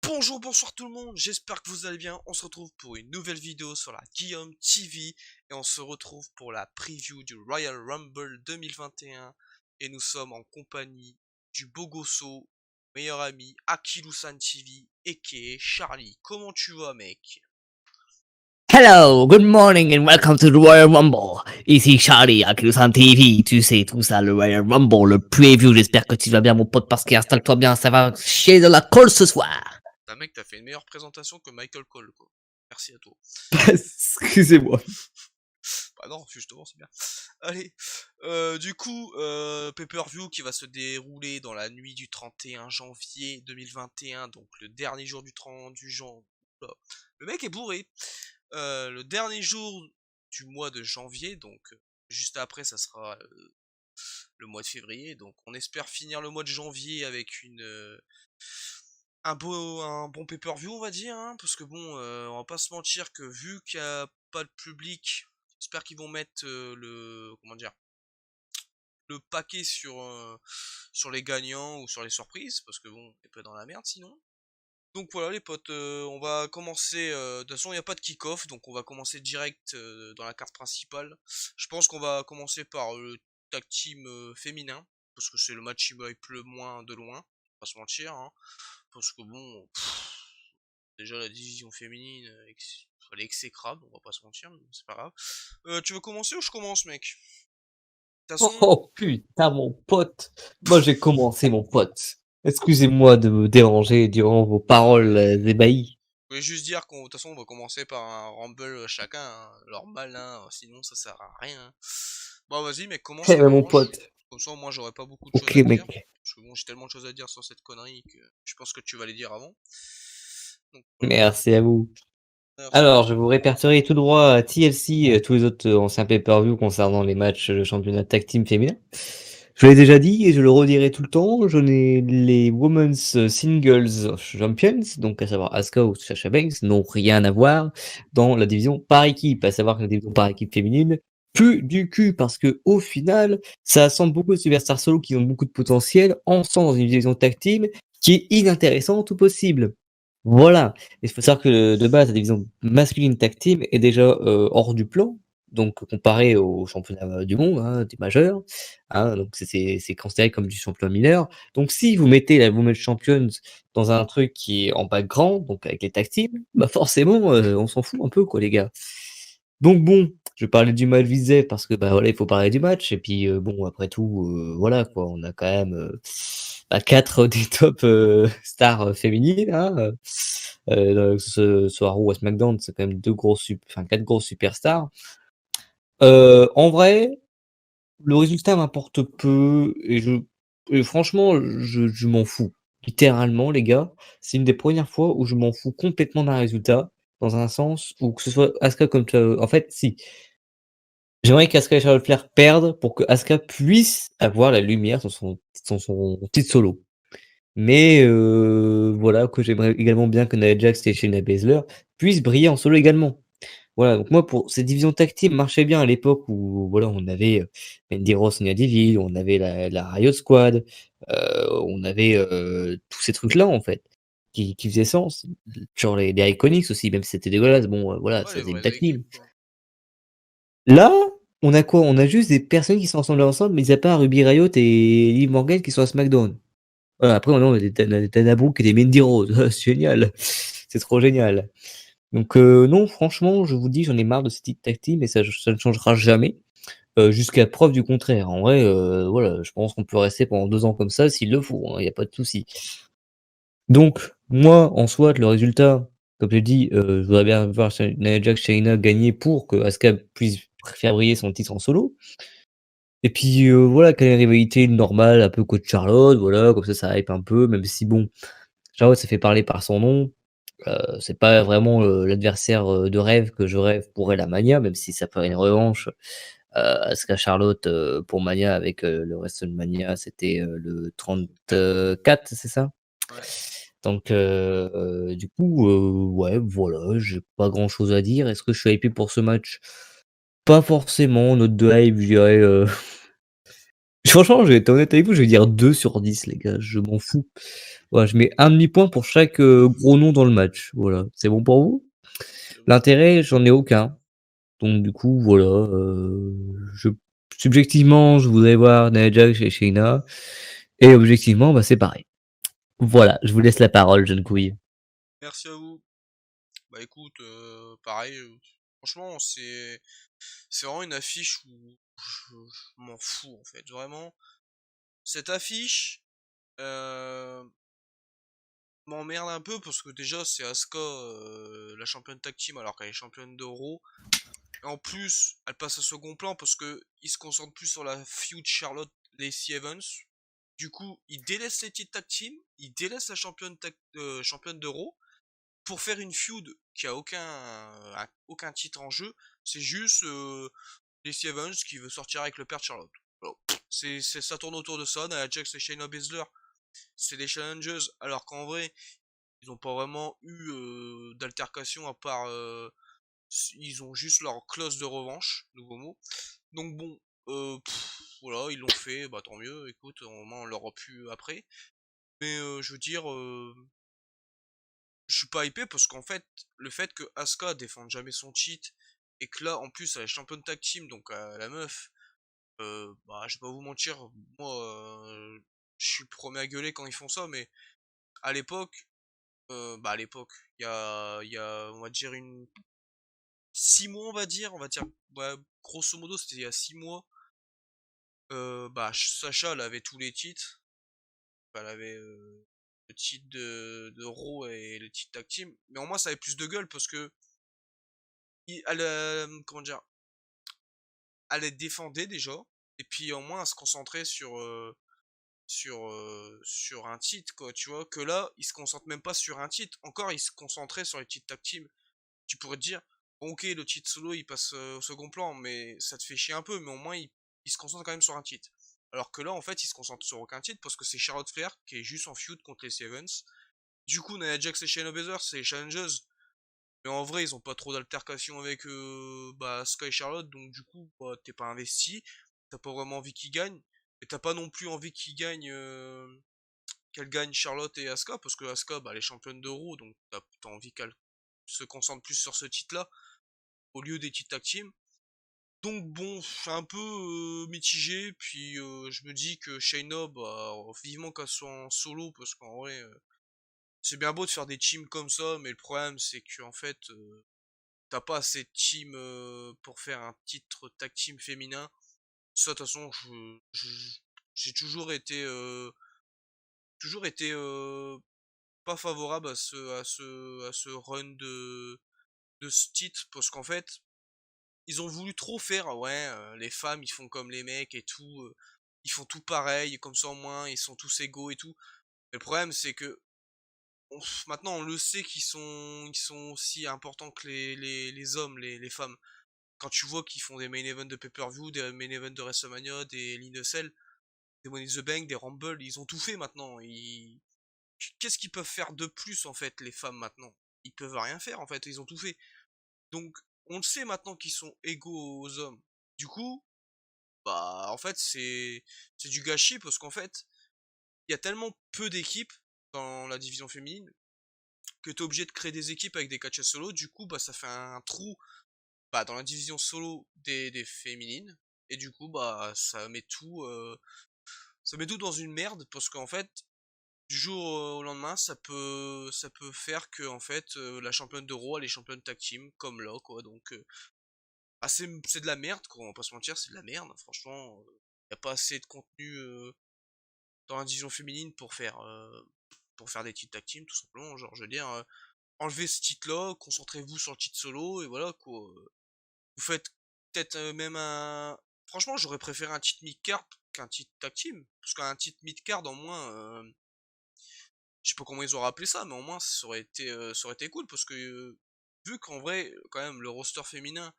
Bonjour, bonsoir tout le monde, j'espère que vous allez bien. On se retrouve pour une nouvelle vidéo sur la Guillaume TV et on se retrouve pour la preview du Royal Rumble 2021 et nous sommes en compagnie du Bogosso, meilleur ami Akilusan TV aka Charlie. Comment tu vas, mec? Hello, good morning and welcome to the Royal Rumble. Ici Charlie, Akilusan TV, tu sais tout ça, le Royal Rumble, le preview, j'espère que tu vas bien mon pote parce qu'installe-toi bien, ça va chier de la colle ce soir. Mec, t'as fait une meilleure présentation que Michael Cole, quoi. Merci à toi. Excusez-moi. Bah non, justement, c'est bien. Allez, du coup, pay-per-view qui va se dérouler dans la nuit du 31 janvier 2021, donc le dernier jour du janvier. Le mec est bourré. Le dernier jour du mois de janvier, donc juste après, ça sera le mois de février. Donc on espère finir le mois de janvier avec un bon pay-per-view, on va dire, hein, parce que bon, on va pas se mentir que vu qu'il n'y a pas de public, j'espère qu'ils vont mettre le paquet sur les gagnants ou sur les surprises, parce que bon, on est pas dans la merde sinon. Donc voilà les potes, on va commencer, de toute façon il n'y a pas de kick-off, donc on va commencer direct dans la carte principale. Je pense qu'on va commencer par le tag team féminin, parce que c'est le match qui me hype le moins de loin, pas se mentir, hein, parce que bon, déjà la division féminine, elle est exécrable, on va pas se mentir, mais bon, c'est pas grave. Tu veux commencer ou je commence, mec? De toute façon, Oh putain mon pote, moi j'ai commencé mon pote. Excusez-moi de me déranger durant vos paroles ébahies. je voulais juste dire qu'on, de toute façon, on va commencer par un rumble chacun, hein, normal, hein, sinon ça sert à rien, hein. Bon, vas-y, mec, commence, Eh ça ben mon m'arrange. pote, Comme ça, moi, j'aurais pas beaucoup de choses ok à dire. mec. Parce que bon, j'ai tellement de choses à dire sur cette connerie que je pense que tu vas les dire avant. Donc voilà. Merci à vous. Merci. Alors, je vous répertorierai tout droit à TLC, tous les autres anciens pay-per-view concernant les matchs de championnat tag team féminin. Je l'ai déjà dit et je le redirai tout le temps, je n'ai les Women's Singles Champions, donc à savoir Asuka ou Sasha Banks, n'ont rien à voir dans la division par équipe, à savoir que la division par équipe féminine pue du cul parce que au final, ça assemble beaucoup de superstars solo qui ont beaucoup de potentiel ensemble dans une division tag team qui est inintéressante au possible. Voilà. Il faut savoir que de base, la division masculine tag team est déjà hors du plan, donc comparé au championnat du monde, hein, des majeurs, hein, donc c'est considéré comme du championnat mineur. Donc si vous mettez la Women's Champions dans un truc qui est en background, donc avec les tag teams, bah forcément, on s'en fout un peu quoi les gars. Donc bon, je parlais du match visé parce que bah voilà, il faut parler du match et puis bon après tout, voilà quoi, on a quand même 4 des top stars féminines, hein, que ce soit Raw ou à SmackDown, c'est quand même 4 grosses superstars. En vrai, le résultat m'importe peu et franchement, je m'en fous. Littéralement, les gars, c'est une des premières fois où je m'en fous complètement d'un résultat, dans un sens où que ce soit Asuka comme en fait, si. J'aimerais qu'Asuka et Charlotte Flair perdent pour que Asuka puisse avoir la lumière sur son titre solo. Mais voilà, que j'aimerais également bien que Nia Jax et Shayna Baszler puissent briller en solo également. Voilà, donc moi pour cette division tag team marchait bien à l'époque où voilà, on avait, Mandy Rose, Sonya Deville, on avait la Riot Squad, on avait, tous ces trucs-là en fait, qui faisaient sens. Genre les Iconics aussi, même si c'était dégueulasse, bon, voilà, Ouais, ça les faisait une vraies tag team. équipes, quoi. Là, on a quoi? On a juste des personnes qui sont assemblées ensemble, mis à part Ruby Riott et Liv Morgan qui sont à SmackDown. Voilà, après, on a des Dana Brooke et des Mandy Rose. C'est génial. C'est trop génial. Donc, non, franchement, je vous dis, j'en ai marre de ces petites tag team et ça ne changera jamais. Jusqu'à preuve du contraire. En vrai, voilà, je pense qu'on peut rester pendant 2 ans comme ça s'il le faut, hein, il y a pas de souci. Donc, moi, en soi, le résultat, comme je dis, je voudrais bien voir Nia Jax, Shayna gagner pour que Asuka puisse faire briller son titre en solo. Et puis, voilà, qu'il y ait une rivalité normale, un peu coach Charlotte, voilà, comme ça hype un peu, même si bon, Charlotte s'est fait parler par son nom. C'est pas vraiment, l'adversaire, de rêve que je rêve pour elle à Mania, même si ça ferait une revanche, Asuka Charlotte, pour Mania avec, le WrestleMania, c'était, le 34, c'est ça? Ouais. Donc, du coup, ouais, voilà, j'ai pas grand chose à dire. Est-ce que je suis hypé pour ce match? Pas forcément, note de hype, je dirais, Franchement, je vais être honnête avec vous, je vais dire 2 sur 10 les gars, je m'en fous. Voilà, je mets un demi-point pour chaque, gros nom dans le match. Voilà, c'est bon pour vous? C'est bon. L'intérêt, j'en ai aucun. Donc du coup, voilà, je subjectivement, je voudrais voir Nia Jax et Shayna et objectivement, bah, c'est pareil. Voilà, je vous laisse la parole, jeune couille. Merci à vous. Bah écoute, pareil, franchement, c'est vraiment une affiche où je m'en fous en fait. Vraiment, cette affiche m'emmerde un peu parce que déjà c'est Asuka, la championne tag team alors qu'elle est championne d'Euro. Et en plus, elle passe à second plan parce que il se concentre plus sur la feud Charlotte Lacey Evans. Du coup, il délaisse les titres tag team, il délaisse la championne d'Euro pour faire une feud qui a aucun titre en jeu. C'est juste Lacey Evans qui veut sortir avec le père de Charlotte. Voilà. Ça tourne autour de ça. Nia Jax et Shayna Baszler, c'est des challengers, alors qu'en vrai, ils n'ont pas vraiment eu d'altercation à part ils ont juste leur clause de revanche, nouveau mot. Donc bon, voilà, ils l'ont fait, bah tant mieux, écoute, au moins on l'aura pu après. Mais je veux dire, je suis pas hypé parce qu'en fait, le fait que Asuka défende jamais son cheat et que là en plus elle est championne tag team, donc la meuf, bah je vais pas vous mentir, moi je suis le premier à gueuler quand ils font ça, mais à l'époque, bah à l'époque, il y a on va dire 6 mois on va dire, ouais, grosso modo c'était il y a 6 mois, bah Sacha elle avait tous les titres, elle avait le titre de Raw et le titre tag team, mais en moins ça avait plus de gueule parce que elle, comment dire, elle les défendait déjà, et puis en moins elle se concentrait sur un titre quoi, tu vois, que là il se concentre même pas sur un titre, encore il se concentrait sur les titres tag team. Tu pourrais te dire, bon, ok, le titre solo il passe au second plan, mais ça te fait chier un peu, mais au moins il se concentre quand même sur un titre. Alors que là, en fait, il se concentre sur aucun titre parce que c'est Charlotte Flair qui est juste en feud contre les Sevens. Du coup, Nia Jax et Shayna Baszler, c'est les challengers, mais en vrai, ils ont pas trop d'altercation avec bah, Sky et Charlotte, donc du coup, bah, t'es pas investi, t'as pas vraiment envie qu'ils gagnent, et t'as pas non plus envie qu'elle gagne Charlotte et Asuka, parce que Asuka, bah, elle est championne d'Euro, donc t'as envie qu'elle se concentre plus sur ce titre-là au lieu des titres tag team. Donc bon, je suis un peu mitigé, puis je me dis que Shayna, bah, vivement qu'elle soit en solo, parce qu'en vrai, c'est bien beau de faire des teams comme ça, mais le problème c'est que en fait, t'as pas assez de teams pour faire un titre tag team féminin. Ça, de toute façon, j'ai toujours été pas favorable à ce run de ce titre, parce qu'en fait, ils ont voulu trop faire, ouais, les femmes, ils font comme les mecs et tout, ils font tout pareil, comme ça au moins, ils sont tous égaux et tout. Mais le problème, c'est que maintenant, on le sait qu'ils sont aussi importants que les hommes, les femmes. Quand tu vois qu'ils font des main events de pay-per-view, des main events de WrestleMania, des Lean in Cell, des Money in the Bank, des Rumble, ils ont tout fait maintenant. Qu'est-ce qu'ils peuvent faire de plus, en fait, les femmes maintenant? Ils peuvent rien faire, en fait, ils ont tout fait. Donc, on le sait maintenant qu'ils sont égaux aux hommes. Du coup, bah, en fait, c'est du gâchis parce qu'en fait, il y a tellement peu d'équipes dans la division féminine que t'es obligé de créer des équipes avec des catcheuses solo. Du coup, bah, ça fait un trou, bah, dans la division solo des féminines. Et du coup, bah, ça met tout dans une merde parce qu'en fait, du jour au lendemain, ça peut faire que en fait, la championne d'Euro, elle est championne tag team comme là, quoi. Donc, ah, c'est de la merde, quoi. On va pas se mentir, c'est de la merde. Franchement, y a pas assez de contenu dans la division féminine pour faire des titres tag team, tout simplement. Genre, je veux dire, enlevez ce titre-là, concentrez-vous sur le titre solo, et voilà, quoi. Vous faites peut-être même un... Franchement, j'aurais préféré un titre mid-card qu'un titre tag team. Parce qu'un titre mid-card, en moins, je sais pas comment ils auraient appelé ça, mais au moins, ça aurait été cool, parce que, vu qu'en vrai, quand même, le roster féminin,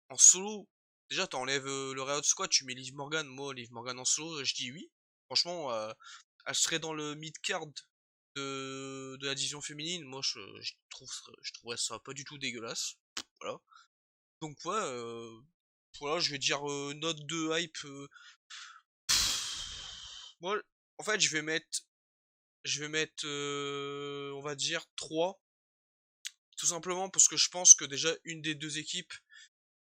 en solo, déjà, t'enlèves le Riot Squad, tu mets Liv Morgan. Moi, Liv Morgan en solo, je dis oui. Franchement, elle serait dans le mid-card de la division féminine. Moi, je trouverais ça pas du tout dégueulasse. Voilà. Donc, ouais, voilà, je vais dire note de hype. Moi, en fait, on va dire 3, tout simplement parce que je pense que déjà une des 2 équipes,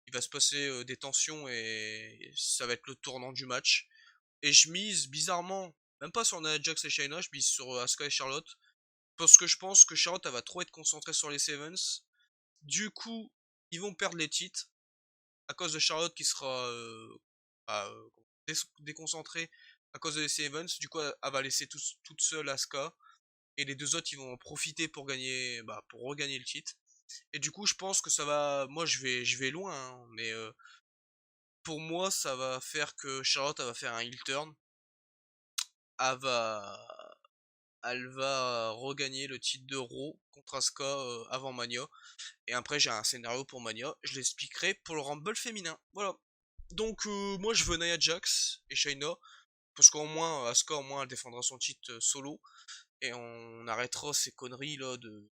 il va se passer, des tensions et ça va être le tournant du match. Et je mise bizarrement, même pas sur Nia Jax et Shayna, je mise sur, Asuka et Charlotte. Parce que je pense que Charlotte, elle va trop être concentrée sur les Sevens. Du coup, ils vont perdre les titres à cause de Charlotte qui sera bah, déconcentrée à cause de les Sevens. Du coup, elle va laisser toute seule Asuka. Et les deux autres, ils vont en profiter pour gagner, bah, pour regagner le titre. Et du coup, je pense que ça va. Moi, je vais loin, hein, mais pour moi, ça va faire que Charlotte, elle va faire un heel turn. Elle va, elle va regagner le titre de Raw contre Asuka avant Mania. Et après, j'ai un scénario pour Mania. Je l'expliquerai pour le Rumble féminin. Voilà. Donc, moi, je veux Nia Jax et Shayna. Parce qu'au moins, Asuka, au moins, elle défendra son titre solo. Et on arrêtera ces conneries là de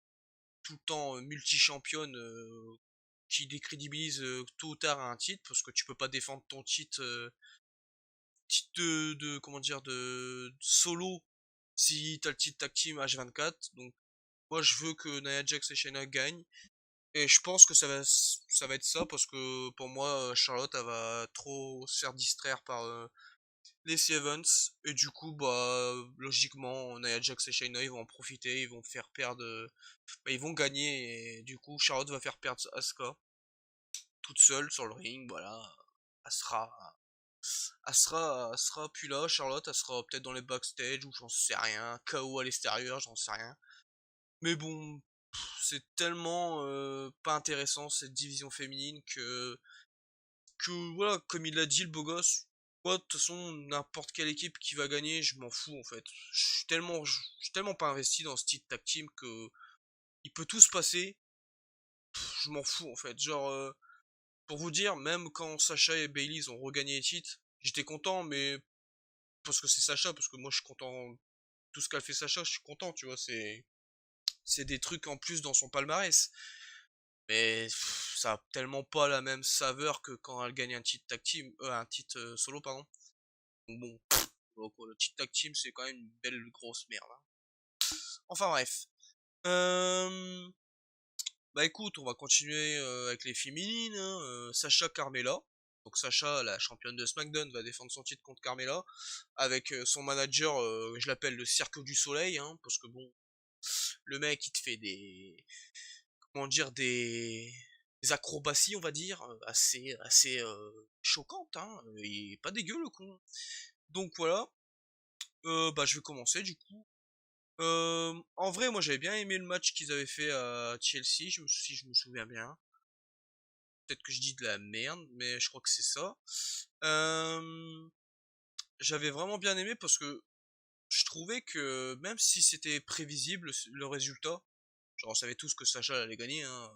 tout le temps multi-championne qui décrédibilise tôt ou tard un titre. Parce que tu peux pas défendre ton titre comment dire, de solo si t'as le titre tag team H24. Donc, moi, je veux que Nia Jax et Shayna gagnent. Et je pense que ça va être ça parce que pour moi, Charlotte, elle va trop se faire distraire par les Sevens. Et du coup, bah, logiquement, Nia Jax et Shayna, ils vont en profiter, ils vont faire perdre, bah, ils vont gagner. Et du coup, Charlotte va faire perdre Asuka toute seule sur le ring. Voilà, elle sera, elle sera plus là. Charlotte, elle sera peut-être dans les backstage ou j'en sais rien. KO à l'extérieur, j'en sais rien. Mais bon, c'est tellement pas intéressant cette division féminine que voilà, comme il l'a dit le beau gosse, moi de toute façon n'importe quelle équipe qui va gagner, je m'en fous en fait. Je suis tellement pas investi dans ce titre tag team que il peut tout se passer, je m'en fous en fait. Genre pour vous dire, même quand Sacha et Bayley ils ont regagné les titres, j'étais content mais parce que c'est Sacha, parce que moi je suis content tout ce qu'a fait Sacha, je suis content, tu vois, c'est des trucs en plus dans son palmarès. Mais ça a tellement pas la même saveur que quand elle gagne un titre tag team, un titre solo, pardon. Donc bon, donc, le titre tag team, c'est quand même une belle grosse merde, hein. Enfin bref. Euh, Bah écoute, on va continuer avec les féminines, hein, Sacha Carmella. Donc Sacha, la championne de SmackDown, va défendre son titre contre Carmella. Avec son manager, je l'appelle le Cirque du Soleil, hein, parce que bon, le mec, il te fait comment dire, des acrobaties, on va dire, assez choquantes, hein. Il est pas dégueu le con. Donc voilà, bah je vais commencer du coup. En vrai, moi j'avais bien aimé le match qu'ils avaient fait à Chelsea, si je me souviens bien. Peut-être que je dis de la merde, mais je crois que c'est ça. Euh, J'avais vraiment bien aimé parce que je trouvais que même si c'était prévisible le résultat, genre on savait tous que Sacha allait gagner, hein,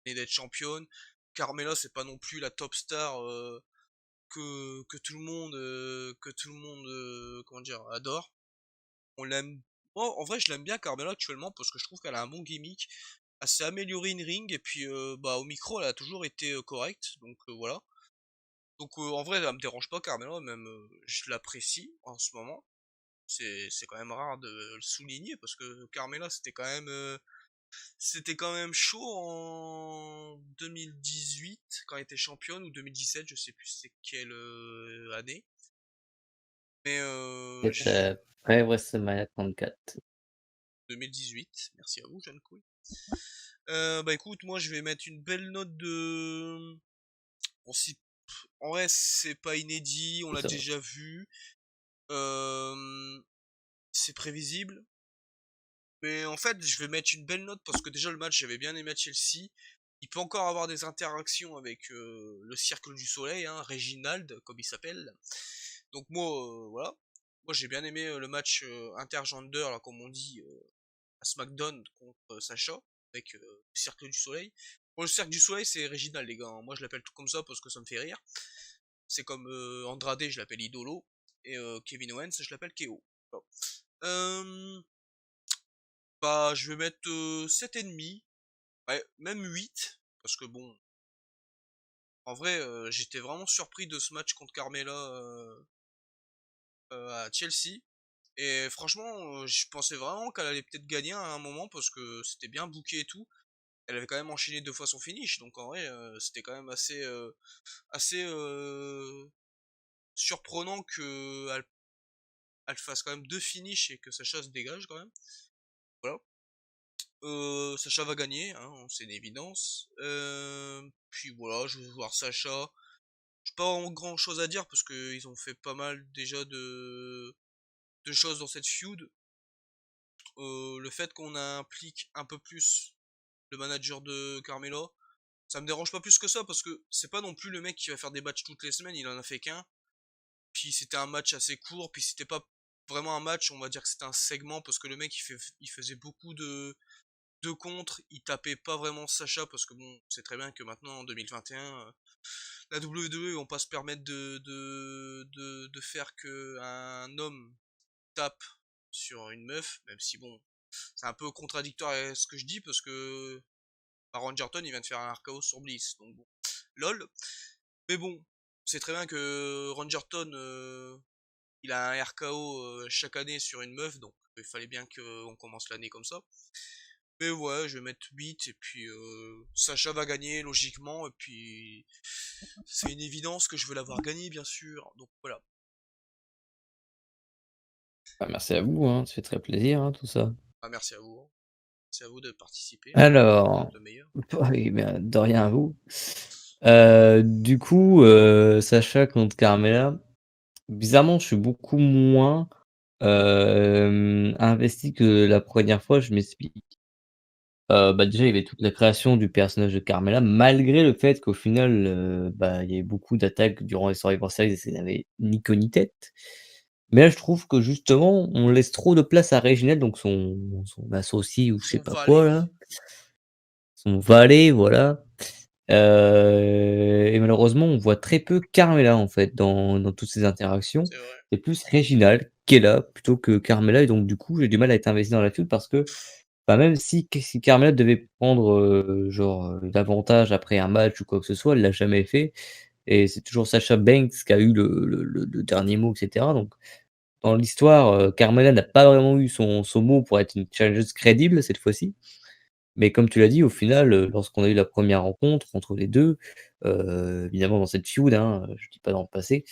elle venait d'être championne. Carmella c'est pas non plus la top star que tout le monde comment dire adore. On l'aime. Moi en vrai je l'aime bien Carmella actuellement parce que je trouve qu'elle a un bon gimmick. Elle s'est améliorée in ring et puis bah au micro elle a toujours été correcte donc voilà. Donc en vrai elle me dérange pas Carmella, même je l'apprécie en ce moment. C'est quand même rare de le souligner parce que Carmella c'était quand même chaud en 2018 quand elle était championne ou 2017, je sais plus c'est quelle année. Mais Peut-être après WrestleMania 34. 2018, merci à vous, jeune couille. Bah écoute, moi je vais mettre une belle note de. Bon, en vrai, c'est pas inédit, on l'a Ça va. déjà vu. Euh, c'est prévisible. Mais en fait, je vais mettre une belle note parce que déjà le match, j'avais bien aimé à Chelsea. Il peut encore avoir des interactions avec le Cercle du Soleil, hein, Reginald, comme il s'appelle. Donc moi, voilà. Moi, j'ai bien aimé le match intergender, là, comme on dit, à SmackDown contre Sacha, avec le Cercle du Soleil. Bon, le Cercle du Soleil, c'est Reginald, les gars, hein. Moi, je l'appelle tout comme ça parce que ça me fait rire. C'est comme Andrade, je l'appelle Idolo. Et Kevin Owens, je l'appelle KO. Bon. Euh, Bah, je vais mettre 7,5. Ouais, même 8. Parce que bon, en vrai, j'étais vraiment surpris de ce match contre Carmella à Chelsea. Et franchement, je pensais vraiment qu'elle allait peut-être gagner à un moment parce que c'était bien booké et tout. Elle avait quand même enchaîné 2 fois son finish, donc en vrai, c'était quand même assez surprenant qu'elle elle fasse quand même 2 finishes et que Sacha se dégage quand même. Voilà. Sacha va gagner, hein, c'est une évidence. Puis voilà, je vais voir Sacha. J'ai pas grand chose à dire parce qu'ils ont fait pas mal déjà de choses dans cette feud. Le fait qu'on implique un peu plus le manager de Carmela, ça me dérange pas plus que ça parce que c'est pas non plus le mec qui va faire des matchs toutes les semaines, il en a fait qu'un. Puis c'était un match assez court, puis c'était pas vraiment un match, on va dire que c'était un segment parce que le mec il faisait beaucoup de contre, il tapait pas vraiment Sacha parce que bon, c'est très bien que maintenant en 2021, la WWE vont pas se permettre de faire que un homme tape sur une meuf, même si bon, c'est un peu contradictoire avec ce que je dis parce que Rangerton il vient de faire un RKO sur Bliss, donc bon, lol. Mais bon, on sait très bien que Rangerton il a un RKO chaque année sur une meuf, donc il fallait bien qu'on commence l'année comme ça. Mais ouais, je vais mettre 8 et puis Sacha va gagner logiquement et puis c'est une évidence que je veux l'avoir gagné bien sûr. Donc voilà. Bah, merci à vous, hein, ça fait très plaisir, hein, tout ça. Ah, merci à vous, hein. Merci à vous de participer, hein. Vous êtes Alors, le meilleur. oui, ben, de rien à vous. Du coup, Sacha contre Carmela, bizarrement, je suis beaucoup moins investi que la première fois, je m'explique. Bah, déjà, il y avait toute la création du personnage de Carmela, malgré le fait qu'au final, bah, il y avait beaucoup d'attaques durant les Survivor Series et ça n'avait ni queue ni tête. Mais là, je trouve que justement, on laisse trop de place à Reginald, donc son associé ou je sais Son pas quoi valet. là, son valet, voilà. Et malheureusement, on voit très peu Carmela, en fait, dans toutes ces interactions. C'est vrai. C'est plus Reginald qui est là, plutôt que Carmela et donc du coup, j'ai du mal à être investi dans la feud parce que, bah, même si Carmela devait prendre, genre, l'avantage après un match ou quoi que ce soit, elle l'a jamais fait et c'est toujours Sasha Banks qui a eu le dernier mot et cetera donc dans l'histoire, Carmela n'a pas vraiment eu son mot pour être une challengeuse crédible cette fois-ci. Mais comme tu l'as dit, au final, lorsqu'on a eu la première rencontre entre les 2, évidemment dans cette feud, hein, je dis pas dans le passé,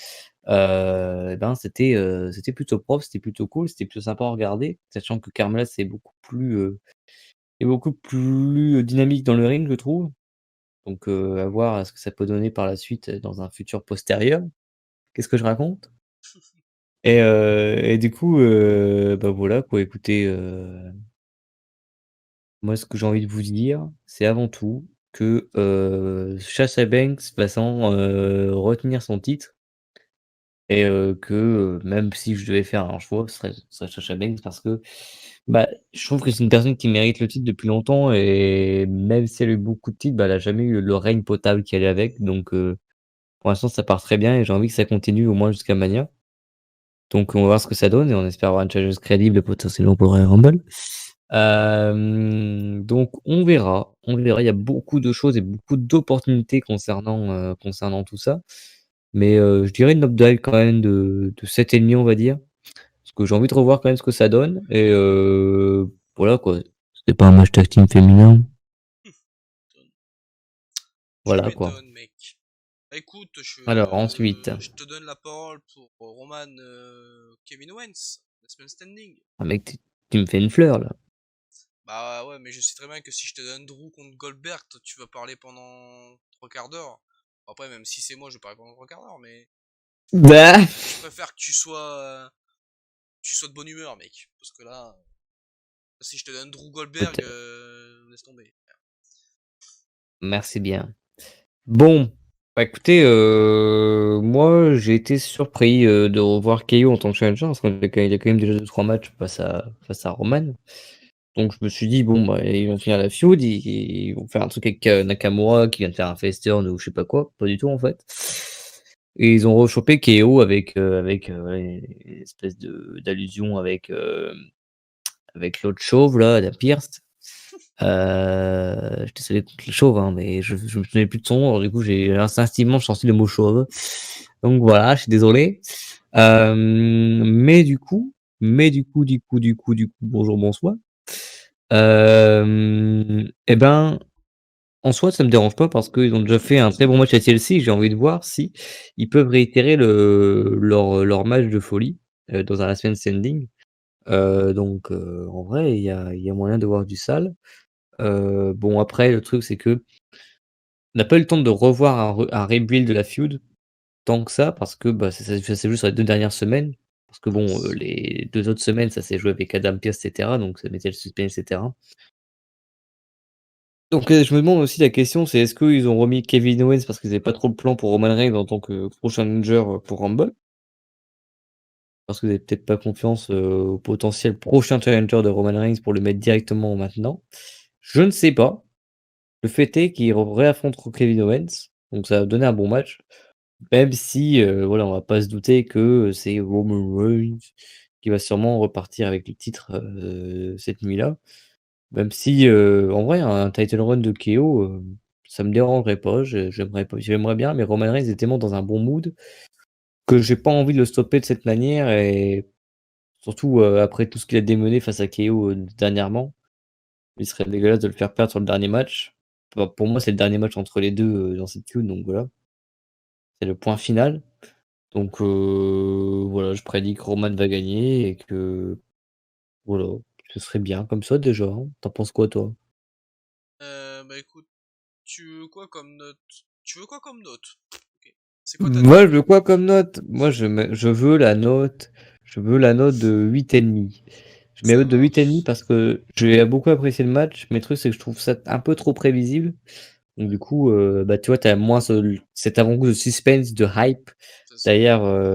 et ben, c'était plutôt propre, c'était plutôt cool, c'était plutôt sympa à regarder, sachant que Carmela est beaucoup plus, dynamique dans le ring, je trouve. Donc, à voir ce que ça peut donner par la suite, dans un futur postérieur. Qu'est-ce que je raconte? Et du coup, bah, voilà quoi, écoutez, moi ce que j'ai envie de vous dire, c'est avant tout que, Sasha Banks va retenir son titre et que, même si je devais faire un choix, ce serait Sasha Banks parce que, bah, je trouve que c'est une personne qui mérite le titre depuis longtemps et même si elle a eu beaucoup de titres, bah, elle a jamais eu le règne potable qui allait avec donc pour l'instant ça part très bien et j'ai envie que ça continue au moins jusqu'à Mania. Donc on va voir ce que ça donne et on espère avoir une challengeuse crédible et potentiellement pour le Royal Rumble. Donc on verra. Il y a beaucoup de choses et beaucoup d'opportunités concernant tout ça. Mais, je dirais une update quand même de 7,5 on va dire. Parce que j'ai envie de revoir quand même ce que ça donne et voilà quoi. C'était pas un match tag team féminin, Tu voilà quoi. m'étonnes, mec. Bah, écoute, Alors ensuite, je te donne la parole pour Roman Kevin Owens, Last Man Standing. ah mec, tu me fais une fleur là. Bah ouais, mais je sais très bien que si je te donne Drew contre Goldberg, toi, tu vas parler pendant 3 quarts d'heure. Après, même si c'est moi, je vais parler pendant 3 quarts d'heure, mais Bah! je préfère que tu sois de bonne humeur, mec. Parce que là, si je te donne Drew Goldberg, Peut-être. laisse tomber. Merci bien. Bon, bah, écoutez, moi j'ai été surpris, de revoir KO en tant que challenger parce qu'il a quand même déjà 2-3 matchs face à Roman. Donc je me suis dit: «Bon, bah, ils vont finir la feud, ils vont faire un truc avec, Nakamura qui vient de faire un face turn ou je sais pas quoi». Pas du tout en fait. Et ils ont rechopé KO ouais, une espèce de d'allusion avec l'autre chauve là, la Pierce. J'étais désolé contre les chauves, hein, mais je me souvenais plus de son nom, alors du coup, j'ai instinctivement sorti le mot chauve. Donc voilà, je suis désolé. Mais du coup Mais bonjour, bonsoir. Et ben, en soi, ça me dérange pas parce qu'ils ont déjà fait un très bon match à Chelsea. J'ai envie de voir si ils peuvent réitérer leur match de folie, dans un last man standing. En vrai, il y a moyen de voir du sale. Bon après le truc c'est que on n'a pas eu le temps de revoir un rebuild de la feud tant que ça parce que, bah, ça s'est joué sur les 2 dernières semaines. Parce que bon, les 2 autres semaines, ça s'est joué avec Adam Pearce et cetera, donc ça mettait le suspense et cetera. Donc, je me demande aussi la question, c'est est-ce qu'ils ont remis Kevin Owens parce qu'ils avaient pas trop le plan pour Roman Reigns en tant que pro challenger, pour Rumble? Parce que vous avez peut-être pas confiance, au potentiel prochain challenger de Roman Reigns pour le mettre directement maintenant? Je ne sais pas. Le fait est qu'ils réaffronteront Kevin Owens, donc ça va donner un bon match. Même si, voilà, on va pas se douter que c'est Roman Reigns qui va sûrement repartir avec le titre, cette nuit-là. Même si, en vrai, un title run de KO, ça me dérangerait pas, j'aimerais bien, mais Roman Reigns est tellement dans un bon mood que j'ai pas envie de le stopper de cette manière et surtout, après tout ce qu'il a démené face à KO, dernièrement, il serait dégueulasse de le faire perdre sur le dernier match. Bah, pour moi, c'est le dernier match entre les 2 dans cette feud, donc voilà, c'est le point final. Donc voilà, je prédis que Roman va gagner et que voilà, ce serait bien comme ça déjà, hein. Tu penses quoi toi? Bah écoute, tu veux quoi comme note? Tu veux quoi comme note? Ok. C'est quoi ta note? Moi, je veux quoi comme note? Moi, je veux la note de 8,5. Je mets Ça de 8,5 marche. parce que j'ai beaucoup apprécié le match, mais le truc, c'est que je trouve ça un peu trop prévisible. Donc du coup, bah, tu vois, tu as moins cet avant-goût de suspense, de hype C'est ça.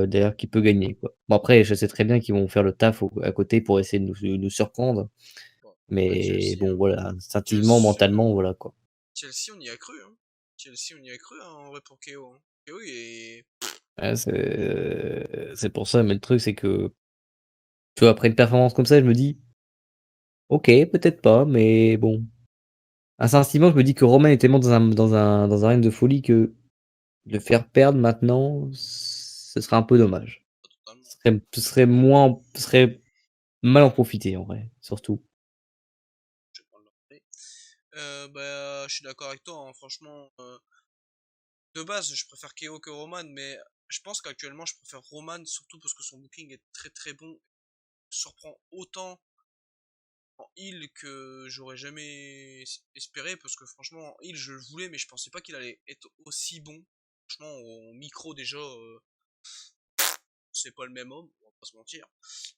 derrière qui peut gagner, quoi. Bon après, je sais très bien qu'ils vont faire le taf à côté pour essayer de nous surprendre, Bon, après mais Chelsea, bon, hein. voilà, instinctivement, Chelsea, mentalement, voilà, quoi. Chelsea, on y a cru, hein. Chelsea, on y a cru, hein, en vrai, pour KO, hein. KO, et Ouais, c'est pour ça, mais le truc, c'est que, tu vois, après une performance comme ça, je me dis: «OK, peut-être pas», mais bon. Instinctivement, je me dis que Roman est tellement dans un règne de folie que le faire perdre maintenant, ce serait un peu dommage. pas totalement. Ce serait mal en profiter, en vrai, surtout. Je vais prendre l'entrée. Bah, je suis d'accord avec toi, hein, franchement. De base, je préfère KO que Roman, mais je pense qu'actuellement, je préfère Roman, surtout parce que son booking est très très bon. Il surprend autant en heal que j'aurais jamais espéré, parce que franchement, en heal, je le voulais, mais je pensais pas qu'il allait être aussi bon. Franchement, au micro, déjà, c'est pas le même homme, on va pas se mentir.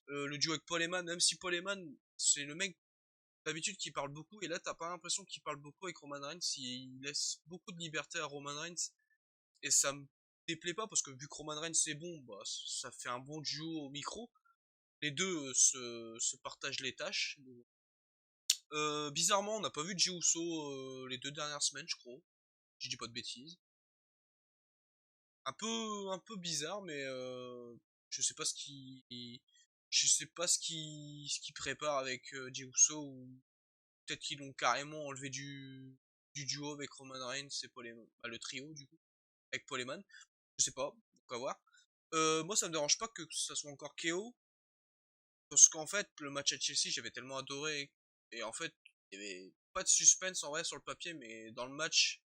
Le duo avec Paul Heyman, même si Paul Heyman, c'est le mec d'habitude qui parle beaucoup, et là, t'as pas l'impression qu'il parle beaucoup avec Roman Reigns, il laisse beaucoup de liberté à Roman Reigns, et ça me déplaît pas, parce que vu que Roman Reigns c'est bon, bah, ça fait un bon duo au micro. Les deux se partagent les tâches. Bizarrement, on n'a pas vu de Jey Uso les 2 dernières semaines, je crois. Je dis pas de bêtises. Un peu bizarre, mais je sais pas ce qui prépare avec Jey Uso, ou peut-être qu'ils l'ont carrément enlevé du duo avec Roman Reigns et Paul Heyman. Bah, le trio du coup avec Paul Heyman. Je sais pas, on va voir. Moi, ça me dérange pas que ça soit encore KO, parce qu'en fait, le match à Chelsea, j'avais tellement adoré, et en fait, il y avait pas de suspense en vrai sur le papier, mais dans le match,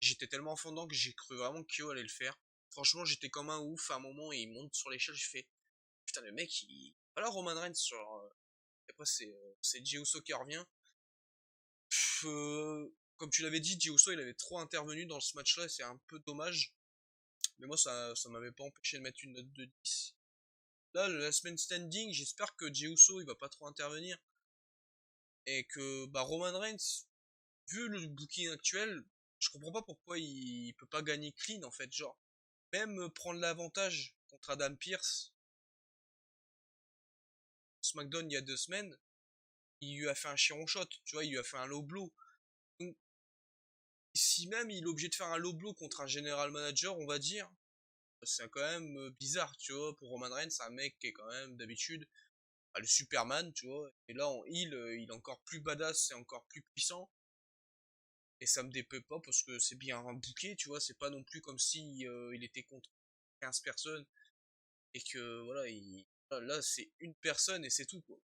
j'étais tellement fondant que j'ai cru vraiment que KO allait le faire. Franchement, j'étais comme un ouf à un moment, et il monte sur l'échelle, j'ai fait putain, le mec, il. Voilà, Roman Reigns sur. Après, c'est Jey Uso qui revient. Comme tu l'avais dit, Jey Uso, il avait trop intervenu dans ce match-là, et c'est un peu dommage. Mais moi, ça m'avait pas empêché de mettre une note de 10. Là, le last man standing, j'espère que Jey Uso, il va pas trop intervenir. Et que bah, Roman Reigns, vu le booking actuel, je comprends pas pourquoi il peut pas gagner clean en fait. Genre, même prendre l'avantage contre Adam Pearce, SmackDown il y a 2 semaines, il lui a fait un chiron shot, tu vois, il lui a fait un low blow. Donc, si même il est obligé de faire un low blow contre un general manager, on va dire, c'est quand même bizarre, tu vois. Pour Roman Reigns, c'est un mec qui est quand même d'habitude bah, le Superman, tu vois. Et là, en heal, il est encore plus badass, c'est encore plus puissant. Et ça me déplaît pas parce que c'est bien un bouquet, tu vois. C'est pas non plus comme si il était contre 15 personnes et que voilà, Là, c'est une personne et c'est tout, quoi.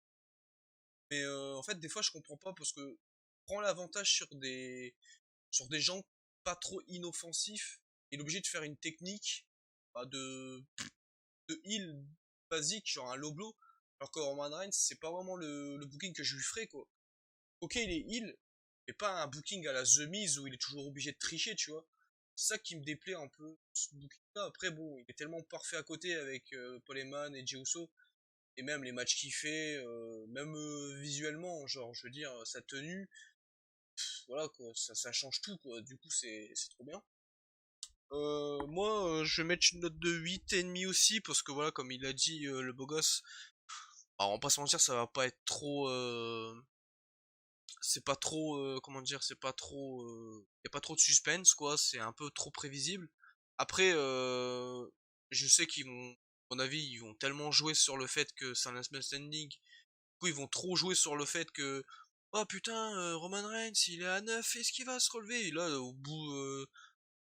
Mais en fait, des fois, je comprends pas parce que prend l'avantage sur des gens pas trop inoffensifs. Il est obligé de faire une technique bah, de heal basique, genre un low blow. Alors que Roman Reigns, c'est pas vraiment le booking que je lui ferais, quoi. Ok, il est heal, mais pas un booking à la The Miz où il est toujours obligé de tricher, tu vois. C'est ça qui me déplaît un peu, ce booking-là. Après, bon, il est tellement parfait à côté avec Paul Heyman et Jey Uso, et même les matchs qu'il fait, même visuellement, genre, je veux dire, sa tenue, voilà, quoi, ça change tout, quoi. Du coup, c'est trop bien. Moi, je vais mettre une note de 8,5 aussi, parce que voilà, comme il a dit, le beau gosse, alors, on va pas se mentir, ça va pas être trop... c'est pas trop... comment dire, c'est pas trop... y a pas trop de suspense, quoi, c'est un peu trop prévisible. Après, je sais qu'ils vont... À mon avis, ils vont tellement jouer sur le fait que c'est un last man standing. Du coup, ils vont trop jouer sur le fait que... Oh putain, Roman Reigns, il est à 9, est-ce qu'il va se relever? Et là, au bout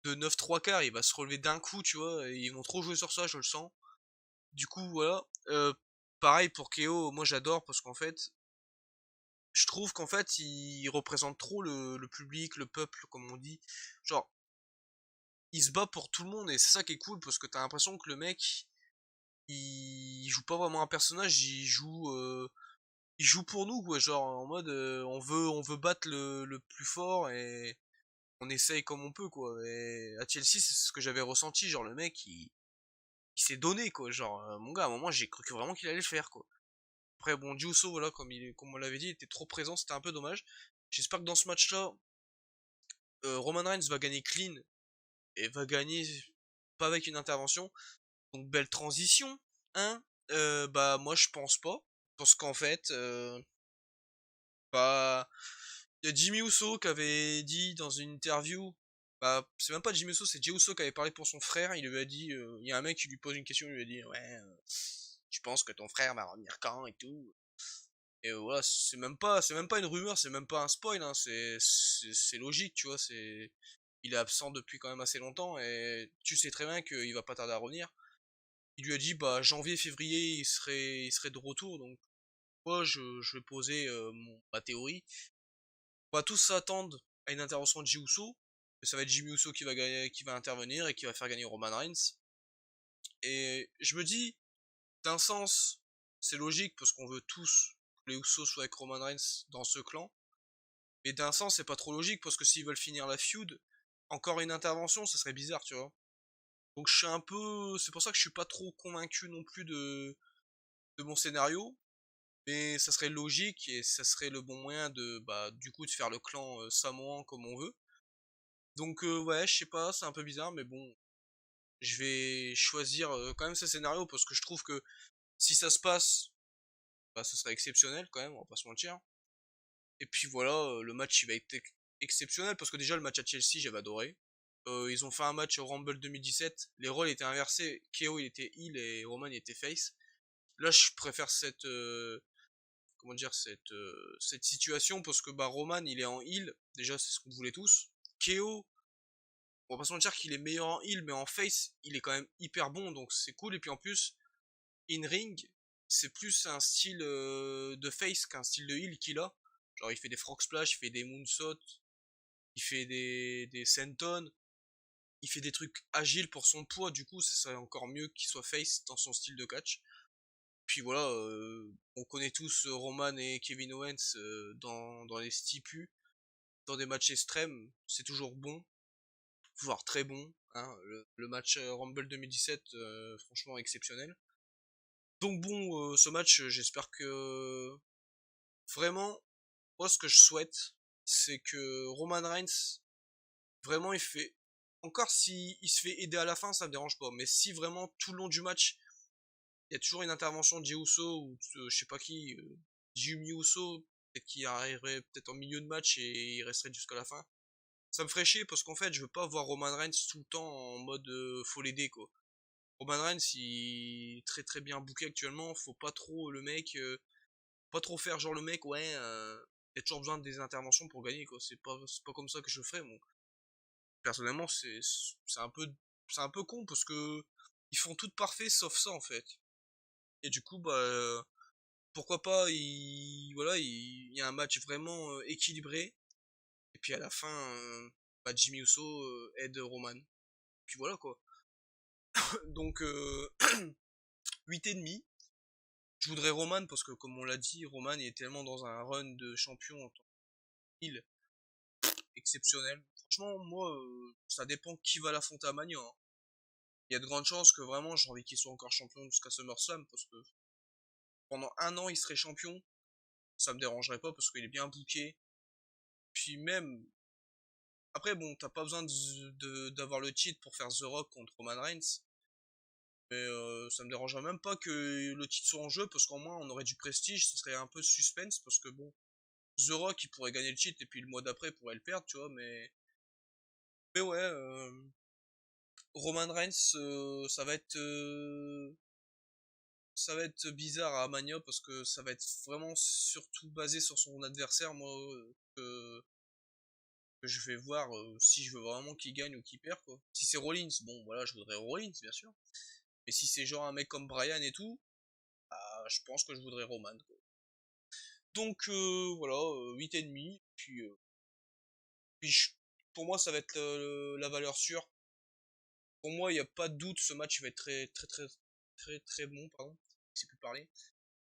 de 9 3 quarts, il va se relever d'un coup, tu vois, et ils vont trop jouer sur ça, je le sens. Du coup, voilà. Pareil pour Keo, moi j'adore parce qu'en fait, je trouve qu'en fait, il représente trop le public, le peuple, comme on dit. Genre, il se bat pour tout le monde et c'est ça qui est cool parce que t'as l'impression que le mec, il joue pas vraiment un personnage, il joue pour nous, quoi. Genre, en mode, on veut battre le plus fort et on essaye comme on peut, quoi. Et à Chelsea, c'est ce que j'avais ressenti. Genre, le mec, il s'est donné, quoi. Genre, mon gars, à un moment, j'ai cru que vraiment qu'il allait le faire, quoi. Après, bon, Juuso, voilà, comme on l'avait dit, il était trop présent, c'était un peu dommage. J'espère que dans ce match-là, Roman Reigns va gagner clean et va gagner pas avec une intervention. Donc, belle transition, hein. Bah, moi, je pense pas. Parce qu'en fait, bah, il y a Jimmy Uso qui avait dit dans une interview, bah, c'est même pas Jimmy Uso, c'est Jey Uso qui avait parlé pour son frère. Il lui a dit, il y a un mec qui lui pose une question, il lui a dit, ouais, tu penses que ton frère va revenir quand et tout. Et voilà, c'est même pas une rumeur, c'est même pas un spoil, hein, c'est logique, tu vois, il est absent depuis quand même assez longtemps et tu sais très bien qu'il va pas tarder à revenir. Il lui a dit, bah, janvier, février, il serait de retour, donc, moi, je vais poser ma théorie. On va tous s'attendre à une intervention de Jey Uso, mais ça va être Jimmy Uso qui va gagner, qui va intervenir et qui va faire gagner Roman Reigns. Et je me dis, d'un sens, c'est logique parce qu'on veut tous que les Usos soient avec Roman Reigns dans ce clan. Mais d'un sens, c'est pas trop logique parce que s'ils veulent finir la feud, encore une intervention, ça serait bizarre, tu vois. Donc je suis un peu, c'est pour ça que je suis pas trop convaincu non plus de mon scénario, mais ça serait logique et ça serait le bon moyen de, bah, du coup, de faire le clan samoan comme on veut. Donc ouais, je sais pas, c'est un peu bizarre, mais bon, je vais choisir quand même ce scénario parce que je trouve que si ça se passe, bah, ça serait exceptionnel quand même, on va pas se mentir. Et puis voilà, le match il va être exceptionnel parce que déjà le match à Chelsea j'avais adoré. Ils ont fait un match au Rumble 2017, les rôles étaient inversés, KO il était heel et Roman il était face. Là je préfère cette comment dire cette situation parce que bah Roman il est en heel, déjà c'est ce qu'on voulait tous. KO, on va pas se mentir qu'il est meilleur en heel mais en face il est quand même hyper bon donc c'est cool et puis en plus in ring c'est plus un style de face qu'un style de heel qu'il a. Genre il fait des frog splash, il fait des moonsaults, il fait des senton, il fait des trucs agiles pour son poids, du coup ça serait encore mieux qu'il soit face dans son style de catch. Puis voilà, on connaît tous Roman et Kevin Owens dans les stipus, dans des matchs extrêmes, c'est toujours bon, voire très bon. Hein. Le match Rumble 2017, franchement exceptionnel. Donc bon, ce match, j'espère que vraiment, moi ce que je souhaite, c'est que Roman Reigns vraiment il fait encore si il se fait aider à la fin ça me dérange pas mais si vraiment tout le long du match il y a toujours une intervention de Jey Uso ou je sais pas qui Jimmy Uso peut-être qui arriverait peut-être en milieu de match et il resterait jusqu'à la fin ça me ferait chier parce qu'en fait je veux pas voir Roman Reigns tout le temps en mode faut l'aider quoi. Roman Reigns il est très très bien booké actuellement faut pas trop le mec pas trop faire genre le mec ouais il y a toujours besoin des interventions pour gagner quoi c'est pas comme ça que je ferais moi personnellement c'est un peu con parce que ils font tout parfait sauf ça en fait Et du coup, bah, pourquoi pas, voilà, il y a un match vraiment équilibré. Et puis à la fin, bah, Jimmy Uso aide Roman. Puis voilà quoi. Donc 8,5. Je voudrais Roman parce que comme on l'a dit, Roman est tellement dans un run de champion en tant qu'il exceptionnel. Franchement, moi, ça dépend qui va l'affronter à Mania, hein. Il y a de grandes chances que vraiment j'ai envie qu'il soit encore champion jusqu'à SummerSlam parce que pendant un an il serait champion, ça me dérangerait pas parce qu'il est bien booké. Puis même, après bon, t'as pas besoin d'avoir le titre pour faire The Rock contre Roman Reigns. Mais ça me dérangerait même pas que le titre soit en jeu parce qu'au moins on aurait du prestige, ce serait un peu suspense parce que bon, The Rock il pourrait gagner le titre et puis le mois d'après il pourrait le perdre, tu vois, mais ouais, Roman Reigns, ça va être bizarre à Mania parce que ça va être vraiment surtout basé sur son adversaire, moi, que je vais voir si je veux vraiment qu'il gagne ou qu'il perd, quoi. Si c'est Rollins, bon, voilà, je voudrais Rollins, bien sûr. Mais si c'est genre un mec comme Brian et tout, bah, je pense que je voudrais Roman, quoi. Donc, voilà, 8,5. Puis pour moi, ça va être la valeur sûre. Pour moi, il n'y a pas de doute, ce match va être très, très, très, très, très bon, pardon. Je sais plus parler.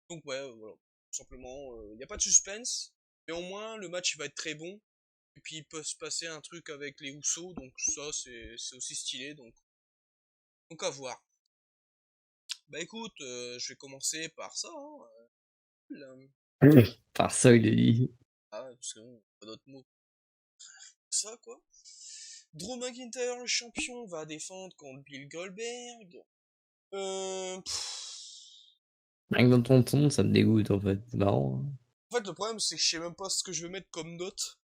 Donc ouais, voilà. Tout simplement, il n'y a pas de suspense, mais au moins le match il va être très bon. Et puis il peut se passer un truc avec les Housseaux, donc ça c'est aussi stylé, donc à voir. Bah écoute, je vais commencer par ça, hein. Par ça, il est dit. Ah, parce que bon, pas d'autres mots. Ça quoi. Drew McIntyre, le champion, va défendre contre Bill Goldberg. Rien que dans ton ton, ça me dégoûte en fait. C'est marrant, hein. En fait, le problème, c'est que je sais même pas ce que je vais mettre comme note.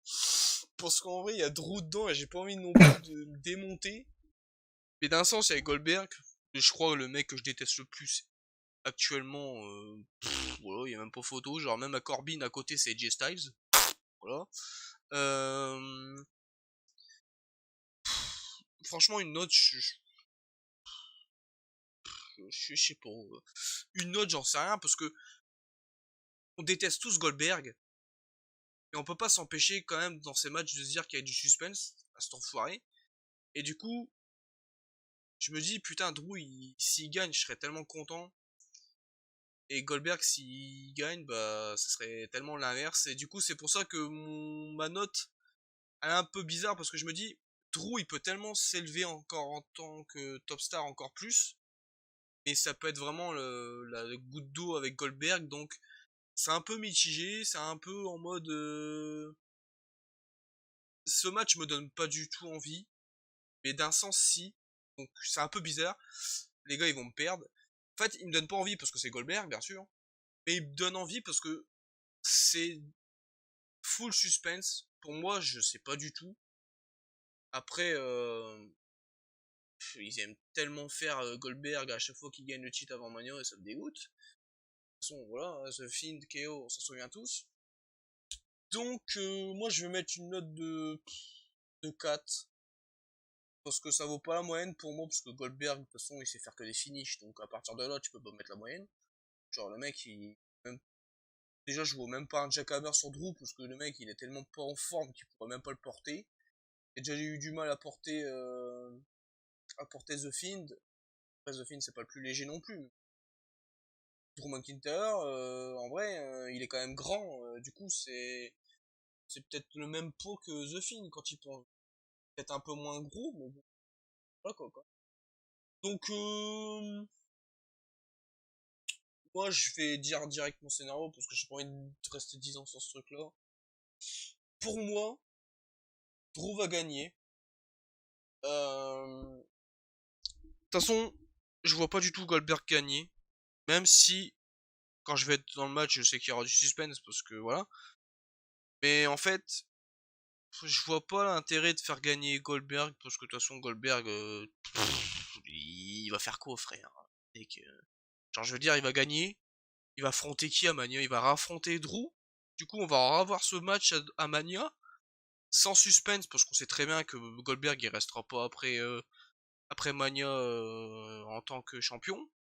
Parce qu'en vrai, il y a Drew dedans et j'ai pas envie non plus de me démonter. Mais d'un sens, il y a Goldberg. Je crois le mec que je déteste le plus actuellement. Voilà, il y a même pas photo. Genre, même à Corbin à côté, c'est AJ Styles. Voilà. Euh, Franchement, une note, je sais pas. Une note, j'en sais rien parce que on déteste tous Goldberg. Et on peut pas s'empêcher quand même dans ces matchs de se dire qu'il y a du suspense à cet enfoiré. Et du coup, je me dis, putain, Drew, s'il gagne, je serais tellement content. Et Goldberg, s'il gagne, bah, ça serait tellement l'inverse. Et du coup, c'est pour ça que ma note, elle est un peu bizarre parce que je me dis, Drew, il peut tellement s'élever encore en tant que top star encore plus. Et ça peut être vraiment la goutte d'eau avec Goldberg. Donc, c'est un peu mitigé. C'est un peu en mode, ce match me donne pas du tout envie. Mais d'un sens, si. Donc, c'est un peu bizarre. Les gars, ils vont me perdre. En fait, ils me donnent pas envie parce que c'est Goldberg, bien sûr. Mais ils me donnent envie parce que c'est full suspense. Pour moi, je sais pas du tout. Après, ils aiment tellement faire Goldberg à chaque fois qu'il gagne le titre avant Mania et ça me dégoûte. De toute façon, voilà, hein, The Fiend, KO, on s'en souvient tous. Donc, moi, je vais mettre une note de 4. Parce que ça vaut pas la moyenne pour moi, parce que Goldberg, de toute façon, il sait faire que des finishes. Donc, à partir de là, tu peux pas mettre la moyenne. Genre, le mec, même déjà, je vois même pas un jackhammer sur Drew parce que le mec il est tellement pas en forme qu'il pourrait même pas le porter. J'ai déjà eu du mal à porter The Fiend. Après, The Fiend c'est pas le plus léger non plus. Drew McIntyre, en vrai, il est quand même grand. Du coup, c'est peut-être le même pot que The Fiend quand il pense. Peut-être un peu moins gros, mais bon, voilà quoi. Donc, moi je vais dire direct mon scénario parce que j'ai pas envie de rester 10 ans sur ce truc-là. Pour moi, Drew va gagner. De toute façon, je vois pas du tout Goldberg gagner. Même si, quand je vais être dans le match, je sais qu'il y aura du suspense parce que voilà. Mais en fait, je vois pas l'intérêt de faire gagner Goldberg parce que de toute façon, Goldberg, il va faire quoi, frère? Et que, genre, je veux dire, il va gagner. Il va affronter qui à Mania? Il va raffronter Drew. Du coup, on va avoir ce match à Mania sans suspense parce qu'on sait très bien que Goldberg il restera pas après Mania en tant que champion.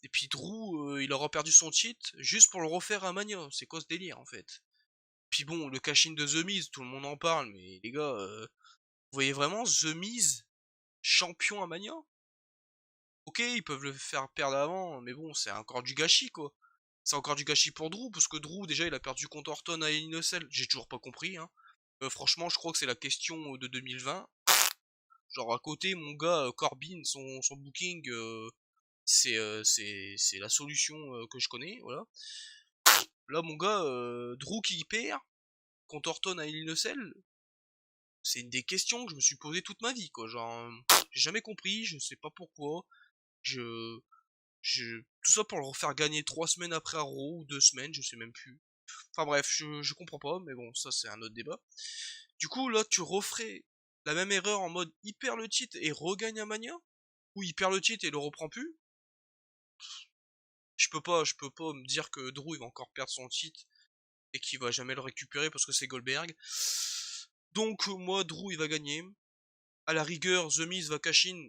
Et puis Drew, il aura perdu son titre juste pour le refaire à Mania. C'est quoi ce délire en fait? Puis bon, le cash-in de The Miz, tout le monde en parle, mais les gars, vous voyez vraiment The Miz champion à Mania? Ok, ils peuvent le faire perdre avant, mais bon, c'est encore du gâchis quoi. C'est encore du gâchis pour Drew, parce que Drew, déjà, il a perdu contre Orton à Hell in a Cell. J'ai toujours pas compris, hein. Franchement, je crois que c'est la question de 2020. Genre, à côté, mon gars, Corbin, son booking, c'est la solution que je connais, voilà. Là, mon gars, Drew qui perd contre Orton à Hell in a Cell, c'est une des questions que je me suis posé toute ma vie, quoi. Genre, j'ai jamais compris, je sais pas pourquoi. Je, tout ça pour le refaire gagner 3 semaines après à Raw ou 2 semaines, je sais même plus. Enfin bref, je comprends pas, mais bon, ça c'est un autre débat. Du coup, là, tu referais la même erreur en mode il perd le titre et regagne à Mania? Ou il perd le titre et le reprend plus? Je peux pas me dire que Drew il va encore perdre son titre et qu'il va jamais le récupérer parce que c'est Goldberg. Donc moi, Drew il va gagner. À la rigueur, The Miz va cash in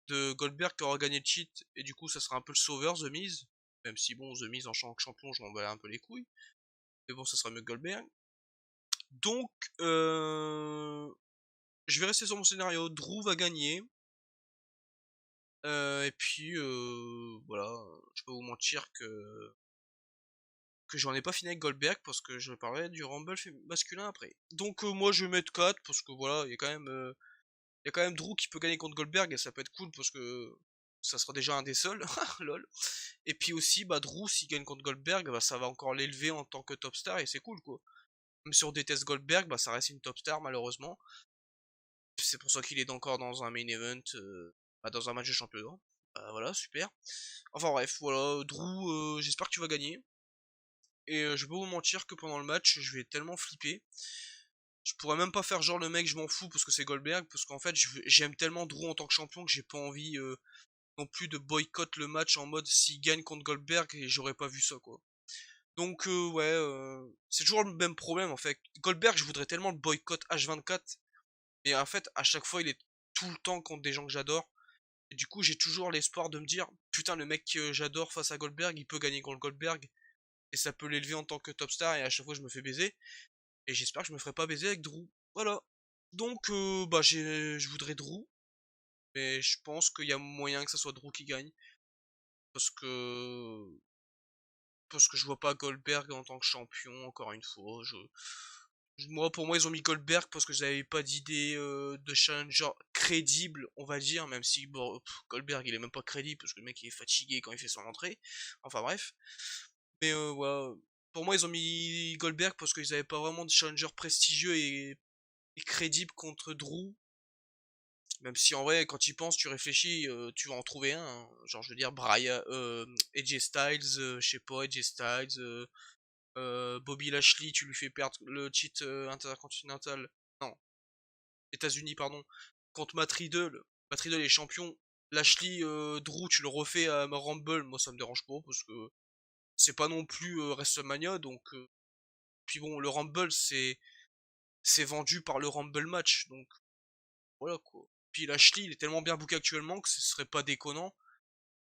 de Goldberg qui aura gagné le titre et du coup ça sera un peu le sauveur The Miz. Même si bon, The Miz en tant que champion, je m'en bats un peu les couilles. Mais bon, ça sera mieux que Goldberg. Donc, je vais rester sur mon scénario. Drew va gagner. Et puis, voilà. Je peux vous mentir que j'en ai pas fini avec Goldberg parce que je parlerai du Rumble masculin après. Donc, moi, je vais mettre 4 parce que voilà, il y a quand même Drew qui peut gagner contre Goldberg et ça peut être cool parce que ça sera déjà un des seuls. Lol. Et puis aussi, bah, Drew, s'il gagne contre Goldberg, bah, ça va encore l'élever en tant que top star et c'est cool, quoi. Même si on déteste Goldberg, bah, ça reste une top star, malheureusement. C'est pour ça qu'il est encore dans un main event, dans un match de championnat. Voilà, super. Enfin bref, voilà, Drew, j'espère que tu vas gagner. Et je vais pas vous mentir que pendant le match, je vais tellement flipper. Je pourrais même pas faire genre le mec, je m'en fous parce que c'est Goldberg, parce qu'en fait, j'aime tellement Drew en tant que champion que j'ai pas envie non plus de boycott le match en mode s'il gagne contre Goldberg et j'aurais pas vu ça quoi. Donc ouais, c'est toujours le même problème en fait. Goldberg, je voudrais tellement le boycott H24, et en fait, à chaque fois, il est tout le temps contre des gens que j'adore. Et du coup, j'ai toujours l'espoir de me dire, putain, le mec que j'adore face à Goldberg, il peut gagner contre Goldberg. Et ça peut l'élever en tant que top star. Et à chaque fois, je me fais baiser. Et j'espère que je me ferai pas baiser avec Drew. Voilà. Donc, bah, je voudrais Drew. Mais je pense qu'il y a moyen que ça soit Drew qui gagne. Parce que. Parce que je vois pas Goldberg en tant que champion, encore une fois. Moi, pour moi, ils ont mis Goldberg parce que j'avais pas d'idée de challenger crédible, on va dire, même si bon, Goldberg il est même pas crédible parce que le mec il est fatigué quand il fait son entrée. Enfin bref. Mais voilà. Pour moi, ils ont mis Goldberg parce qu'ils avaient pas vraiment de challenger prestigieux et crédible contre Drew. Même si en vrai, quand tu y penses, tu réfléchis, tu vas en trouver un, hein. Genre, je veux dire, Brian, AJ Styles, je sais pas, AJ Styles, Bobby Lashley, tu lui fais perdre le titre intercontinental. Non, États-Unis, pardon, contre Matt Riddle. Matt Riddle est champion. Lashley, Drew, tu le refais à Rumble, moi ça me dérange pas parce que c'est pas non plus WrestleMania, donc puis bon, le Rumble c'est vendu par le Rumble match, donc voilà quoi. Puis Lashley, il est tellement bien booké actuellement que ce serait pas déconnant.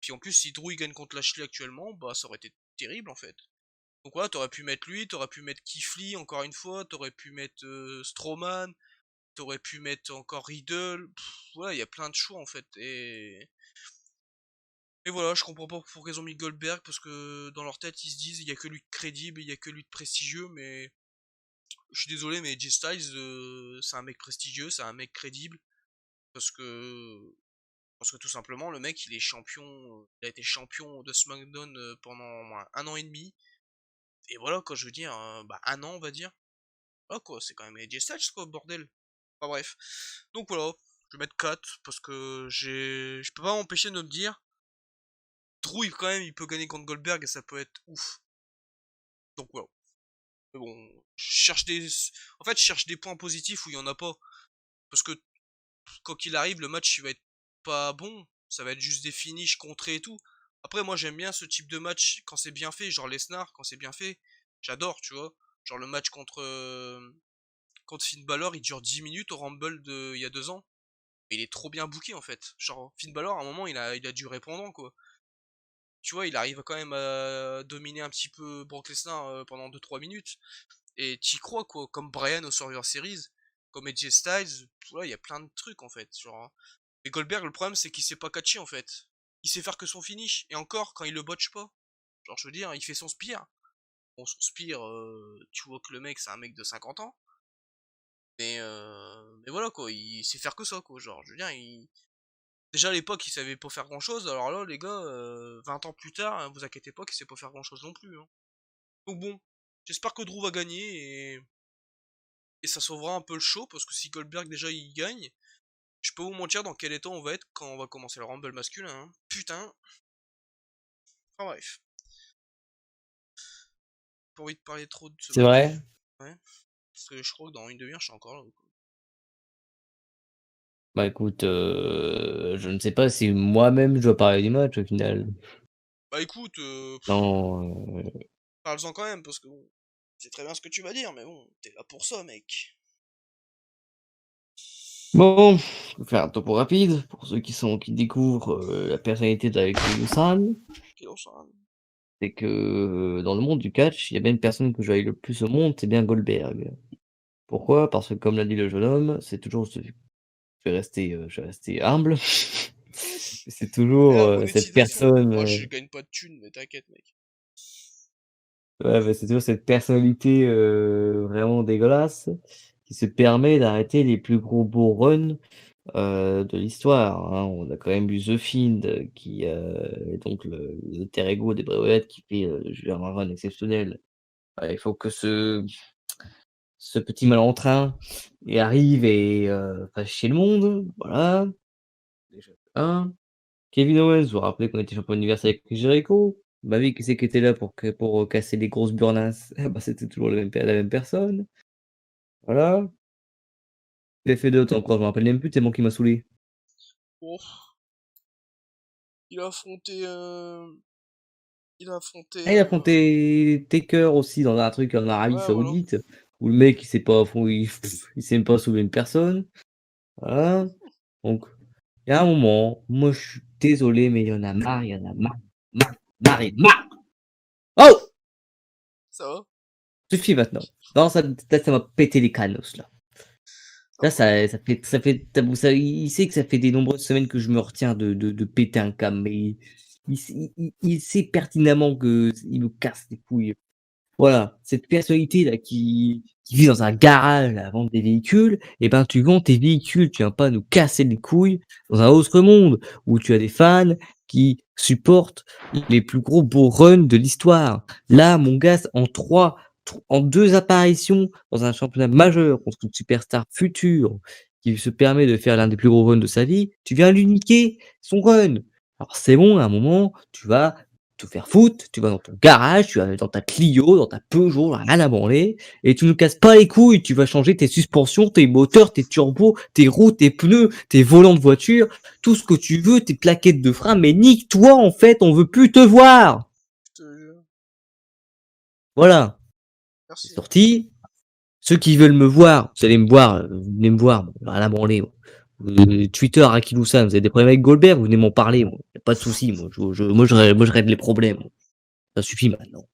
Puis en plus, si Drew il gagne contre Lashley actuellement, bah ça aurait été terrible en fait. Donc voilà, t'aurais pu mettre lui, t'aurais pu mettre Keith Lee encore une fois, t'aurais pu mettre Strowman, t'aurais pu mettre encore Riddle. Ouais, il y a plein de choix en fait. Et voilà, je comprends pas pourquoi ils ont mis Goldberg, parce que dans leur tête ils se disent il y a que lui de crédible, il y a que lui de prestigieux, mais je suis désolé, mais Jay Styles c'est un mec prestigieux, c'est un mec crédible, parce que tout simplement le mec il est champion, il a été champion de SmackDown pendant un an et demi. Et voilà quoi, je veux dire, bah un an on va dire. Ah quoi, c'est quand même AJ Styles quoi, bordel. Enfin bref. Donc voilà, je vais mettre 4 parce que je peux pas m'empêcher de me dire Drew quand même il peut gagner contre Goldberg et ça peut être ouf. Donc voilà. Mais bon, en fait, je cherche des points positifs où il y en a pas, parce que quand il arrive, le match il va être pas bon, ça va être juste des finishes contrés et tout. Après moi j'aime bien ce type de match quand c'est bien fait, genre Lesnar quand c'est bien fait, j'adore, tu vois. Genre le match contre Finn Balor, il dure 10 minutes au Rumble de il y a 2 ans. Et il est trop bien booké en fait. Genre Finn Balor à un moment il a dû répondre quoi. tu vois, il arrive quand même à dominer un petit peu Brock Lesnar pendant 2-3 minutes. Et t'y crois, quoi. Comme Bryan au Survivor Series, comme AJ Styles, voilà, il y a plein de trucs, en fait. Genre, hein. Et Goldberg, le problème, c'est qu'il sait pas catcher, en fait. Il sait faire que son finish. Et encore, quand il le botche pas. Genre, je veux dire, il fait son spear. Bon, son spear, tu vois que le mec, c'est un mec de 50 ans. Mais voilà, quoi. Il sait faire que ça, quoi. Genre, je veux dire, déjà à l'époque, il savait pas faire grand chose. Alors là, les gars, 20 ans plus tard, hein, vous inquiétez pas qu'il sait pas faire grand chose non plus. Hein. Donc bon, j'espère que Drew va gagner et ça sauvera un peu le show parce que si Goldberg déjà il gagne, je peux vous mentir dans quel état on va être quand on va commencer le Rumble masculin. Hein. Putain. Enfin bref. Pas envie de parler trop de ce C'est match. vrai? Ouais. Parce que je crois que dans une demi-heure, je suis encore là. Bah écoute, je ne sais pas si moi-même je dois parler du match au final. Bah écoute, Non, parle-en quand même parce que bon, c'est très bien ce que tu vas dire, mais bon, t'es là pour ça, mec. bon, je vais faire un topo rapide pour ceux qui découvrent la personnalité d'Alex Ferguson. Quel enchaînement. C'est que dans le monde du catch, il y a bien une personne que je haïs le plus au monde, c'est bien Goldberg. Pourquoi? Parce que comme l'a dit le jeune homme, c'est toujours je vais rester humble. C'est Et toujours la cette monétisation. personne, Moi, je gagne pas de thunes, mais t'inquiète, mec. ouais, bah, c'est toujours cette personnalité vraiment dégueulasse qui se permet d'arrêter les plus gros beaux runs de l'histoire. Hein. On a quand même eu The Fiend qui est donc le alter ego des Bray Wyatt qui fait un run exceptionnel. Il faut que ce petit malentrain et arrive et fasse chier le monde, voilà, déjà un. Kevin Owens, vous vous rappelez qu'on était champion universel avec Chris Jericho? Bah oui, qui c'est qui était là pour casser les grosses burnas? Eh bah, c'était toujours la même personne, voilà. Il a fait d'autres encore, je me rappelle même plus tellement qu'il m'a saoulé. Oh, il a affronté. Il a affronté. Ah, il a affronté Taker aussi dans un truc en Arabie Ouais, voilà. Saoudite, où le mec il s'est pas il s'est même pas sauvé une personne, voilà. Donc il y a un moment, moi je suis désolé, mais il y en a marre, il y en a marre, marre, marre et marre! Oh! Ça va? Suffit maintenant. Non, ça m'a pété les canons là. Ça Là, va. il sait que ça fait des nombreuses semaines que je me retiens de péter un câble, mais il sait pertinemment que il nous casse les couilles. Voilà, cette personnalité là qui vit dans un garage à vendre des véhicules, et ben tu vends tes véhicules, tu viens pas nous casser les couilles dans un autre monde où tu as des fans qui supportent les plus gros beaux runs de l'histoire. Là, mon gars, en 2 apparitions dans un championnat majeur contre une superstar future qui se permet de faire l'un des plus gros runs de sa vie, tu viens lui niquer son run. Alors c'est bon, à un moment, tu vas te faire foutre, tu vas dans ton garage, tu vas dans ta Clio, dans ta Peugeot, rien à branler, et tu nous casses pas les couilles, tu vas changer tes suspensions, tes moteurs, tes turbos, tes roues, tes pneus, tes volants de voiture, tout ce que tu veux, tes plaquettes de frein, mais nique-toi en fait, on veut plus te voir. Je te jure. Voilà, c'est Merci. sorti. Ceux qui veulent me voir, vous allez me voir, vous venez me voir, bon, rien à branler. Moi. Twitter, Akilousan, vous avez des problèmes avec Goldberg, vous venez m'en parler, moi. Y a pas de souci, moi je règle les problèmes. Moi. Ça suffit maintenant.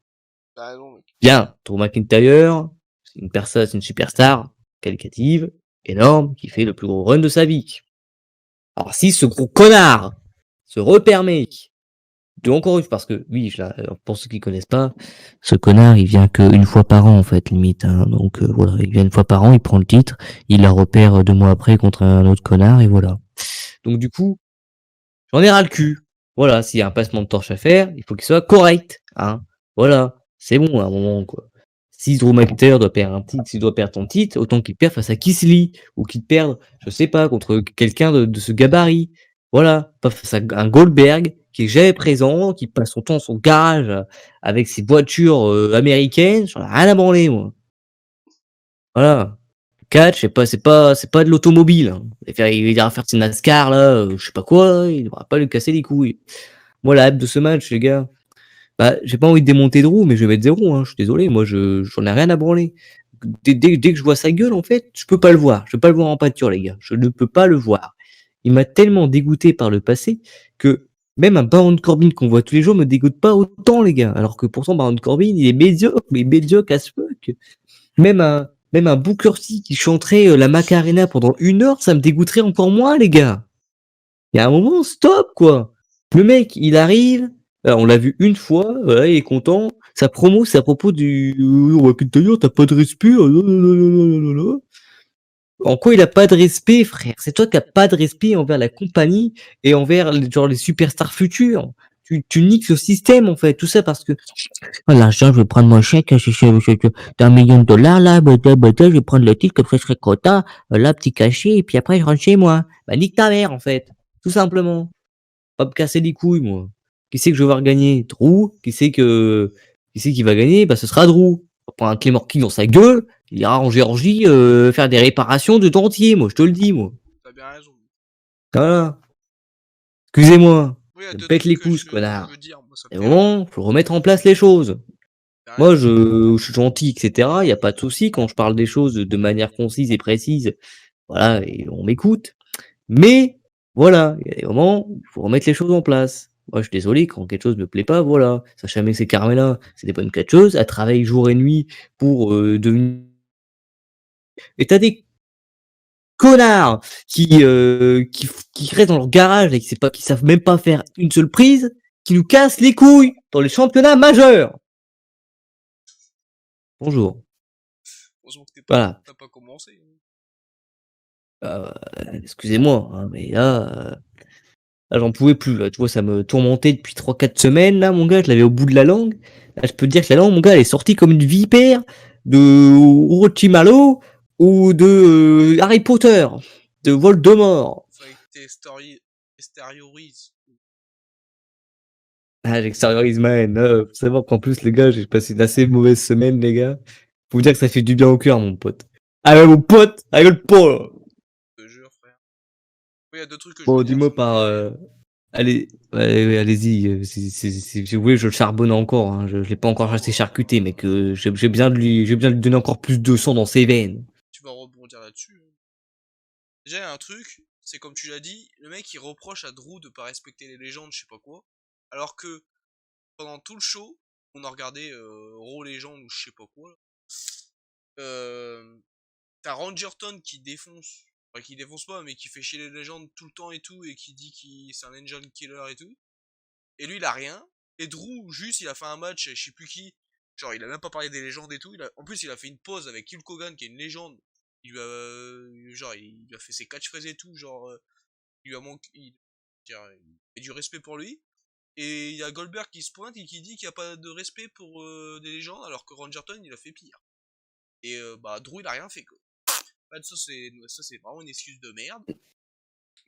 Bah non, mec. Bien, Drew McIntyre, c'est une superstar qualitative, énorme, qui fait le plus gros run de sa vie. Alors si ce gros connard se repermet de encore une fois, parce que oui, pour ceux qui connaissent pas, ce connard il vient qu'une fois par an en fait limite. Hein, donc voilà, il vient une fois par an, il prend le titre, il la repère 2 mois après contre un autre connard et voilà. Donc du coup, j'en ai ras le cul. Voilà, s'il y a un passement de torche à faire, il faut qu'il soit correct. Hein. Voilà, c'est bon à un moment quoi. Si Drew McIntyre doit perdre un titre, s'il doit perdre ton titre, autant qu'il perde face à Keith Lee, ou qu'il perde, je sais pas, contre quelqu'un de ce gabarit. Voilà, pas face à un Goldberg qui est jamais présent, qui passe son temps dans son garage avec ses voitures américaines, j'en ai rien à branler moi. Voilà. Catch, c'est pas de l'automobile. Hein. Il ira faire ses NASCAR là, je sais pas quoi, il devra pas lui casser les couilles. Moi la hype de ce match, les gars, bah, j'ai pas envie de démonter Drew, mais je vais mettre 0, hein, je suis désolé, moi j'en ai rien à branler. Dès que je vois sa gueule, en fait, je peux pas le voir. Je peux pas le voir en pâture, les gars. Je ne peux pas le voir. Il m'a tellement dégoûté par le passé que Même un Baron Corbin qu'on voit tous les jours me dégoûte pas autant, les gars. Alors que pourtant, Baron Corbin, il est médiocre, mais médiocre as fuck. Même un Booker T qui chanterait la Macarena pendant 1 heure, ça me dégoûterait encore moins, les gars. Il y a un moment, stop, quoi. Le mec, il arrive, on l'a vu une fois, voilà, il est content. Sa promo, c'est à propos du on va plus te dire, t'as pas de respect. En quoi il a pas de respect, frère? C'est toi qui as pas de respect envers la compagnie et envers genre les superstars futurs. Tu niques le système en fait, tout ça parce que voilà, ça, je vais prendre mon chèque, d'1 million de dollars là, je vais prendre le titre comme ça je serai content, là petit cachet et puis après je rentre chez moi. Bah nique ta mère en fait, tout simplement. Pas me casser les couilles moi. Qui c'est que je vais voir gagner? Drew. Qui c'est qui va gagner? Bah ce sera Drew. On va prendre un Claymore King dans sa gueule. Il ira en Géorgie faire des réparations de dentier, moi, je te le dis, moi. T'as bien raison. Voilà. Excusez-moi. Oui, il y a Ça me deux pète trucs les que couilles, je connard. veux dire, moi ça me Et au fait rire. moment, faut remettre en place les choses. T'as Moi, raison. je suis gentil, etc. Il n'y a pas de souci quand je parle des choses de manière concise et précise. Voilà, et on m'écoute. Mais, voilà, il y a des moments où il faut remettre les choses en place. Moi, je suis désolé, quand quelque chose me plaît pas, voilà. Sacha Banks et Carmella, c'est des bonnes catcheuses. Elles travaillent jour et nuit pour devenir. Et t'as des connards qui restent dans leur garage et qui savent même pas faire une seule prise, qui nous cassent les couilles dans les championnats majeurs. Bonjour. Heureusement que Voilà. t'as pas commencé. Euh, excusez-moi, hein, mais là, j'en pouvais plus. Là, tu vois, ça me tourmentait depuis 3 4 semaines. Là, mon gars, je l'avais au bout de la langue. Là, je peux te dire que la langue, mon gars, elle est sortie comme une vipère de Orochimaru ou de Harry Potter, de Voldemort. Fallait que t'extériorises. Ah, j'extériorise ma haine. Faut savoir qu'en plus, les gars, j'ai passé une assez mauvaise semaine, les gars. Faut vous dire que ça fait du bien au cœur, mon pote. Ah ouais, mon pote, rigole pas, là. Je te jure, frère. Oui, il y a deux trucs que je veux Bon, dire, ça dis-moi me fait rire. allez, ouais, allez-y. Si vous voulez, je le charbonne encore. Hein. Je l'ai pas encore Non, assez charcuté, mais que j'ai besoin de lui donner encore plus de sang dans ses veines. tu vas rebondir là-dessus. Hein. Déjà, il y a un truc, c'est comme tu l'as dit, le mec il reproche à Drew de pas respecter les légendes, je sais pas quoi. Alors que pendant tout le show, on a regardé Raw Legend ou je sais pas quoi. Euh, T'as Rangerton qui défonce, enfin qui défonce pas, mais qui fait chier les légendes tout le temps et tout, et qui dit qu'il c'est un angel killer et tout. Et lui il a rien. Et Drew, juste, il a fait un match, je sais plus qui. Genre, il a même pas parlé des légendes et tout. En plus, il a fait une pause avec Hulk Hogan, qui est une légende. Il lui a, genre, il lui a fait ses catchphrases et tout. Genre, il lui a manqué, il a du respect pour lui. Et il y a Goldberg qui se pointe et qui dit qu'il n'y a pas de respect pour des légendes, alors que Rangerton, il a fait pire. Et bah, Drew, il a rien fait, quoi. En fait, ça, c'est vraiment une excuse de merde. La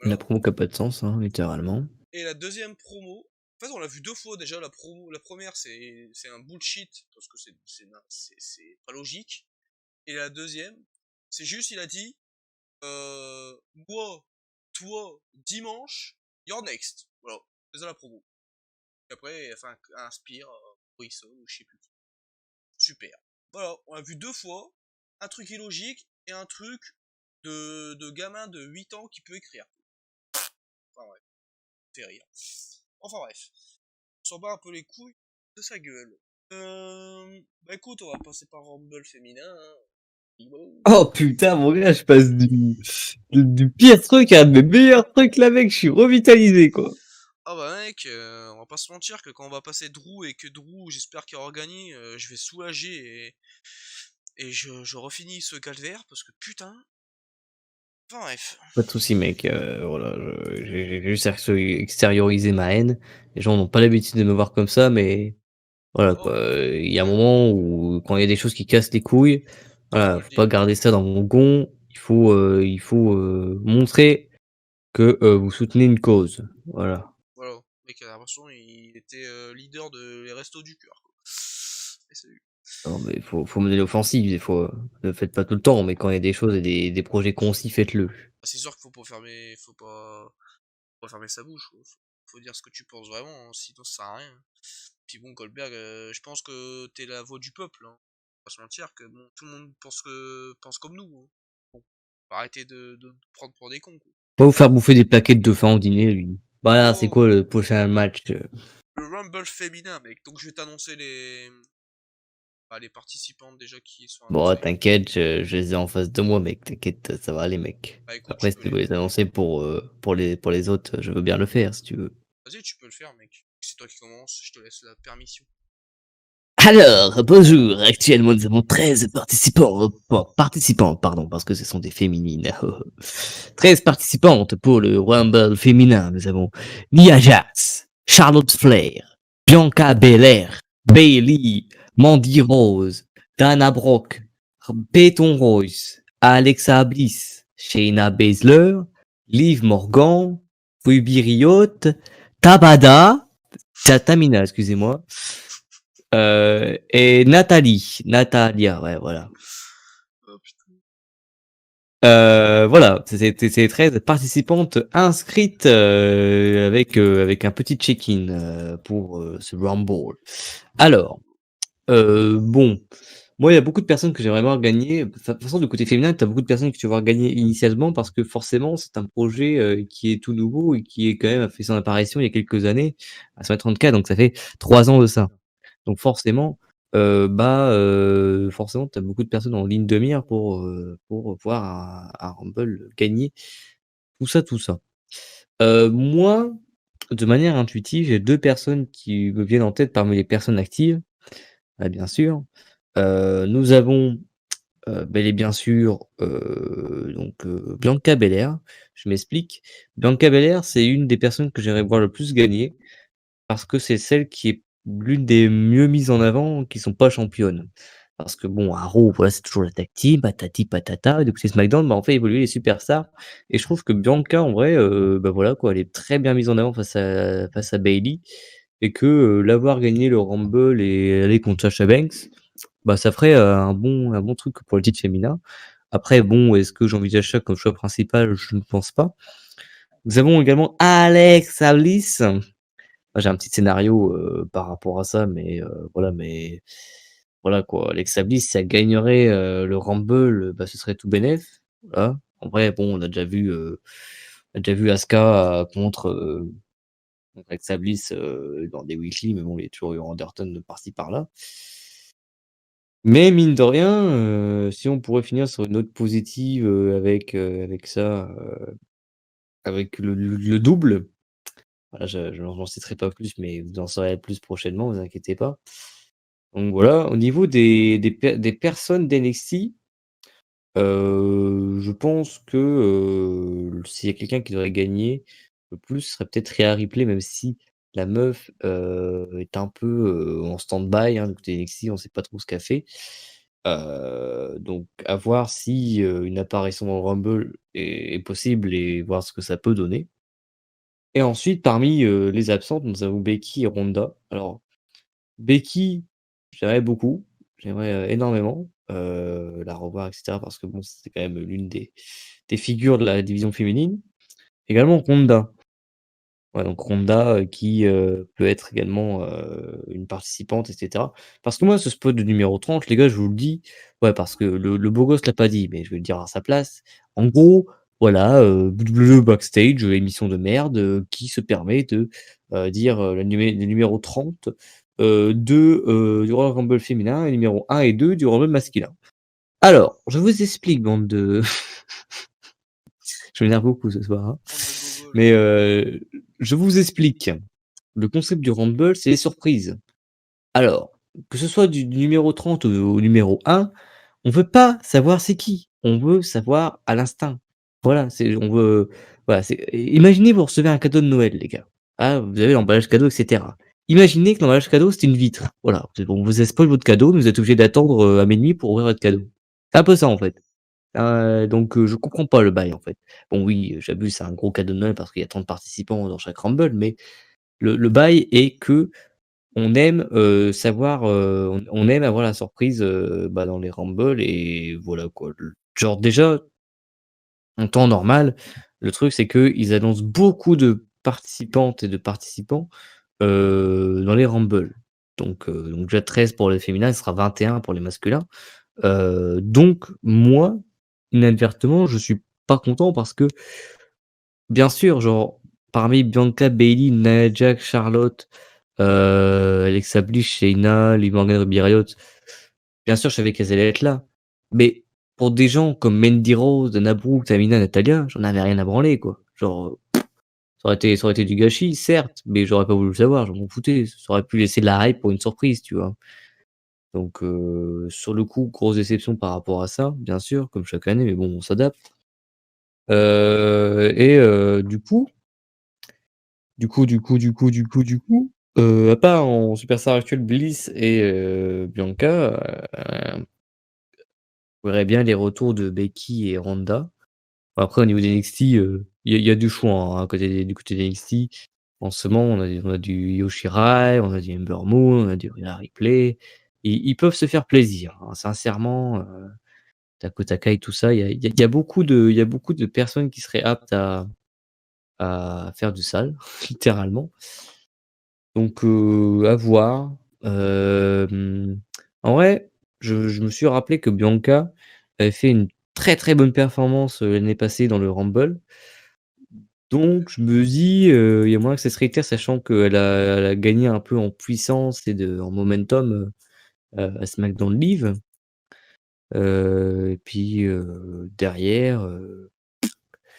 Voilà. promo qui a pas de sens, hein, littéralement. Et la deuxième promo, en fait, on l'a vu deux fois déjà. La promo, la première, c'est un bullshit parce que c'est pas logique. Et la deuxième, c'est juste, il a dit, moi, toi, dimanche, you're next. Voilà, c'est ça la promo. Et après, elle fait un spear, Wilson ou je sais plus. Super. Voilà, on l'a vu deux fois. Un truc illogique et un truc de gamin de 8 ans qui peut écrire. Enfin bref, fait rire. Enfin bref. On s'en bat un peu les couilles de sa gueule. Bah écoute, on va passer par Rumble féminin. Hein. Oh putain, mon gars, je passe du pire truc à un de mes meilleurs trucs là, mec. Je suis revitalisé, quoi. Ah bah mec, on va pas se mentir que quand on va passer Drew et que Drew, j'espère qu'il aura gagné, je vais soulager et je refinis ce calvaire parce que putain. Enfin bref. Pas de soucis, mec. Voilà, j'ai juste extériorisé ma haine. Les gens n'ont pas l'habitude de me voir comme ça, mais voilà Oh, quoi. Il y a un moment où quand il y a des choses qui cassent les couilles, faut voilà, le faut pas dire. garder ça dans mon gond. Il faut montrer que vous soutenez une cause. Voilà. Voilà. Le mec a l'impression il était leader de les restos du cœur. Quoi. Et salut. Non, mais faut mener l'offensive. Des fois, ne le faites pas tout le temps, mais quand il y a des choses et des projets concis, faites-le. Ah, c'est sûr qu'il faut pas fermer sa bouche. Faut dire ce que tu penses vraiment, hein, sinon ça sert à rien. Puis bon, Goldberg, je pense que t'es la voix du peuple. Hein. Faut pas se mentir que bon, tout le monde pense comme nous. Hein. Bon, faut arrêter de nous prendre pour des cons. Quoi. Pas vous faire bouffer des plaquettes de faim au dîner, lui. Voilà, c'est Oh, quoi le prochain match? le Rumble féminin, mec. Donc je vais t'annoncer les participantes déjà qui sont Bon, annoncées. t'inquiète, je les ai en face de moi, mec. T'inquiète, ça va aller, mec. Bah écoute, tu Après, si peux tu veux les annoncer pour les autres, je veux bien le faire, si tu veux. Vas-y, tu peux le faire, mec. C'est toi qui commence, je te laisse la permission. Alors, bonjour. Actuellement, nous avons 13 participants, pardon, parce que ce sont des féminines. 13 participantes pour le Rumble féminin. Nous avons Nia Jax, Charlotte Flair, Bianca Belair, Bayley, Mandy Rose, Dana Brooke, Peyton Royce, Alexa Bliss, Shayna Baszler, Liv Morgan, Ruby Riott, Tabada, Tamina, excusez-moi, et Natalia, ouais, voilà. Oh putain. Voilà, c'est 13 participantes inscrites avec un petit check-in pour ce Rumble. Alors, bon, moi il y a beaucoup de personnes que j'aimerais voir gagner. De toute façon, du côté féminin, tu as beaucoup de personnes que tu vas voir gagner initialement parce que forcément, c'est un projet qui est tout nouveau et qui est quand même a fait son apparition il y a quelques années à 30K, donc ça fait 3 ans de ça. Donc forcément, forcément, tu as beaucoup de personnes en ligne de mire pour voir un Rumble gagner, tout ça, tout ça. Moi, de manière intuitive, j'ai 2 personnes qui me viennent en tête parmi les personnes actives, bien sûr. Nous avons, bel et bien sûr, Bianca Belair. Je m'explique. Bianca Belair, c'est une des personnes que j'aimerais voir le plus gagner. Parce que c'est celle qui est l'une des mieux mises en avant qui sont pas championnes. Parce que bon, à Raw, voilà, c'est toujours la tag team, patati patata, et du côté SmackDown, bah, on fait évoluer les superstars. Et je trouve que Bianca, en vrai, bah voilà quoi, elle est très bien mise en avant face à Bayley, et que l'avoir gagné le Rumble et aller contre Sasha Banks, bah ça ferait un bon truc pour le titre féminin. Après, bon, est-ce que j'envisage ça comme choix principal? Je ne pense pas. Nous avons également Alexa Bliss. Moi, j'ai un petit scénario, par rapport à ça, mais voilà quoi. Alexa Bliss, si elle gagnerait, le Rumble, bah, ce serait tout bénef, voilà. En vrai, bon, on a déjà vu Asuka contre Alexa Bliss, dans des weekly, mais bon, il y a toujours eu Anderton de par-ci par-là. Mais mine de rien, si on pourrait finir sur une note positive, avec ça, avec le double, voilà, je n'en citerai pas plus, mais vous en saurez plus prochainement, vous inquiétez pas. Donc voilà, au niveau des personnes d'NXT, je pense que, s'il y a quelqu'un qui devrait gagner le plus, ce serait peut-être Rhea Ripley, même si la meuf, est un peu, en stand-by, hein, du côté NXT, on sait pas trop ce qu'elle fait. Donc à voir si, une apparition dans le Rumble est possible et voir ce que ça peut donner. Et ensuite parmi, les absentes, nous avons Becky et Ronda. Alors Becky, j'aimerais beaucoup, j'aimerais, énormément, la revoir et cetera parce que bon, c'est quand même l'une des figures de la division féminine. Également Ronda. Ouais, donc Ronda, qui, peut être également, une participante et cetera. Parce que moi, ce spot de numéro 30, les gars, je vous le dis, ouais, parce que le beau gosse l'a pas dit, mais je vais le dire à sa place. En gros, voilà, WWE backstage, émission de merde, qui se permet de, dire, le numéro 30, du Royal Rumble féminin et numéro 1 et 2 du Rumble masculin. Alors, je vous explique, bande de je m'énerve beaucoup ce soir, hein. Bande de boboles. Mais, je vous explique. Le concept du Rumble, c'est les surprises. Alors, que ce soit du numéro 30 au numéro 1, on veut pas savoir c'est qui. On veut savoir à l'instinct. Voilà, voilà, imaginez vous recevez un cadeau de Noël, les gars. Ah, vous avez l'emballage cadeau, et cetera. Imaginez que l'emballage cadeau, c'est une vitre. Voilà, on vous a spoil votre cadeau, mais vous êtes obligé d'attendre, à minuit pour ouvrir votre cadeau. C'est un peu ça, en fait. Donc, je comprends pas le bail, en fait. Bon oui, j'abuse, c'est un gros cadeau de Noël parce qu'il y a tant de participants dans chaque Rumble, mais le bail est que on aime, savoir, on aime avoir la surprise, bah, dans les rumble et voilà quoi. Le genre déjà, en temps normal, le truc c'est qu'ils annoncent beaucoup de participantes et de participants, dans les rumble. Donc déjà 13 pour les féminins, ce sera 21 pour les masculins. Donc moi, inadvertement, je suis pas content parce que, bien sûr, genre parmi Bianca, Bayley, Nia Jax, Charlotte, Alexa Bliss, Shayna, Liv Morgan, Ruby Riott, bien sûr, je savais qu'elles allaient être là. Mais pour des gens comme Mandy Rose, Dana Brooke, Tamina, Natalia, j'en avais rien à branler, quoi. Genre, ça aurait été du gâchis, certes, mais j'aurais pas voulu le savoir, je m'en foutais. Ça aurait pu laisser de la hype pour une surprise, tu vois? Donc, sur le coup, grosse déception par rapport à ça, bien sûr, comme chaque année, mais bon, on s'adapte. Du coup, à part en superstar actuelle Bliss et Bianca, on verrait bien les retours de Becky et Ronda. Bon, après au niveau d'NXT, il y a du choix, hein, du côté d'NXT. En ce moment, on a du Yoshirai, on a du Ember Moon, on a du Rhea Ripley. Ils peuvent se faire plaisir, hein, sincèrement, Dakota Kai, tout ça, il y a beaucoup de personnes qui seraient aptes à faire du sale, littéralement. Donc, à voir. En vrai, je me suis rappelé que Bianca avait fait une très, très bonne performance, l'année passée dans le Rumble. Donc je me dis, il y a moyen que ça se réitère, sachant qu'elle a gagné un peu en puissance et en momentum, à SmackDown Live. Et puis, derrière,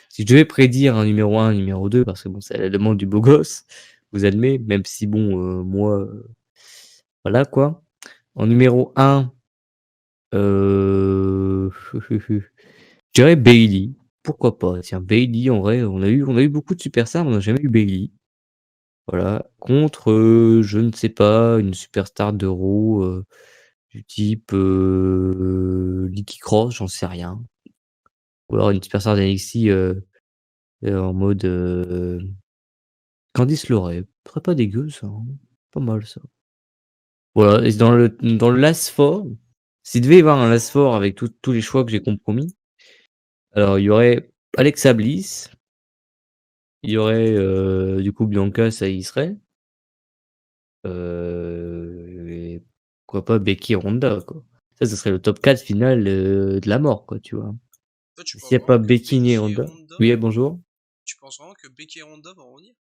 si je devais prédire un numéro 1, un numéro 2, parce que bon, c'est à la demande du beau gosse, vous admettez, même si bon, moi, voilà quoi. En numéro 1, je dirais Bayley. Pourquoi pas? Tiens, Bayley, en vrai, on a eu beaucoup de superstars, mais on n'a jamais eu Bayley. Voilà. Contre, je ne sais pas, une superstar de Raw, du type, Nikki Cross, j'en sais rien. Ou alors une superstar d'NXT, en mode, Candice LeRae. Ce serait pas dégueu ça, hein. Pas mal ça. Voilà, et dans le Last Four, s'il devait y avoir un Last Four avec tous les choix que j'ai compromis, alors il y aurait Alexa Bliss, il y aurait, du coup Bianca, ça y serait, et pourquoi pas Becky et Ronda, quoi. Ça, ce serait le top 4 final, de la mort, quoi, tu vois? Toi, tu S'il y penses a pas vraiment que Becky ni Becky et Ronda. Ronda, Oui, bonjour. tu penses vraiment que Becky et Ronda vont revenir?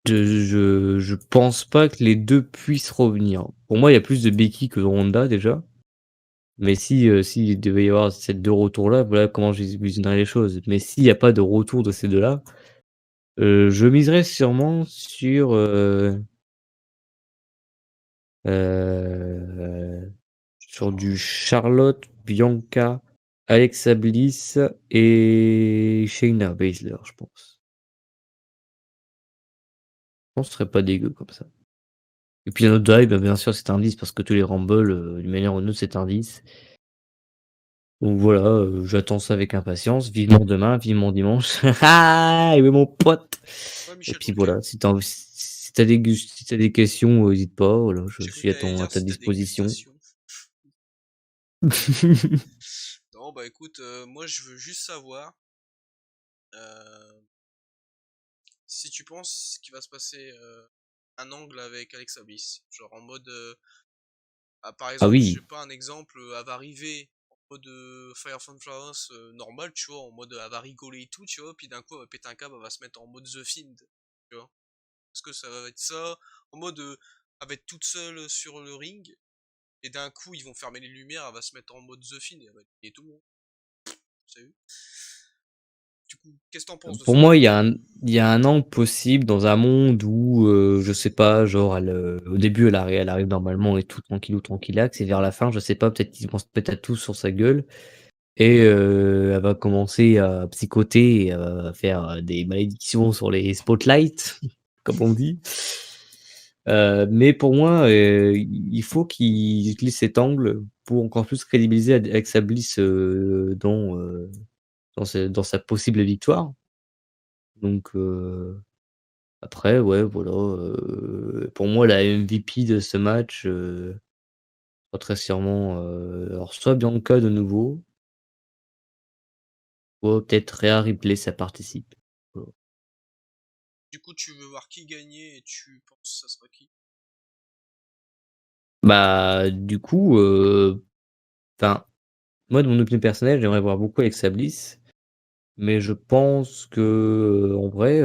Je pense pas que les 2 puissent revenir. Pour moi, il y a plus de Becky que de Ronda déjà, mais s'il devait y avoir ces 2 retours-là, voilà comment je visionnerais les choses. Mais s'il y a pas de retour de ces 2-là, je miserais sûrement heu, sur Genre, du Charlotte, Bianca, Alexa Bliss et Shayna Baszler, je pense. Je pense que ce serait pas dégueu comme ça. Et puis un autre drive, bah, bien sûr, c'est un 10 parce que tous les rumble, d'une manière ou d'une autre, c'est un 10. Donc voilà, j'attends ça avec impatience. Vivement demain, vivement dimanche. Ah! Et oui, mon pote! ouais, Et Michel puis Drucker. voilà, si tu des questions, hésite pas, voilà, je J'ai cru que suis à t'allais ton à dire ta si t'as disposition. dégustation. Non, bah écoute, moi je veux juste savoir euh, si tu penses qu'il va se passer un angle avec Alexa Bliss. Genre en mode, par Ah exemple, je oui, sais pas, un exemple, elle va arriver en mode Fire from Florence normal, tu vois, en mode elle va rigoler et tout, tu vois, puis d'un coup elle va péter un câble, elle va se mettre en mode The Fiend, tu vois. Est-ce que ça va être ça, en mode elle va être toute seule sur le ring, et d'un coup ils vont fermer les lumières, elle va se mettre en mode The Fiend, et elle va et tout, hein, vous savez. Du coup, qu'est-ce que t'en penses de pour ce moi, truc? il y a un angle possible dans un monde où, je sais pas, genre au début elle arrive normalement et tout tranquillou tranquillax et vers la fin, je sais pas, peut-être qu'ils vont se mettre à tous sur sa gueule. Et elle va commencer à psychoter et à faire, des malédictions sur les spotlights, comme on dit. Mais pour moi, il faut qu'il utilise cet angle pour encore plus crédibiliser Alexa Bliss, dans sa possible victoire. Donc après, ouais, voilà, pour moi, la MVP de ce match, sera très sûrement, alors soit Bianca de nouveau, soit peut-être Rhea Ripley, ça participe. Voilà. Du coup, tu veux voir qui gagner et tu penses que ça sera qui? Bah, du coup, enfin, moi, de mon opinion personnelle, j'aimerais voir beaucoup Alexa Bliss, Mais je pense que, en vrai,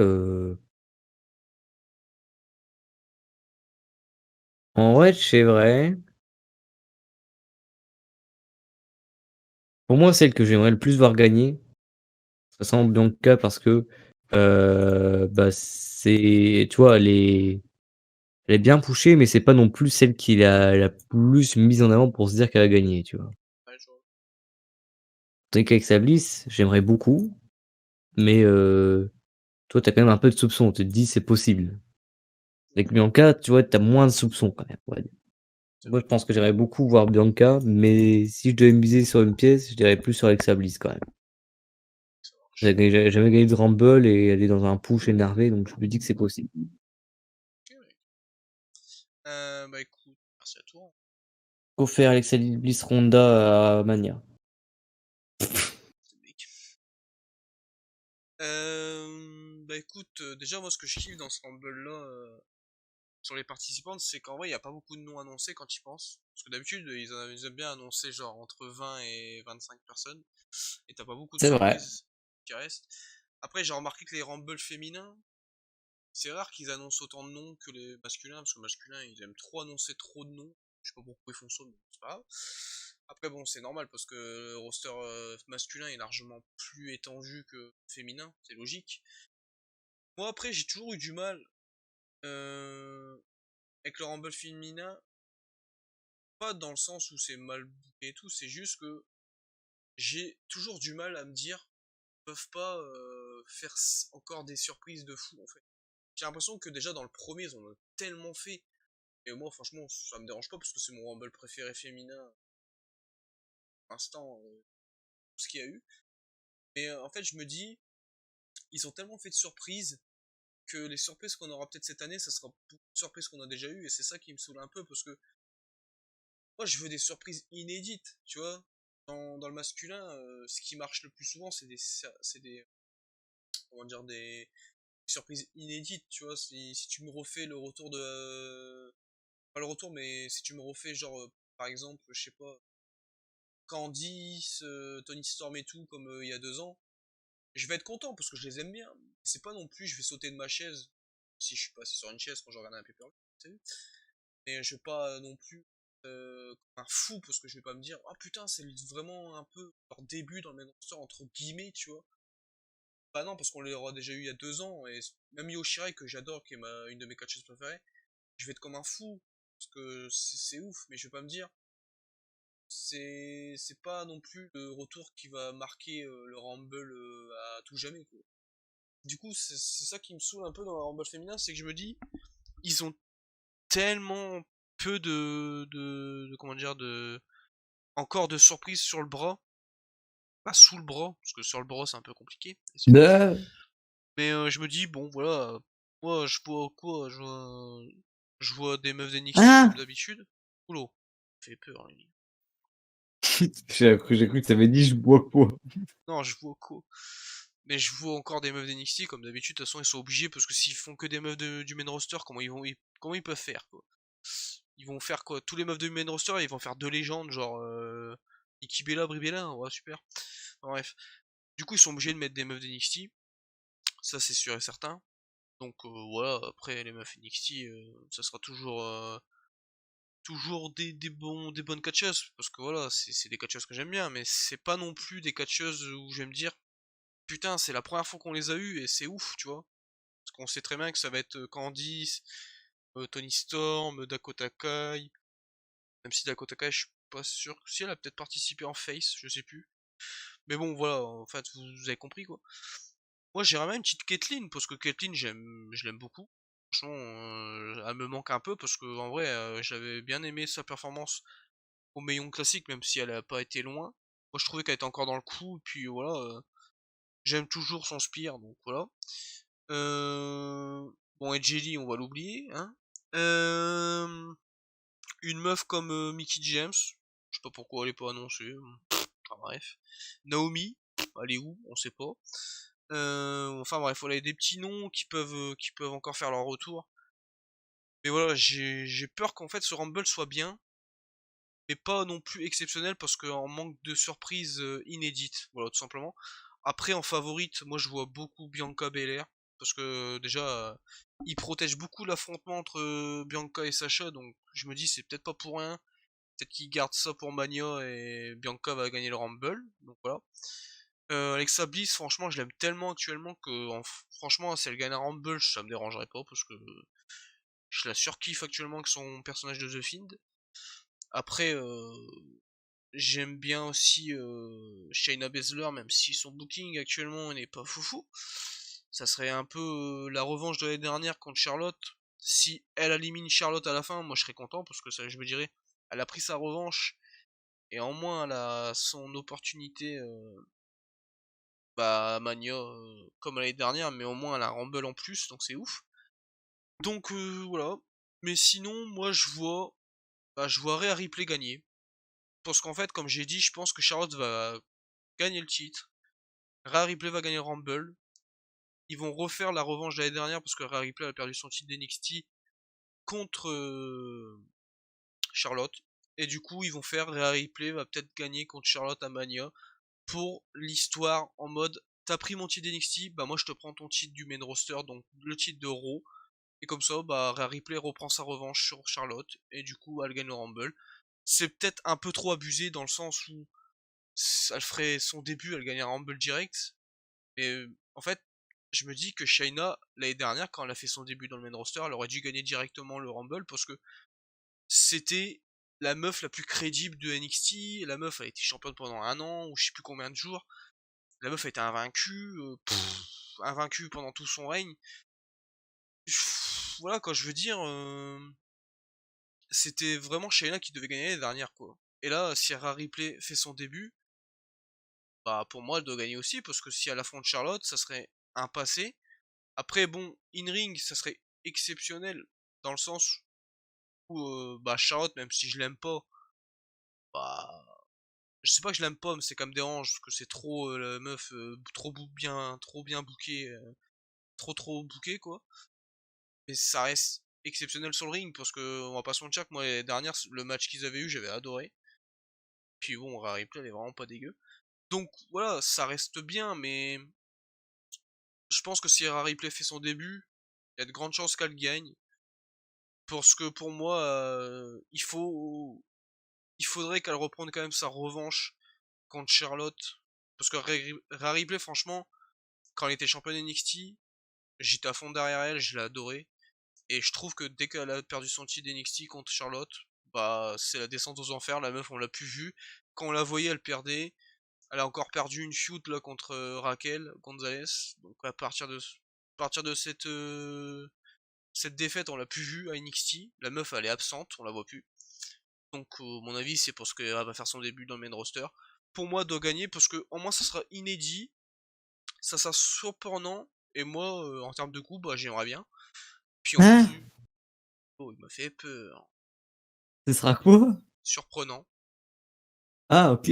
c'est vrai. Pour moi, celle que j'aimerais le plus voir gagner, ça semble Bianca parce que, bah, c'est, tu vois, elle est bien pushée, mais c'est pas non plus celle qui est la plus mise en avant pour se dire qu'elle a gagné, tu vois? Ouais, je vois. Tandis qu'avec Sablis, j'aimerais beaucoup, mais toi, tu as quand même un peu de soupçons. Tu te dis: «C'est possible». Avec Bianca, tu vois, tu as moins de soupçons quand même, on va dire. C'est Moi, vrai. je pense que j'aimerais beaucoup voir Bianca, mais si je devais miser sur une pièce, je dirais plus sur Alexa Bliss quand même. Ça marche. J'ai jamais gagné de Rumble et elle est dans un push énervé, donc je me dis que c'est possible. Ok, ouais. Bah écoute, merci à toi, hein. Faut faire Alexa Bliss Ronda à Mania. C'est mec. Bah écoute, déjà moi ce que je kiffe dans ce Rumble là, sur les participantes, c'est qu'en vrai il n'y a pas beaucoup de noms annoncés quand ils pensent. Parce que d'habitude ils aiment bien annoncer genre entre 20 et 25 personnes. Et t'as pas beaucoup de C'est vrai. surprises qui restent. Après j'ai remarqué que les Rumble féminins, c'est rare qu'ils annoncent autant de noms que les masculins, parce que les masculins ils aiment trop annoncer trop de noms. Je sais pas pourquoi ils font ça, mais c'est pas grave. Après bon, c'est normal parce que le roster masculin est largement plus étendu que féminin, c'est logique. Moi après j'ai toujours eu du mal euh, avec le Rumble féminin, pas dans le sens où c'est mal bouclé et tout, c'est juste que j'ai toujours du mal à me dire qu'ils peuvent pas faire encore des surprises de fou en fait. J'ai l'impression que déjà dans le premier ils en ont tellement fait. Et moi franchement ça me dérange pas parce que c'est mon Rumble préféré féminin pour l'instant, tout ce qu'il y a eu. Mais en fait je me dis, ils ont tellement fait de surprises que les surprises qu'on aura peut-être cette année, ça sera beaucoup de surprises qu'on a déjà eues, et c'est ça qui me saoule un peu, parce que moi je veux des surprises inédites, tu vois. Dans le masculin, ce qui marche le plus souvent, c'est des comment dire, des surprises inédites, tu vois. Si tu me refais le retour de... pas le retour, mais si tu me refais genre, par exemple, je sais pas, Candice, Tony Storm et tout, comme il y a 2 ans, je vais être content parce que je les aime bien. C'est pas non plus, je vais sauter de ma chaise si je suis passé sur une chaise quand je regarde un paper. Mais je vais pas non plus comme un fou parce que je vais pas me dire ah putain c'est vraiment un peu leur début dans le main roster entre guillemets, tu vois. Bah non, parce qu'on les aura déjà eu il y a 2 ans, et même Io Shirai que j'adore, qui est une de mes catcheuses préférées, je vais être comme un fou parce que c'est ouf, mais je vais pas me dire c'est pas non plus le retour qui va marquer le Rumble à tout jamais, quoi. Du coup c'est ça qui me saoule un peu dans le Rumble féminin, c'est que je me dis ils ont tellement peu comment dire, de encore de surprises sur le bras, pas sous le bras parce que sur le bras c'est un peu compliqué, mais je me dis bon voilà, moi je vois quoi, je vois des meufs d'NXT comme Ah! d'habitude. Oula, ça fait peur, lui. J'ai cru que tu avais dit: «Je bois quoi?» Non, je vois quoi, mais je vois encore des meufs d'NXT comme d'habitude. De toute façon ils sont obligés parce que s'ils font que des meufs du main roster, comment ils peuvent faire, quoi? Ils vont faire quoi? Tous les meufs de main roster, ils vont faire deux légendes, genre Nikki Bella, Brie Bella, ouais, super. Enfin, bref. Du coup, ils sont obligés de mettre des meufs d'NXT, ça c'est sûr et certain. Donc voilà, après les meufs NXT, ça sera toujours des bonnes catcheuses, parce que voilà, c'est des catcheuses que j'aime bien, mais c'est pas non plus des catcheuses où je vais me dire, putain, c'est la première fois qu'on les a eues et c'est ouf, tu vois. Parce qu'on sait très bien que ça va être Candice, Tony Storm, Dakota Kai. Même si Dakota Kai, je suis pas sûr. Si elle a peut-être participé en face, je sais plus. Mais bon, voilà, en fait, vous avez compris, quoi. Moi, j'irais même une petite Caitlyn, parce que Caitlyn, je l'aime beaucoup. Franchement, elle me manque un peu, parce que en vrai, j'avais bien aimé sa performance au Maillon Classique, même si elle a pas été loin. Moi, je trouvais qu'elle était encore dans le coup, et puis voilà, j'aime toujours son spire, donc voilà. Bon, et Jelly, on va l'oublier, hein. Une meuf comme Mickey James, je sais pas pourquoi elle est pas annoncée. Enfin bref. Naomi, elle est où? On sait pas. Enfin bref, voilà, il y a des petits noms qui peuvent encore faire leur retour. Mais voilà, j'ai peur qu'en fait ce Rumble soit bien, mais pas non plus exceptionnel parce qu'en manque de surprises inédites. Voilà, tout simplement. Après, en favorite, moi je vois beaucoup Bianca Belair. Parce que déjà, il protège beaucoup l'affrontement entre Bianca et Sacha. Donc je me dis, c'est peut-être pas pour rien. Peut-être qu'ils gardent ça pour Mania et Bianca va gagner le Rumble. Donc voilà. Alexa Bliss, franchement, je l'aime tellement actuellement que franchement, si elle gagne un Rumble, ça me dérangerait pas. Parce que je la surkiffe actuellement avec son personnage de The Fiend. Après, j'aime bien aussi Shayna Baszler, même si son booking actuellement n'est pas foufou. Ça serait un peu la revanche de l'année dernière contre Charlotte. Si elle élimine Charlotte à la fin, moi je serais content parce que ça, je me dirais, elle a pris sa revanche et en moins elle a son opportunité à Mania comme l'année dernière, mais au moins elle a un Rumble en plus, donc c'est ouf. Donc voilà. Mais sinon, moi je vois Rhea Ripley gagner. Parce qu'en fait, comme j'ai dit, je pense que Charlotte va gagner le titre. Rhea Ripley va gagner le Rumble. Ils vont refaire la revanche de l'année dernière parce que Rhea Ripley a perdu son titre d'NXT contre Charlotte. Et du coup, ils vont faire Rhea Ripley va peut-être gagner contre Charlotte à Mania pour l'histoire en mode t'as pris mon titre d'NXT, bah moi je te prends ton titre du main roster, donc le titre de Raw. Et comme ça, bah Rhea Ripley reprend sa revanche sur Charlotte et du coup elle gagne le Rumble. C'est peut-être un peu trop abusé dans le sens où elle ferait son début, elle gagnerait un Rumble direct. Et en fait, je me dis que Shayna, l'année dernière, quand elle a fait son début dans le main roster, elle aurait dû gagner directement le Rumble parce que c'était la meuf la plus crédible de NXT. La meuf a été championne pendant un an, ou je sais plus combien de jours. La meuf a été invaincue, invaincue pendant tout son règne. Voilà, quoi, je veux dire, c'était vraiment Shayna qui devait gagner l'année dernière, quoi. Et là, si Rhea Ripley fait son début, bah pour moi, elle doit gagner aussi, parce que si elle affronte Charlotte, ça serait un passé. Après, bon, in-ring, ça serait exceptionnel, dans le sens où, bah, Charlotte, même si je l'aime pas, bah, je sais pas que je l'aime pas, mais c'est quand même dérange, parce que c'est trop, la meuf, trop bien booké, trop booké, quoi. Mais ça reste exceptionnel sur le ring, parce que, on va pas se mentir que moi, les dernières, le match qu'ils avaient eu, j'avais adoré. Puis bon, Rhea Ripley, elle est vraiment pas dégueu. Donc, voilà, ça reste bien, mais je pense que si Rhea Ripley fait son début, il y a de grandes chances qu'elle gagne. Parce que pour moi, il faudrait qu'elle reprenne quand même sa revanche contre Charlotte. Parce que Rhea Ripley, franchement, quand elle était championne NXT, j'étais à fond derrière elle, je l'ai adorée. Et je trouve que dès qu'elle a perdu son titre NXT contre Charlotte, bah c'est la descente aux enfers, la meuf on l'a plus vue. Quand on la voyait, elle perdait. Elle a encore perdu une feud là contre Raquel Gonzalez. Donc à partir de cette défaite, on l'a plus vue à NXT. La meuf elle est absente, on la voit plus. Donc mon avis c'est parce qu'elle va faire son début dans le main roster. Pour moi elle doit gagner parce que au moins ça sera inédit, ça sera surprenant. Et moi en termes de coup bah j'aimerais bien. Puis en Hein? plus, oh il m'a fait peur. Ce sera quoi? Surprenant. Ah, ok.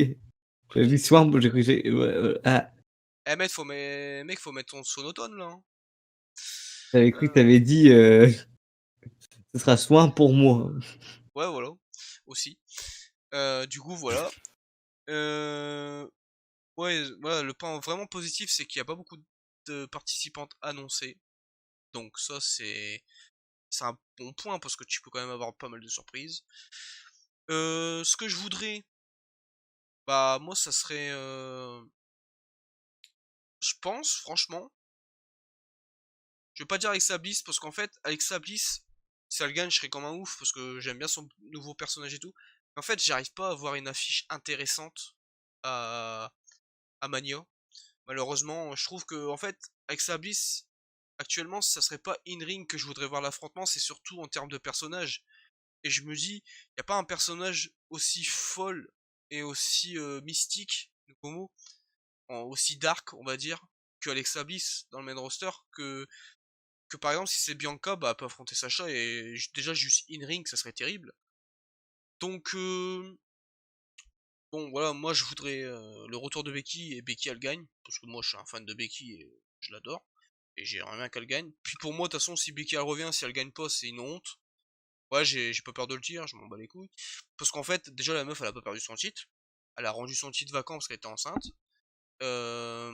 J'avais vu Ok. Swarm, j'ai cru que ah, Eh mec, faut mettre ton sonotone là, hein. j'avais cru que Euh, t'avais dit ce sera Swarm pour moi. ouais voilà. Aussi. Du coup voilà. Euh, ouais, voilà, le point vraiment positif c'est qu'il n'y a pas beaucoup de participantes annoncées. Donc ça c'est un bon point parce que tu peux quand même avoir pas mal de surprises. Ce que je voudrais, bah moi ça serait, je pense franchement, je vais pas dire Alexa Bliss parce qu'en fait Alexa Bliss, si elle gagne je serais comme un ouf parce que j'aime bien son nouveau personnage et tout. Mais en fait j'arrive pas à avoir une affiche intéressante à, à Mania. Malheureusement je trouve que en fait Alexa Bliss actuellement ça serait pas in-ring que je voudrais voir l'affrontement, c'est surtout en termes de personnage. Et je me dis, y a pas un personnage aussi folle et aussi mystique, nouveau mot, aussi dark, on va dire, que Alexa Bliss dans le main roster, que par exemple si c'est Bianca, bah elle peut affronter Sacha et déjà juste in-ring, ça serait terrible. Donc bon voilà, moi je voudrais le retour de Becky et Becky elle gagne, parce que moi je suis un fan de Becky et je l'adore. Et j'aimerais bien qu'elle gagne. Puis pour moi, de toute façon, si Becky elle revient, si elle gagne pas, c'est une honte. Ouais, j'ai pas peur de le dire, je m'en bats les couilles. Parce qu'en fait, déjà la meuf elle a pas perdu son titre. Elle a rendu son titre vacant parce qu'elle était enceinte. Ça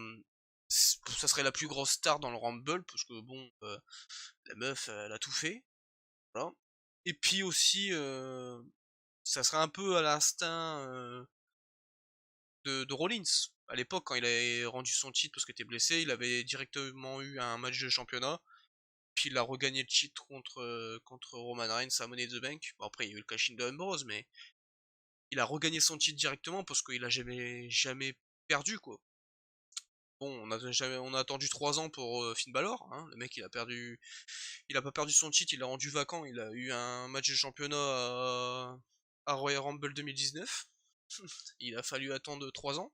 serait la plus grosse star dans le Rumble, parce que bon, la meuf, elle a tout fait, voilà. Et puis aussi, ça serait un peu à l'instinct de Rollins. À l'époque, quand il avait rendu son titre parce qu'il était blessé, il avait directement eu un match de championnat, puis il a regagné le titre contre Roman Reigns à Money in the Bank. Bon, après, il y a eu le cash-in de Ambrose, mais il a regagné son titre directement parce qu'il a jamais perdu, quoi. Bon, on a attendu 3 ans pour Finn Balor, hein. Le mec, il a pas perdu son titre, il l'a rendu vacant. Il a eu un match de championnat à Royal Rumble 2019. Il a fallu attendre 3 ans.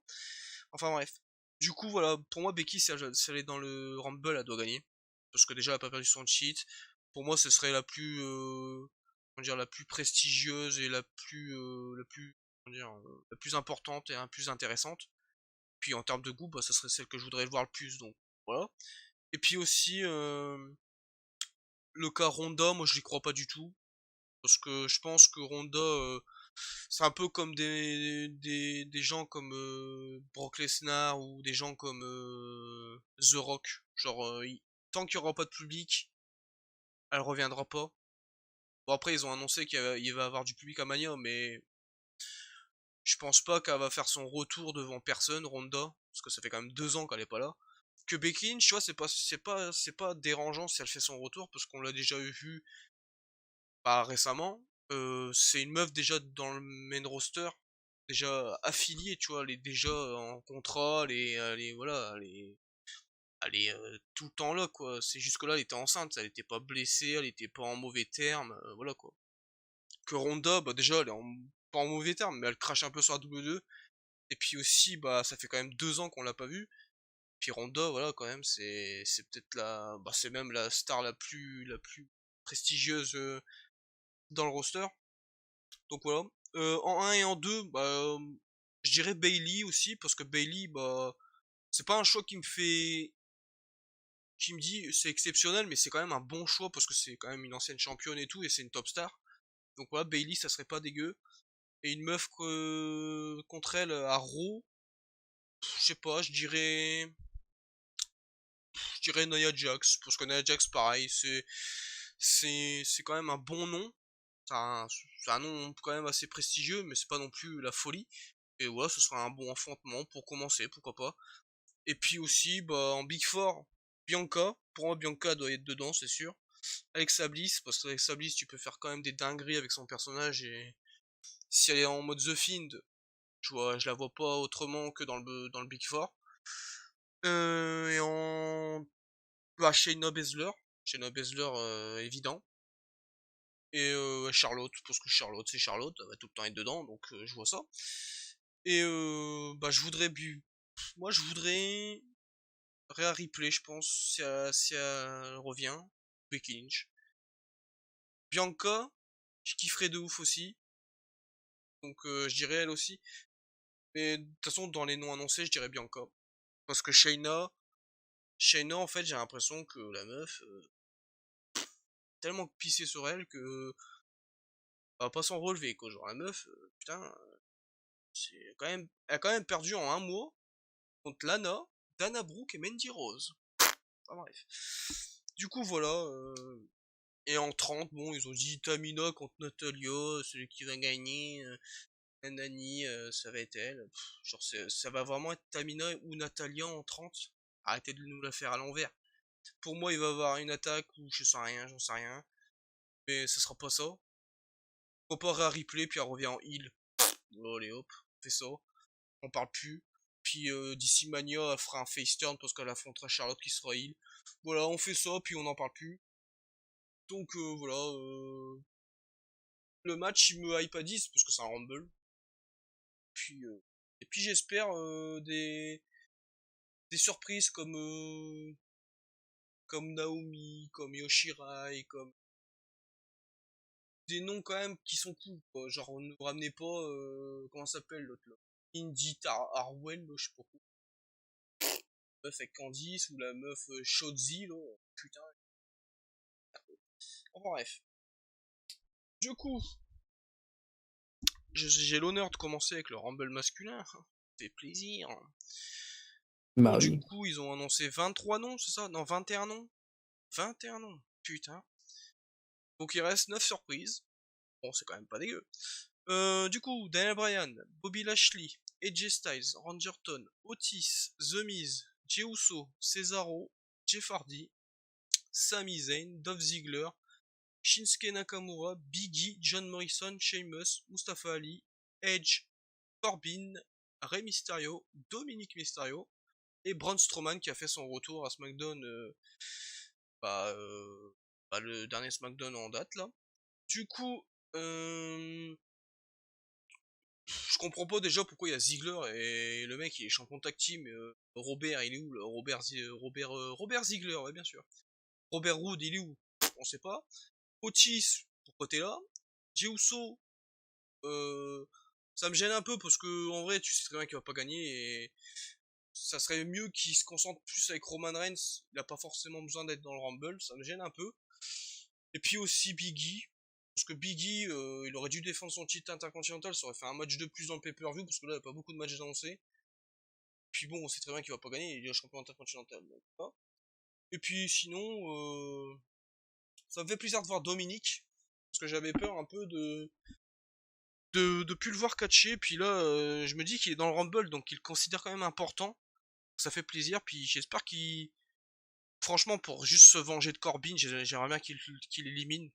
Enfin bref. Du coup, voilà, pour moi, Becky, si elle est dans le Rumble, elle doit gagner. Parce que déjà, elle a pas perdu son cheat. Pour moi, ce serait la plus, comment dire, la plus prestigieuse et comment dire, la plus importante et la plus intéressante. Puis en termes de goût, bah, ça serait celle que je voudrais voir le plus, donc voilà. Et puis aussi, le cas Ronda, moi je n'y crois pas du tout. Parce que je pense que Ronda, c'est un peu comme des gens comme Brock Lesnar ou des gens comme The Rock. Genre, tant qu'il n'y aura pas de public, elle reviendra pas. Bon, après, ils ont annoncé qu'il va y avoir du public à Mania, mais je pense pas qu'elle va faire son retour devant personne, Ronda. Parce que ça fait quand même 2 ans qu'elle est pas là. Que Becky Lynch, tu vois, c'est pas dérangeant si elle fait son retour, parce qu'on l'a déjà vu pas récemment. C'est une meuf déjà dans le main roster, déjà affiliée, tu vois, elle est déjà en contrat, voilà, elle est tout le temps là, quoi. C'est juste que là, elle était enceinte, elle était pas blessée, elle était pas en mauvais terme, voilà quoi. Que Ronda, bah déjà, pas en mauvais terme, mais elle crache un peu sur la W2. Et puis aussi, bah, ça fait quand même 2 ans qu'on l'a pas vue. Puis Ronda, voilà, quand même, c'est peut-être bah, c'est même la star la plus prestigieuse dans le roster. Donc voilà. En un et en 2 bah, je dirais Bailey aussi, parce que Bailey, bah, c'est pas un choix qui me dit c'est exceptionnel, mais c'est quand même un bon choix parce que c'est quand même une ancienne championne et tout, et c'est une top star. Donc voilà, Bailey, ça serait pas dégueu. Et une meuf contre elle à Raw, je sais pas, je dirais Nia Jax, parce que Nia Jax, pareil, c'est quand même un bon nom. C'est un nom quand même assez prestigieux, mais c'est pas non plus la folie. Et voilà, ce sera un bon affrontement pour commencer, pourquoi pas. Et puis aussi, bah, en Big Four, Bianca. Pour moi, Bianca doit être dedans, c'est sûr. Alexa Bliss, parce qu'Alexa Bliss, tu peux faire quand même des dingueries avec son personnage. Et si elle est en mode The Fiend, je la vois pas autrement que dans le Big Four. Et en bah, Shayna Baszler. Shayna Baszler, évident. Et Charlotte, parce que Charlotte, c'est Charlotte, elle va tout le temps être dedans, donc je vois ça. Et bah, moi, je voudrais Rhea Ripley, je pense, si elle revient. Becky Lynch. Bianca, je kifferais de ouf aussi. Donc je dirais elle aussi. Mais de toute façon, dans les noms annoncés, je dirais Bianca. Parce que Shayna, en fait, j'ai l'impression que la meuf, tellement pissé sur elle que elle va pas s'en relever, quoi. Genre la meuf, putain, elle a quand même perdu en un mois contre Lana, Dana Brooke et Mandy Rose. Enfin bref. Du coup, voilà. Et en 30, bon, ils ont dit Tamina contre Natalia, celui qui va gagner. Nanani, ça va être elle. Genre, ça va vraiment être Tamina ou Natalia en 30. Arrêtez de nous la faire à l'envers. Pour moi, il va y avoir une attaque ou je sais rien, j'en sais rien. Mais ça sera pas ça. Comparé à replay, puis elle revient en heal. Bon, allez hop, on fait ça. On parle plus. Puis d'ici Mania, elle fera un face turn parce qu'elle affrontera Charlotte qui sera heal. Voilà, on fait ça, puis on n'en parle plus. Donc voilà, le match il me hype à 10 parce que c'est un Rumble. Puis, et puis j'espère des surprises comme Naomi, comme Yoshirai, comme des noms quand même qui sont cool, quoi. Genre ne ramenez pas, comment ça s'appelle l'autre là, Indy Harwell, je sais pas quoi. La meuf avec Candice ou la meuf Shotzi là, putain. Enfin bref. Du coup, j'ai l'honneur de commencer avec le Rumble masculin. Ça fait plaisir. Bon, Bah du oui. coup, ils ont annoncé 23 noms, c'est ça? Non, 21 noms? 21 noms, putain. Donc il reste 9 surprises. Bon, c'est quand même pas dégueu. Du coup, Daniel Bryan, Bobby Lashley, AJ Styles, Randy Orton, Otis, The Miz, Jey Uso, Cesaro, Jeff Hardy, Sami Zayn, Dolph Ziggler, Shinsuke Nakamura, Big E, John Morrison, Sheamus, Mustafa Ali, Edge, Corbin, Rey Mysterio, Dominic Mysterio et Braun Strowman qui a fait son retour à SmackDown, bah, le dernier SmackDown en date là. Du coup, je comprends pas déjà pourquoi il y a Ziggler et le mec il est champion tag team. Robert il est où là Robert Ziggler, ouais bien sûr. Robert Roode il est où? On sait pas. Otis, pourquoi t'es là? Jey Uso, euh, ça me gêne un peu parce que en vrai tu sais très bien qu'il va pas gagner et ça serait mieux qu'il se concentre plus avec Roman Reigns. Il a pas forcément besoin d'être dans le Rumble, ça me gêne un peu. Et puis aussi Big E, parce que Big E, il aurait dû défendre son titre intercontinental, ça aurait fait un match de plus dans le pay-per-view, parce que là, il n'y a pas beaucoup de matchs annoncés. Puis bon, on sait très bien qu'il va pas gagner, il est champion intercontinental. Donc, hein. Et puis sinon, ça me fait plaisir de voir Dominique, parce que j'avais peur un peu de plus le voir catcher, puis là, je me dis qu'il est dans le Rumble, donc il le considère quand même important. Ça fait plaisir, puis j'espère qu'il... Franchement, pour juste se venger de Corbin, j'aimerais bien qu'il élimine.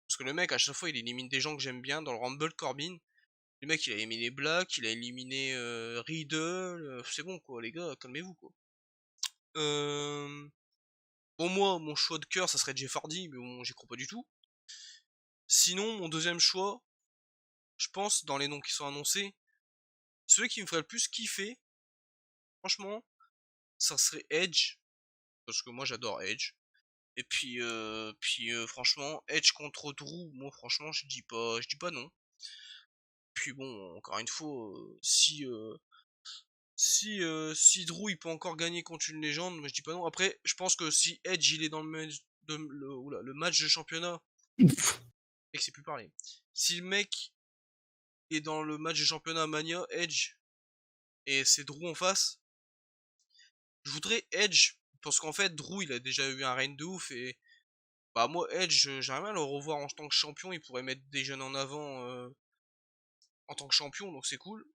Parce que le mec, à chaque fois, il élimine des gens que j'aime bien. Dans le Rumble, Corbin, le mec, il a éliminé Black, il a éliminé Riddle. C'est bon, quoi, les gars, calmez-vous, quoi. Bon, moi, mon choix de cœur, ça serait Jeff Hardy, mais bon, j'y crois pas du tout. Sinon, mon deuxième choix, je pense, dans les noms qui sont annoncés, celui qui me ferait le plus kiffer, franchement, ça serait Edge. Parce que moi, j'adore Edge. Et puis, franchement, Edge contre Drew, moi, franchement, je dis pas non. Puis bon, encore une fois, si Drew il peut encore gagner contre une légende, mais je dis pas non. Après, je pense que si Edge il est dans le match de championnat, et que c'est plus parler. Si le mec est dans le match de championnat Mania, Edge, et c'est Drew en face, je voudrais Edge, parce qu'en fait, Drew il a déjà eu un reign de ouf, et bah moi, Edge, j'aimerais bien le revoir en tant que champion, il pourrait mettre des jeunes en avant en tant que champion, donc c'est cool.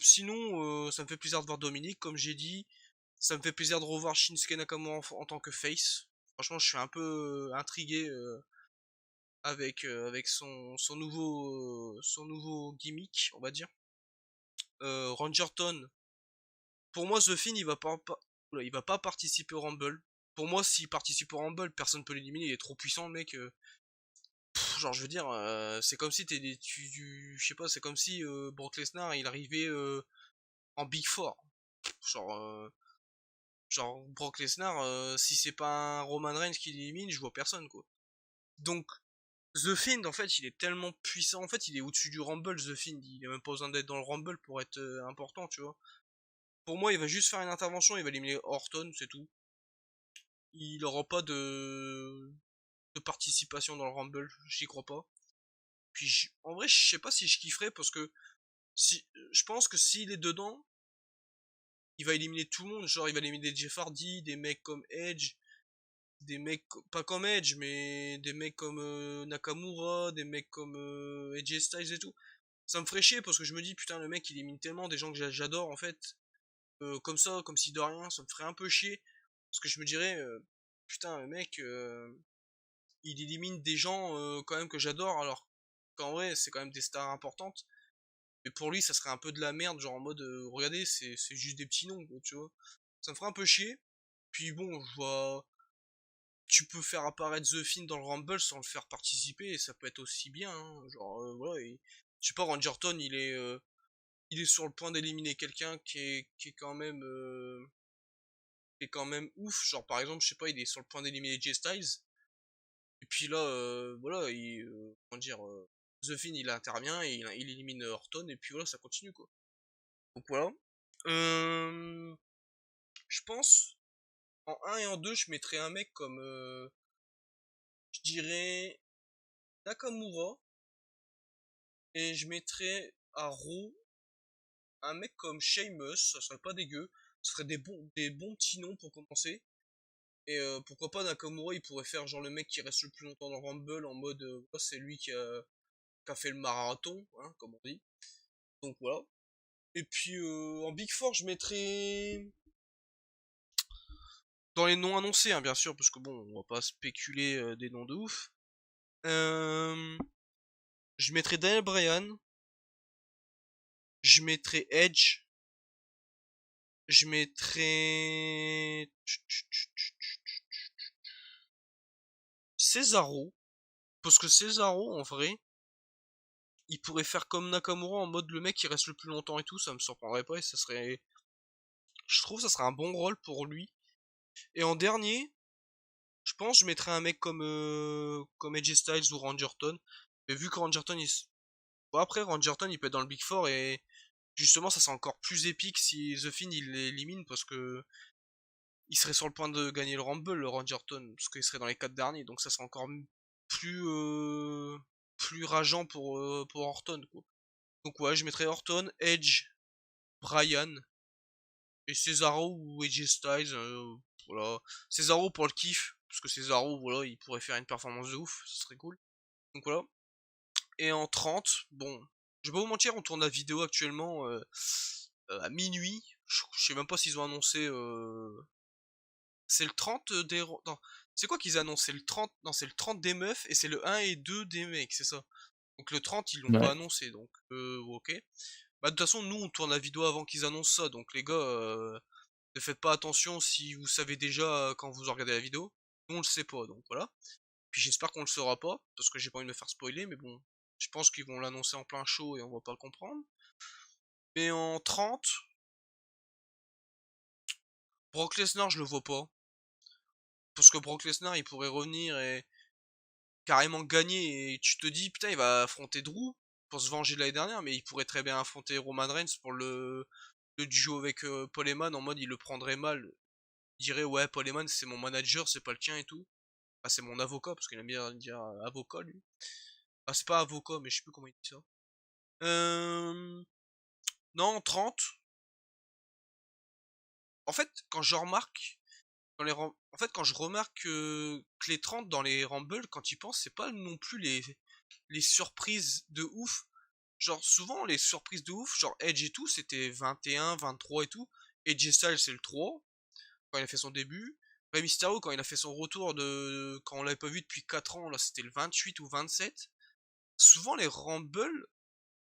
Sinon, ça me fait plaisir de voir Dominique, comme j'ai dit. Ça me fait plaisir de revoir Shinsuke Nakamura en tant que face. Franchement, je suis un peu intrigué avec son nouveau gimmick, on va dire. Rangerton, pour moi, The Finn, oula, il va pas participer au Rumble. Pour moi, s'il participe au Rumble, personne peut l'éliminer. Il est trop puissant, le mec. Genre, je veux dire, c'est comme si je sais pas, c'est comme si Brock Lesnar, il arrivait en Big Four. Genre, Brock Lesnar, si c'est pas un Roman Reigns qui l'élimine, je vois personne, quoi. Donc, The Fiend, en fait, il est tellement puissant. En fait, il est au-dessus du Rumble, The Fiend. Il a même pas besoin d'être dans le Rumble pour être important, tu vois. Pour moi, il va juste faire une intervention, il va éliminer Orton, c'est tout. Il aura pas de participation dans le Rumble, j'y crois pas. Puis, en vrai, je sais pas si je kifferais parce que si, je pense que s'il est dedans, il va éliminer tout le monde. Genre, il va éliminer Jeff Hardy, des mecs comme Edge, des mecs pas comme Edge mais des mecs comme Nakamura, des mecs comme AJ Styles et tout. Ça me ferait chier parce que je me dis putain le mec il élimine tellement des gens que j'adore en fait. Comme ça, comme si de rien, ça me ferait un peu chier parce que je me dirais putain le mec il élimine des gens quand même que j'adore alors qu'en vrai c'est quand même des stars importantes. Mais pour lui ça serait un peu de la merde genre en mode regardez c'est juste des petits noms quoi, tu vois. Ça me ferait un peu chier. Puis bon je vois tu peux faire apparaître The Fiend dans le Rumble sans le faire participer et ça peut être aussi bien hein. Genre voilà je sais pas Rangerton il est sur le point d'éliminer quelqu'un qui est quand même ouf genre par exemple je sais pas il est sur le point d'éliminer Jay Styles et puis là voilà comment dire The Fiend il intervient et il élimine Orton et puis voilà ça continue quoi donc voilà euh, je pense en un et en 2 je mettrais un mec comme je dirais Nakamura. Et je mettrais à Raw un mec comme Sheamus, ça serait pas dégueu. Ce serait des bons petits noms pour commencer. Et pourquoi pas Nakamura, il pourrait faire genre le mec qui reste le plus longtemps dans le Rumble en mode ouais, c'est lui qui a fait le marathon, hein, comme on dit. Donc voilà. Et puis en Big Four, je mettrais dans les noms annoncés, hein, bien sûr, parce que bon, on va pas spéculer des noms de ouf. Euh, je mettrais Daniel Bryan, je mettrais Edge, je mettrais Cesaro, parce que Cesaro, en vrai, il pourrait faire comme Nakamura en mode le mec qui reste le plus longtemps et tout, ça me surprendrait pas et ça serait, je trouve, ça serait un bon rôle pour lui. Et en dernier, je pense, je mettrais un mec comme AJ Styles ou Randy Orton. Mais vu que Randy Orton, bon, après Randy Orton, il peut être dans le Big Four et justement, ça serait encore plus épique si The Fiend il l'élimine parce que il serait sur le point de gagner le Rumble, le Randy Orton, parce qu'il serait dans les 4 derniers, donc ça serait encore plus plus rageant pour Orton, quoi. Donc ouais, je mettrais Orton, Edge, Bryan et Cesaro ou AJ Styles, voilà. Cesaro pour le kiff, parce que Cesaro, voilà, il pourrait faire une performance de ouf, ce serait cool. Donc voilà. Et en 30, bon, je vais pas vous mentir, on tourne la vidéo actuellement à minuit. Je sais même pas s'ils ont annoncé. C'est le 30 des. Non, c'est quoi qu'ils annoncent? C'est le 30. Non, c'est le 30 des meufs et c'est le 1 et 2 des mecs, c'est ça. Donc le 30, ils l'ont pas Ouais. annoncé, donc ok. Bah de toute façon, nous on tourne la vidéo avant qu'ils annoncent ça, donc les gars, ne faites pas attention si vous savez déjà quand vous regardez la vidéo. Nous on le sait pas, donc voilà. Puis j'espère qu'on le saura pas, parce que j'ai pas envie de me faire spoiler, mais bon, je pense qu'ils vont l'annoncer en plein show et on va pas le comprendre. Mais en 30, Brock Lesnar, je le vois pas. Parce que Brock Lesnar, il pourrait revenir et carrément gagner, et tu te dis, putain, il va affronter Drew pour se venger de l'année dernière, mais il pourrait très bien affronter Roman Reigns pour le duo avec Paul Heyman, en mode il le prendrait mal. Il dirait, ouais, Paul Heyman, c'est mon manager, c'est pas le tien et tout. Ah, c'est mon avocat, parce qu'il aime bien dire avocat, lui. Ah, c'est pas avocat, mais je sais plus comment il dit ça. Euh... Non, 30. En fait, quand je remarque, en fait, quand je remarque que les 30 dans les Rumble, quand ils pensent, c'est pas non plus les surprises de ouf. Genre, souvent, les surprises de ouf, genre Edge et tout, c'était 21, 23 et tout. Edge Styles, c'est le 3, quand il a fait son début. Rey Mysterio, quand il a fait son retour quand on l'avait pas vu depuis 4 ans, là, c'était le 28 ou 27. Souvent, les Rumble,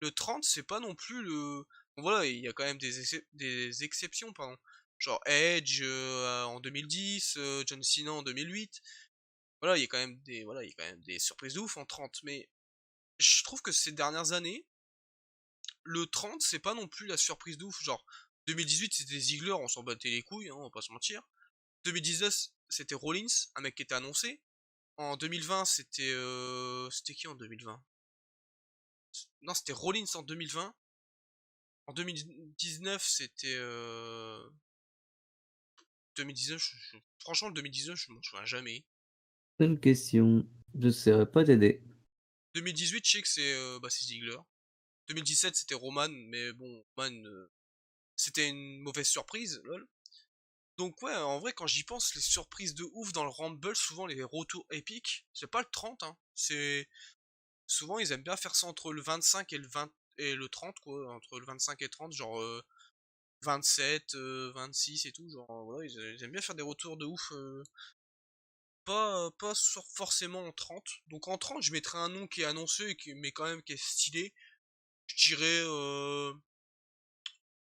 le 30, c'est pas non plus le. Bon, voilà, il y a quand même des exceptions, pardon. Genre Edge en 2010, John Cena en 2008. Voilà, il y a quand même voilà, il y a quand même des surprises de ouf en 30. Mais je trouve que ces dernières années, le 30, c'est pas non plus la surprise de ouf. Genre 2018, c'était Ziggler, on s'en battait les couilles, hein, on va pas se mentir. 2019, c'était Rollins, un mec qui était annoncé. En 2020, c'était qui en 2020? Non, c'était Rollins en 2020. En 2019, c'était 2019, franchement, le 2019, je m'en souviens jamais. Bonne question. Je saurais pas t'aider. 2018, je sais que c'est Ziggler. 2017, c'était Roman, mais bon, Roman, c'était une mauvaise surprise, lol. Donc ouais, en vrai, quand j'y pense, les surprises de ouf dans le Rumble, souvent les retours épiques, c'est pas le 30, hein. C'est souvent ils aiment bien faire ça entre le 25 et le 20 et le 30, quoi, entre le 25 et le 30, genre 27, 26 et tout, genre voilà, ils aiment bien faire des retours de ouf, pas forcément en 30. Donc en 30, je mettrais un nom qui est annoncé mais quand même qui est stylé. Je dirais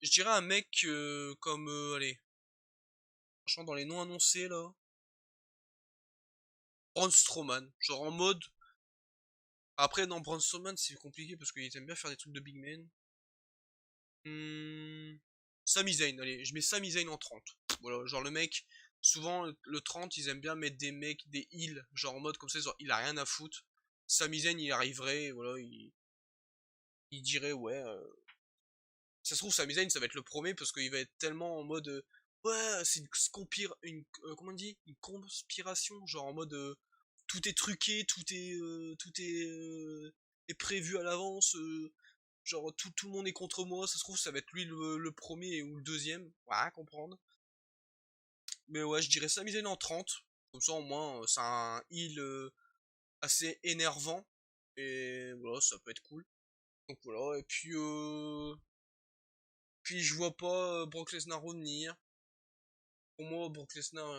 je dirais un mec comme allez, franchement dans les noms annoncés là, Braun Strowman, genre en mode. Après, non, Braun Strowman, c'est compliqué parce qu'il aime bien faire des trucs de big man. Sami Zayn, allez, je mets Sami Zayn en 30. Voilà, genre le mec, souvent le 30, ils aiment bien mettre des mecs, des heals, genre en mode comme ça, genre, il a rien à foutre. Sami Zayn, il arriverait, voilà, il dirait, ouais. Ça se trouve, Sami Zayn, ça va être le premier parce qu'il va être tellement en mode. Ouais, c'est comment on dit? Une conspiration, genre en mode. Tout est truqué, tout est prévu à l'avance. Genre, tout le monde est contre moi, ça se trouve, ça va être lui le premier ou le deuxième. Ouais, comprendre. Mais ouais, je dirais Sami Zayn en 30. Comme ça, au moins, c'est un heal assez énervant. Et voilà, ça peut être cool. Donc voilà, et puis je vois pas Brock Lesnar revenir. Pour moi, Brock Lesnar,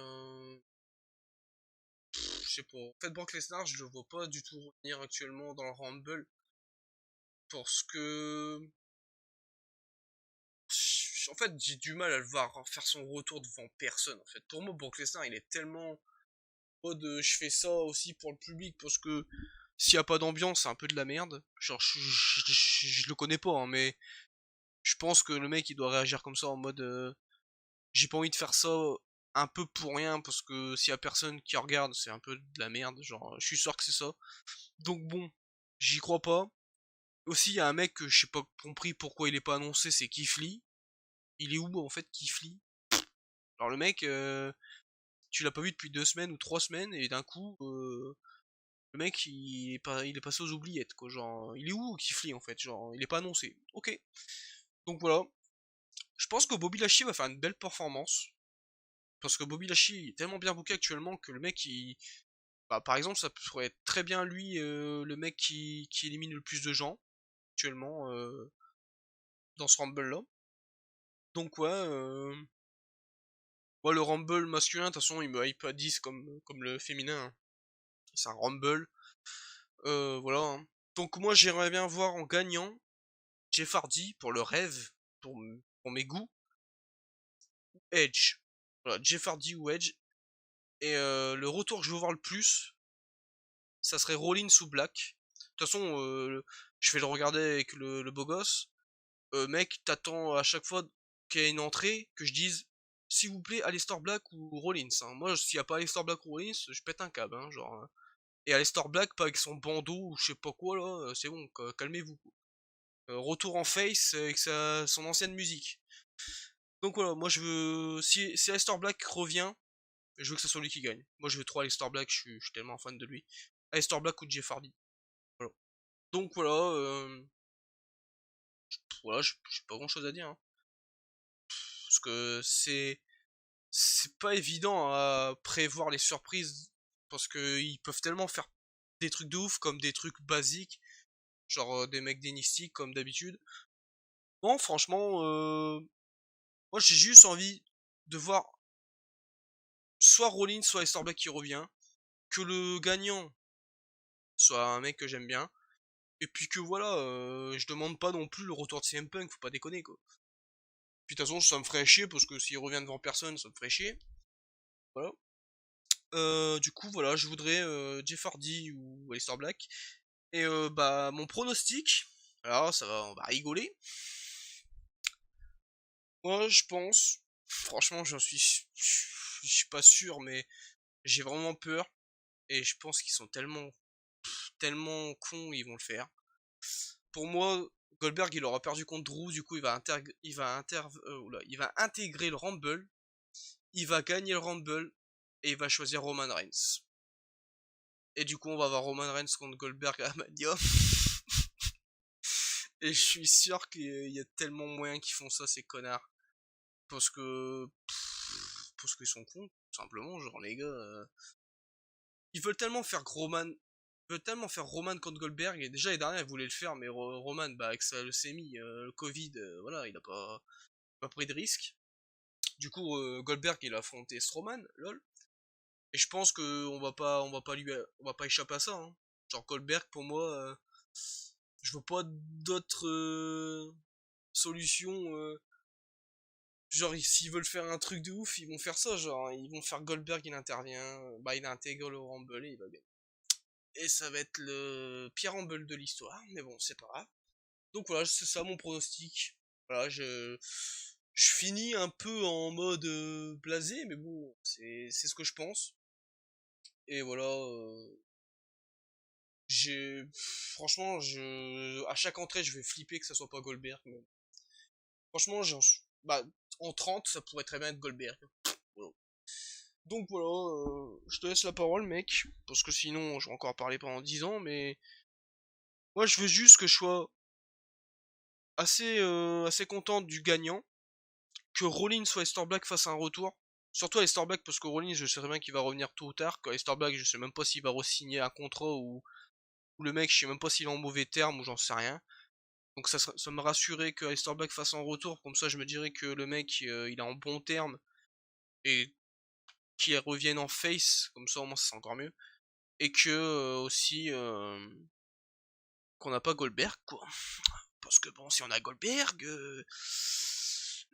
je sais pas. En fait, Brock Lesnar, je le vois pas du tout revenir actuellement dans le Rumble. Parce que... En fait, j'ai du mal à le voir faire son retour devant personne, en fait. Pour moi, Brock Lesnar, il est tellement... je fais ça aussi pour le public, parce que s'il y a pas d'ambiance, c'est un peu de la merde. Genre, je le connais pas, hein, mais je pense que le mec, il doit réagir comme ça en mode... j'ai pas envie de faire ça un peu pour rien, parce que s'il y a personne qui regarde, c'est un peu de la merde. Genre, je suis sûr que c'est ça. Donc bon, j'y crois pas. Aussi, il y a un mec que je sais pas compris pourquoi il est pas annoncé, c'est Keith Lee. Il est où en fait, Keith Lee? Alors le mec, tu l'as pas vu depuis 2 semaines ou 3 semaines, et d'un coup, le mec il est passé aux oubliettes, quoi. Genre, il est où Keith Lee en fait? Genre, il est pas annoncé. Ok. Donc voilà. Je pense que Bobby Lashley va faire une belle performance. Parce que Bobby Lashley est tellement bien booké actuellement que le mec, bah, par exemple, ça pourrait être très bien lui, le mec qui élimine le plus de gens actuellement dans ce Rumble-là. Donc ouais, le Rumble masculin, de toute façon, il me hype à 10 comme le féminin, hein. C'est un Rumble. Voilà, hein. Donc moi, j'aimerais bien voir en gagnant Jeff Hardy pour le rêve, pour mes goûts, Edge. Voilà, Jeff Hardy ou Edge. Et le retour que je veux voir le plus, ça serait Rollins ou Black. De toute façon, je vais le regarder avec le beau gosse. Mec, t'attends à chaque fois qu'il y a une entrée que je dise s'il vous plaît Aleister Black ou Rollins, hein. Moi, s'il y a pas Aleister Black ou Rollins, je pète un câble, hein, genre, hein. Et Aleister Black, pas avec son bandeau ou je sais pas quoi là, c'est bon, calmez-vous. Retour en face avec son ancienne musique. Donc voilà, moi je veux. Si Aleister Black revient, je veux que ce soit lui qui gagne. Moi je veux trop Aleister Black, je suis tellement fan de lui. Aleister Black ou Jeff Hardy. Voilà. Donc voilà, j'ai pas grand chose à dire, hein. Parce que c'est pas évident à prévoir les surprises. Parce que ils peuvent tellement faire des trucs de ouf comme des trucs basiques. Genre des mecs d'NXT comme d'habitude. Bon, franchement, moi j'ai juste envie de voir soit Rollins, soit Aleister Black qui revient. Que le gagnant soit un mec que j'aime bien. Et puis que voilà, je demande pas non plus le retour de CM Punk, faut pas déconner quoi. Puis de toute façon, ça me ferait chier parce que s'il revient devant personne, ça me ferait chier. Voilà. Du coup, voilà, je voudrais Jeff Hardy ou Aleister Black. Et bah, mon pronostic, alors ça va, on va rigoler. Moi, je pense, franchement, je suis pas sûr, mais j'ai vraiment peur. Et je pense qu'ils sont tellement cons, ils vont le faire. Pour moi, Goldberg, il aura perdu contre Drew, du coup, il va intégrer le Rumble, il va gagner le Rumble, et il va choisir Roman Reigns. Et du coup, on va avoir Roman Reigns contre Goldberg à Mania. Et je suis sûr qu'il y a tellement moyen qu'ils font ça, ces connards. Parce que... Parce qu'ils sont cons, tout simplement. Genre, les gars... Ils veulent tellement faire Roman... Ils veulent tellement faire Roman contre Goldberg. Et déjà, les derniers, ils voulaient le faire, mais Roman, bah, avec sa leucémie, le Covid, voilà, il a pas pris de risque. Du coup, Goldberg, il a affronté Strowman, lol. Et je pense que on va pas échapper à ça, hein. Genre, Goldberg, pour moi... je vois pas d'autres solutions. Genre, s'ils veulent faire un truc de ouf, ils vont faire ça. Genre, ils vont faire Goldberg, il intervient. Bah, il intègre le Rumble et il va gagner. Et ça va être le pire Rumble de l'histoire. Mais bon, c'est pas grave. Donc voilà, c'est ça mon pronostic. Voilà, je finis un peu en mode blasé, mais bon, c'est ce que je pense. Et voilà, franchement, à chaque entrée, je vais flipper que ça soit pas Goldberg. Mais franchement, bah, en 30, ça pourrait très bien être Goldberg. Voilà. Donc voilà, je te laisse la parole, mec, parce que sinon, je vais encore parler pendant 10 ans, mais moi, je veux juste que je sois assez content du gagnant, que Rollins ou Aleister Black fassent un retour. Surtout Aleister Black, parce que Rollins, je sais très bien qu'il va revenir tôt ou tard. Que Aleister Black, je sais même pas s'il va re-signer un contrat ou le mec, je sais même pas s'il est en mauvais terme ou j'en sais rien. Donc ça me rassurait que Aleister Black fasse un retour. Comme ça, je me dirais que le mec, il est en bon terme et qu'il revienne en face. Comme ça, au moins, c'est encore mieux. Et que aussi qu'on n'a pas Goldberg, quoi. Parce que bon, si on a Goldberg, le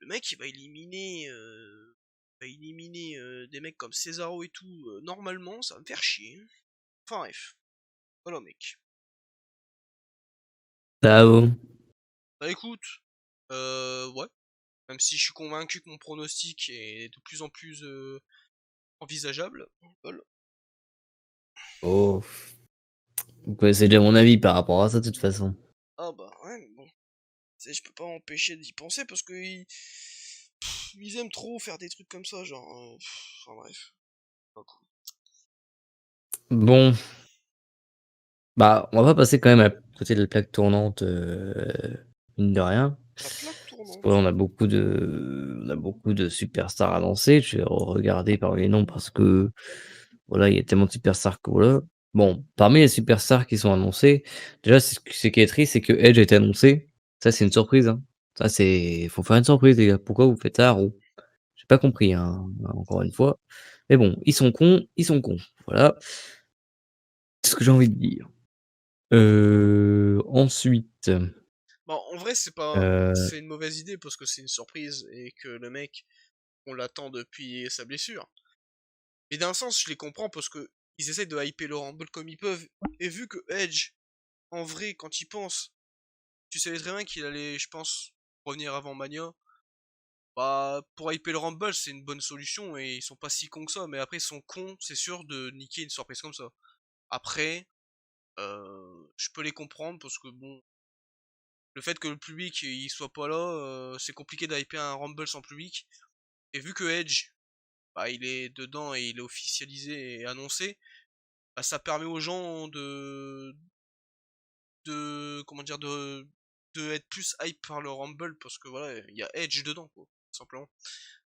mec il va éliminer des mecs comme Cesaro et tout. Normalement, ça va me faire chier. Enfin bref, voilà mec. Ciao. Bah écoute, ouais. Même si je suis convaincu que mon pronostic est de plus en plus envisageable. Lol. Oh. Vous connaissez déjà mon avis par rapport à ça de toute façon. Ah bah ouais, mais bon. Je peux pas m'empêcher d'y penser parce que ils aiment trop faire des trucs comme ça, genre. Enfin bref. Pas cool. Bon, bah, on va pas passer quand même à côté de la plaque tournante, mine de rien. La plaque Parce que tournante. ouais, on a beaucoup de superstars annoncées. Je vais regarder parmi les noms parce que voilà, il y a tellement de superstars que voilà. Bon, parmi les superstars qui sont annoncées, déjà, ce qui est triste, c'est que Edge a été annoncé. Ça, c'est une surprise, hein. Ça, c'est, faut faire une surprise, les gars. Pourquoi vous faites ça, Raw? J'ai pas compris, hein, encore une fois. Mais bon, ils sont cons, ils sont cons. Voilà, c'est ce que j'ai envie de dire. Ensuite, Bon, en vrai, c'est pas. heu, C'est une mauvaise idée parce que c'est une surprise et que le mec, on l'attend depuis sa blessure. Et d'un sens, je les comprends parce que ils essaient de hyper le Rumble comme ils peuvent. Et vu que Edge, en vrai, quand il pense, tu savais très bien qu'il allait, je pense, revenir avant Mania. Bah, pour hyper le Rumble, c'est une bonne solution et ils sont pas si cons que ça. Mais après, ils sont cons, c'est sûr, de niquer une surprise comme ça. Après, je peux les comprendre parce que bon, le fait que le public il soit pas là, c'est compliqué d'hyper un Rumble sans public. Et vu que Edge, bah, il est dedans et il est officialisé et annoncé, bah, ça permet aux gens comment dire, de être plus hype par le Rumble parce que voilà, il y a Edge dedans, quoi, tout simplement.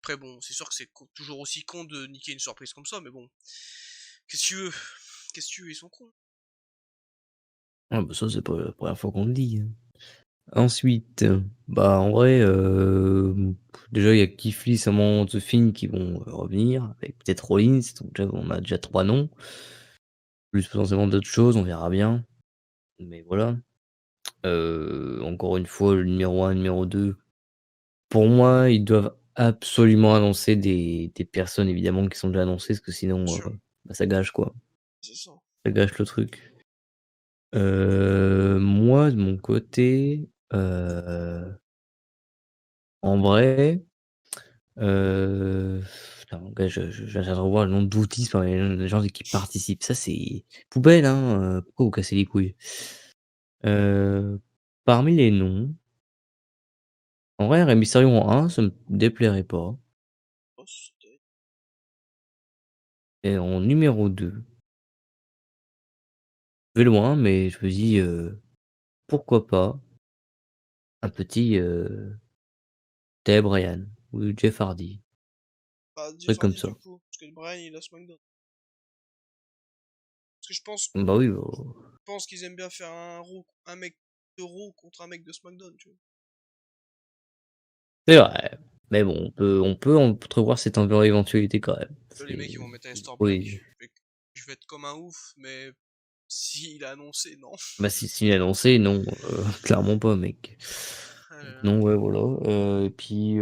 Après, bon, c'est sûr que c'est toujours aussi con de niquer une surprise comme ça, mais bon, qu'est-ce que tu veux? Qu'est-ce que tu veux, ils sont cons. ah bah, ça, c'est pas la première fois qu'on le dit, hein. Ensuite, bah, en vrai, déjà, il y a Keith Lee, Samantha Finn qui vont, revenir avec peut-être Rollins, donc déjà, on a déjà 3 noms, plus potentiellement d'autres choses, on verra bien, mais voilà. Encore une fois, le numéro 1, numéro 2, pour moi, ils doivent absolument annoncer des personnes évidemment qui sont déjà annoncées parce que sinon, Sûr, bah, ça gâche quoi, c'est ça. ça gâche le truc. Moi de mon côté, en vrai, putain mon gars, je viens de revoir le nombre d'outils par les gens qui participent. Ça c'est poubelle, hein, pourquoi vous cassez les couilles? Heu, Parmi les noms, en vrai, Rey Mysterio en 1, ça me déplairait pas, Oh, c'était- et en numéro 2, je vais loin mais je me dis, pourquoi pas un petit, Daniel Bryan ou Jeff Hardy, Bah, truc Jeff comme Hardy ça. du coup, parce que Brian il a SmackDown. Parce que Bah oui, je pense qu'ils aiment bien faire un mec de Raw contre un mec de SmackDown, tu vois. c'est vrai, mais bon, on peut entrevoir cette éventualité quand même. Là, les mecs ils vont mettre un Star Black. Oui, Je vais être comme un ouf, mais s'il a annoncé, non. bah si est annoncé, non, clairement pas, mec. Donc Euh, non, ouais, voilà, et puis,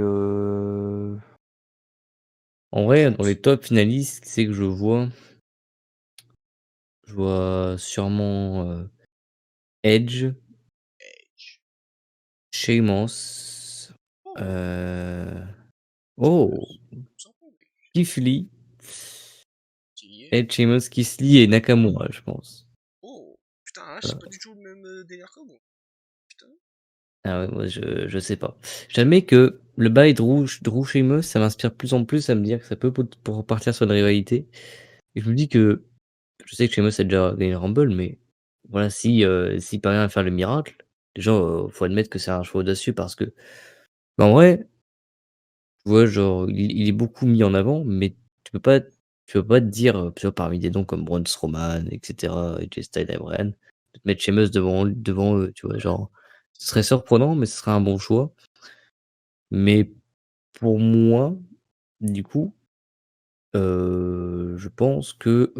en vrai, dans écoute, les top finalistes, qui c'est que je vois? Je vois sûrement, Edge, Edge. Sheamus, Oh, heu, oh! Sheamus. Sympa, mec. Keith Lee, Tu y es. Edge, Sheamus, Keith Lee et Nakamura, je pense. Oh, putain, hein, c'est Voilà. pas du tout le même délire que moi. Putain. Ah ouais, moi je sais pas. J'admets que le bail Drew Sheamus, ça m'inspire de plus en plus à me dire que ça peut pour partir sur une rivalité et je me dis que je sais que Sheamus a déjà gagné le Rumble, mais voilà, si, s'il parvient à faire le miracle, Déjà, faut admettre que c'est un choix audacieux parce que, bah, en vrai, tu vois, genre, il est beaucoup mis en avant, mais tu peux pas te dire, tu vois, parmi des noms comme Braun Strowman et cetera, AJ Styles et Bryan, de te mettre Sheamus devant eux, tu vois? Ouais, Genre, c'est ce ça. serait surprenant, mais ce serait un bon choix. Mais pour moi, du coup, je pense que,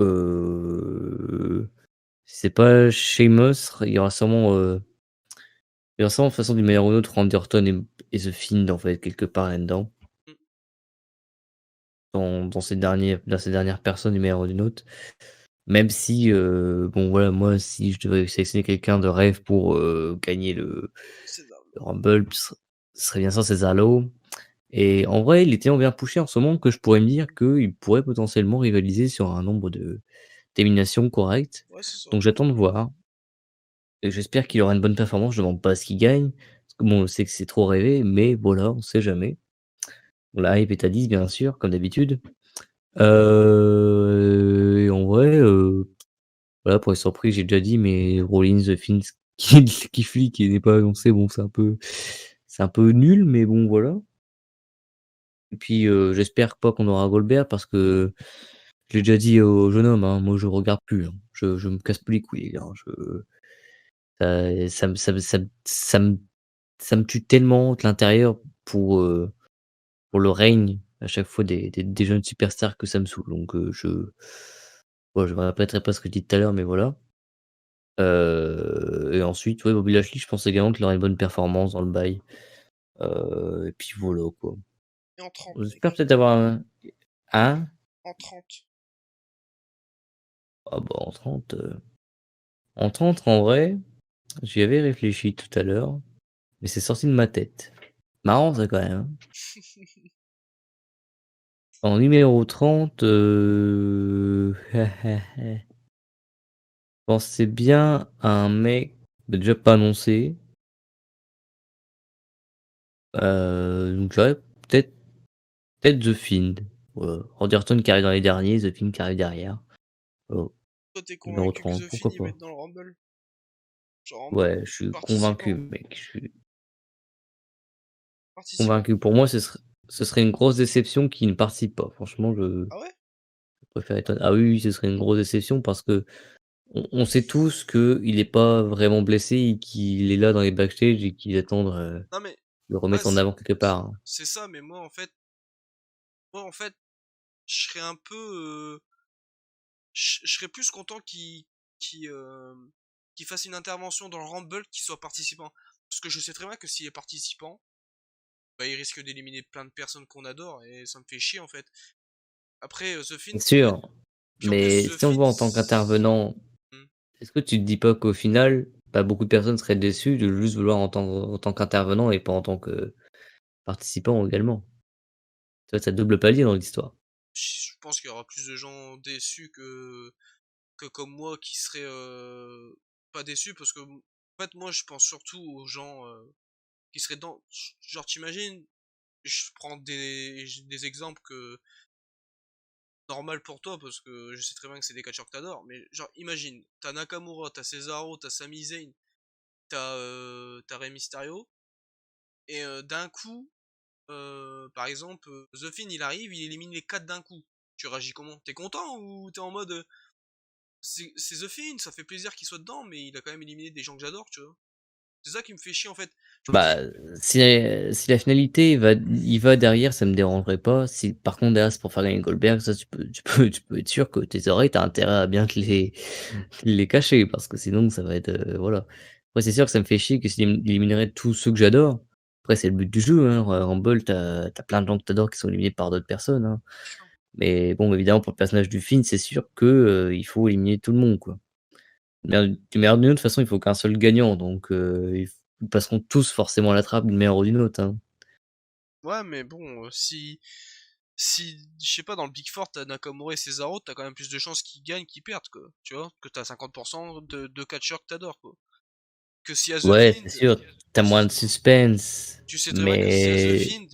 si c'est pas Sheamus, il y aura sûrement de toute façon d'une manière ou d'une autre Randy Orton et The Fiend en fait quelque part là-dedans, Mm. dans ces dernières personnes d'une manière ou d'une autre. Même si, bon voilà, moi si je devais sélectionner quelqu'un de rêve pour, gagner César. le Rumble, ce serait bien sûr Cesar Lowe et en vrai, il est tellement bien poussé en ce moment que je pourrais me dire qu'il pourrait potentiellement rivaliser sur un nombre de d'éliminations correct. Ouais, c'est ça. Donc j'attends de voir et j'espère qu'il aura une bonne performance. Je ne demande pas à ce qu'il gagne, parce que bon, on sait que c'est trop rêvé, mais voilà, on sait jamais. Bon, la hype est à 10 bien sûr, comme d'habitude. Et en vrai, voilà, pour les surprises, j'ai déjà dit, mais Rollins, The Fiends, qui flic et n'est pas annoncé, bon, c'est un peu nul, mais bon, voilà. Et puis, j'espère pas qu'on aura Goldberg parce que je l'ai déjà dit au jeune homme, hein, moi je regarde plus, hein. Je me casse plus les couilles, les gars, hein. Ça me tue tellement de l'intérieur pour le règne à chaque fois des jeunes superstars que ça me saoule. Donc, je répéterai pas ce que j'ai dit tout à l'heure, mais voilà. Et ensuite, ouais, Bobby Lashley, je pense également qu'il aura une bonne performance dans le bail. Et puis voilà, quoi. Et en 30 J'espère mec. peut-être avoir un. En 30. Ah bah, en 30, en vrai, j'y avais réfléchi tout à l'heure, mais c'est sorti de ma tête. Marrant ça quand même, hein. En numéro 30, je pensais bien à un mec, bah, déjà pas annoncé, donc j'aurais peut-être The Fiend. Voilà. Randy Orton qui arrive dans les derniers, The Fiend qui arrive derrière. Voilà. Toi, t'es Numéro convaincu que 30, The Finn pourquoi il va pas? être dans le Rumble? Genre en mode Ouais, je suis convaincu, participant. mec, je suis Participant? convaincu. Pour moi, ce serait une grosse déception qu'il ne participe pas. Franchement, je Ah ouais? préfère être ah oui, oui, ce serait une grosse déception parce que on sait tous qu'il est pas vraiment blessé et qu'il est là dans les backstage et qu'ils attendent, Non mais, le ouais, remettre en avant quelque part, hein. c'est ça, mais moi en fait, je serais un peu, je serais plus content qu'il, qu'il fasse une intervention dans le Rumble, qu'il soit participant. Parce que je sais très bien que s'il est participant, bah il risque d'éliminer plein de personnes qu'on adore et ça me fait chier en fait. Après, The Fiend, C'est en fait, sûr, puis en plus mais The si on le Fiend, voit en tant qu'intervenant, Hmm. est-ce que tu te dis pas qu'au final, bah, beaucoup de personnes seraient déçues de juste vouloir en tant qu'intervenant et pas en tant que participant également? Tu vois, ça double palier dans l'histoire. Je pense qu'il y aura plus de gens déçus que comme moi qui seraient pas déçus parce que en fait moi je pense surtout aux gens qui seraient dans genre t'imagines, je prends des exemples que normal pour toi parce que je sais très bien que c'est des catcheurs que t'adores, mais genre imagine t'as Nakamura, t'as Cesaro, t'as Sami Zayn, t'as Rey Mysterio et d'un coup par exemple The Finn il arrive, il élimine les 4 d'un coup. Tu réagis comment? T'es content ou t'es en mode c'est The Finn, ça fait plaisir qu'il soit dedans, mais il a quand même éliminé des gens que j'adore, tu vois. C'est ça qui me fait chier en fait. Je me Bah, dis, si la finalité il va derrière, ça me dérangerait pas. Si par contre derrière c'est pour faire gagner Goldberg, ça tu peux être sûr que tes oreilles, tu intérêt à bien te les cacher parce que sinon ça va être, voilà. Après c'est sûr que ça me fait chier que s'il éliminerait tous ceux que j'adore. Après c'est le but du jeu, hein, Rumble, t'as plein de gens que t'adores qui sont éliminés par d'autres personnes, hein. Mais bon, évidemment pour le personnage du film, c'est sûr que, il faut éliminer tout le monde, quoi. Du meilleur d'une autre façon, il faut qu'un seul gagnant, donc ils passeront tous forcément à la trappe d'une manière ou d'une autre, hein. ouais, mais bon, si, je sais pas, dans le Big Four, t'as Nakamura et Cesaro, t'as quand même plus de chances qu'ils gagnent qu'ils perdent, quoi. Tu vois, que t'as 50% de catcheurs que t'adores, quoi. Que s'il y a The Ouais, c'est Fiend, sûr, t'as moins de suspense, tu sais très bien que s'il y a The mais Fiend,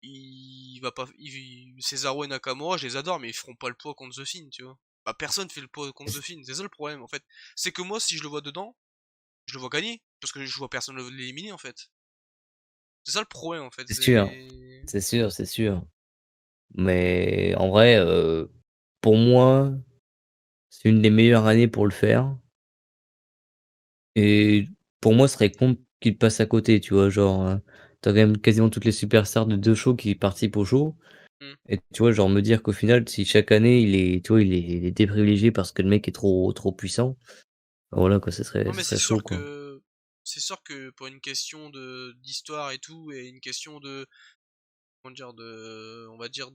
il va pas, Cesaro et Nakamura, je les adore, mais ils feront pas le poids contre The Fiend, tu vois. Bah, personne fait le poids contre The Fiend, c'est ça le problème, en fait. C'est que moi, si je le vois dedans, je le vois gagner. Parce que je vois personne l'éliminer en fait. C'est ça le problème en fait. C'est sûr, C'est. c'est sûr, c'est sûr. Mais en vrai, pour moi, c'est une des meilleures années pour le faire et pour moi, ce serait con qu'il passe à côté, tu vois? Genre, tu quand même quasiment toutes les superstars de 2 shows qui participent au show Hmm. et tu vois, genre me dire qu'au final, si chaque année il est déprivilégié parce que le mec est trop puissant, bah voilà quoi, Non ce mais serait chaud quoi. c'est sûr que pour une question de d'histoire et tout et une question de comment dire de on va dire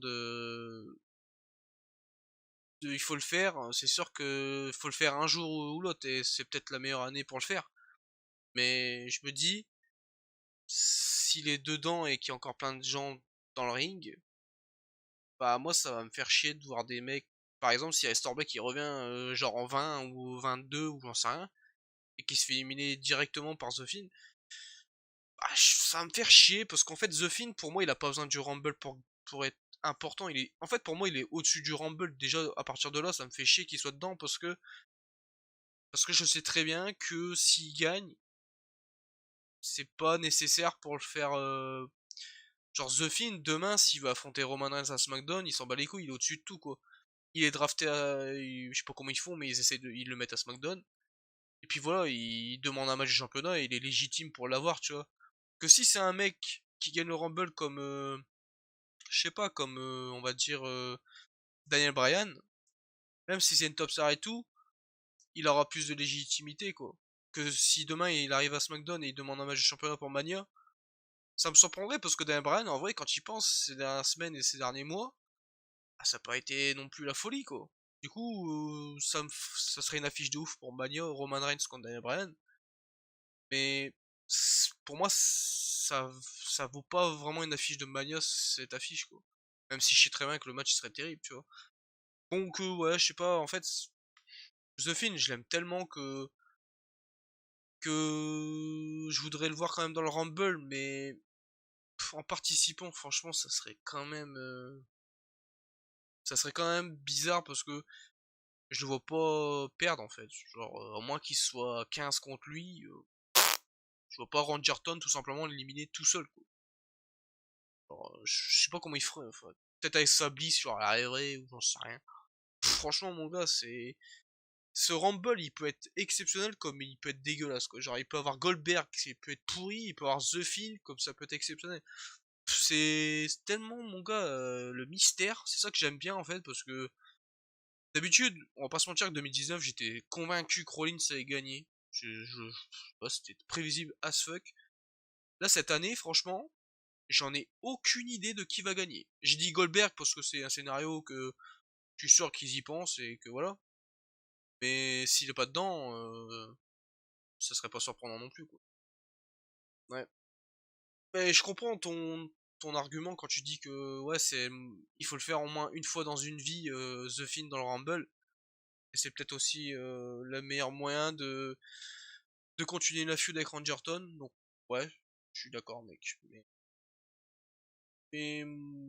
il faut le faire, c'est sûr que faut le faire un jour ou l'autre et c'est peut-être la meilleure année pour le faire. Mais je me dis s'il est dedans et qu'il y a encore plein de gens dans le ring, bah moi ça va me faire chier de voir des mecs par exemple si Aleister Black qui revient genre en 20 ou 22 ou j'en sais rien et qui se fait éliminer directement par The Fiend, bah, ça va me faire chier parce qu'en fait The Fiend pour moi il a pas besoin du Rumble pour être important, il est en fait pour moi il est au-dessus du Rumble déjà à partir de là ça me fait chier qu'il soit dedans parce que je sais très bien que s'il gagne c'est pas nécessaire pour le faire genre The Fiend demain s'il va affronter Roman Reigns à SmackDown il s'en bat les couilles, il est au-dessus de tout quoi. Il est drafté je sais pas comment ils font mais ils le mettent à SmackDown et puis voilà il demande un match de championnat et il est légitime pour l'avoir tu vois. Que si c'est un mec qui gagne le Rumble comme je sais pas comme on va dire Daniel Bryan, même si c'est une top star et tout, il aura plus de légitimité quoi. Que si demain il arrive à SmackDown et il demande un match de championnat pour Mania, ça me surprendrait parce que Daniel Bryan en vrai quand il pense ces dernières semaines et ces derniers mois, ah, ça n'a pas été non plus la folie quoi. Du coup, ça serait une affiche de ouf pour Mania, Roman Reigns contre Daniel Bryan. Mais pour moi, ça vaut pas vraiment une affiche de Mania, cette affiche, quoi. Même si je sais très bien que le match serait terrible, tu vois. Donc, ouais, je sais pas, en fait, The Fiend, je l'aime tellement que je voudrais le voir quand même dans le Rumble, mais en participant, franchement, ça serait quand même bizarre parce que je le vois pas perdre, en fait. Genre, à moins qu'il soit 15 contre lui, je vois pas Randy Orton tout simplement l'éliminer tout seul, quoi. Alors, je sais pas comment il ferait, enfin, peut-être avec sa blisse sur l'arrivée ou j'en sais rien. Franchement, mon gars, c'est. Ce Rumble, il peut être exceptionnel comme il peut être dégueulasse, quoi. Genre, il peut avoir Goldberg, qui peut être pourri, il peut avoir The Fiend, comme ça peut être exceptionnel. C'est tellement, mon gars, le mystère. C'est ça que j'aime bien, en fait, parce que d'habitude, on va pas se mentir que 2019, j'étais convaincu que Rollins allait gagner. Je sais pas, c'était prévisible as fuck. Là, cette année, franchement, j'en ai aucune idée de qui va gagner. J'ai dit Goldberg parce que c'est un scénario que je suis sûr qu'ils y pensent et que voilà. Mais s'il est pas dedans, ça serait pas surprenant non plus quoi. Ouais. Mais je comprends ton argument quand tu dis que ouais il faut le faire au moins une fois dans une vie The Fiend dans le Rumble. Et c'est peut-être aussi le meilleur moyen de continuer la feud avec Randy Orton. Donc ouais, je suis d'accord mec. Mais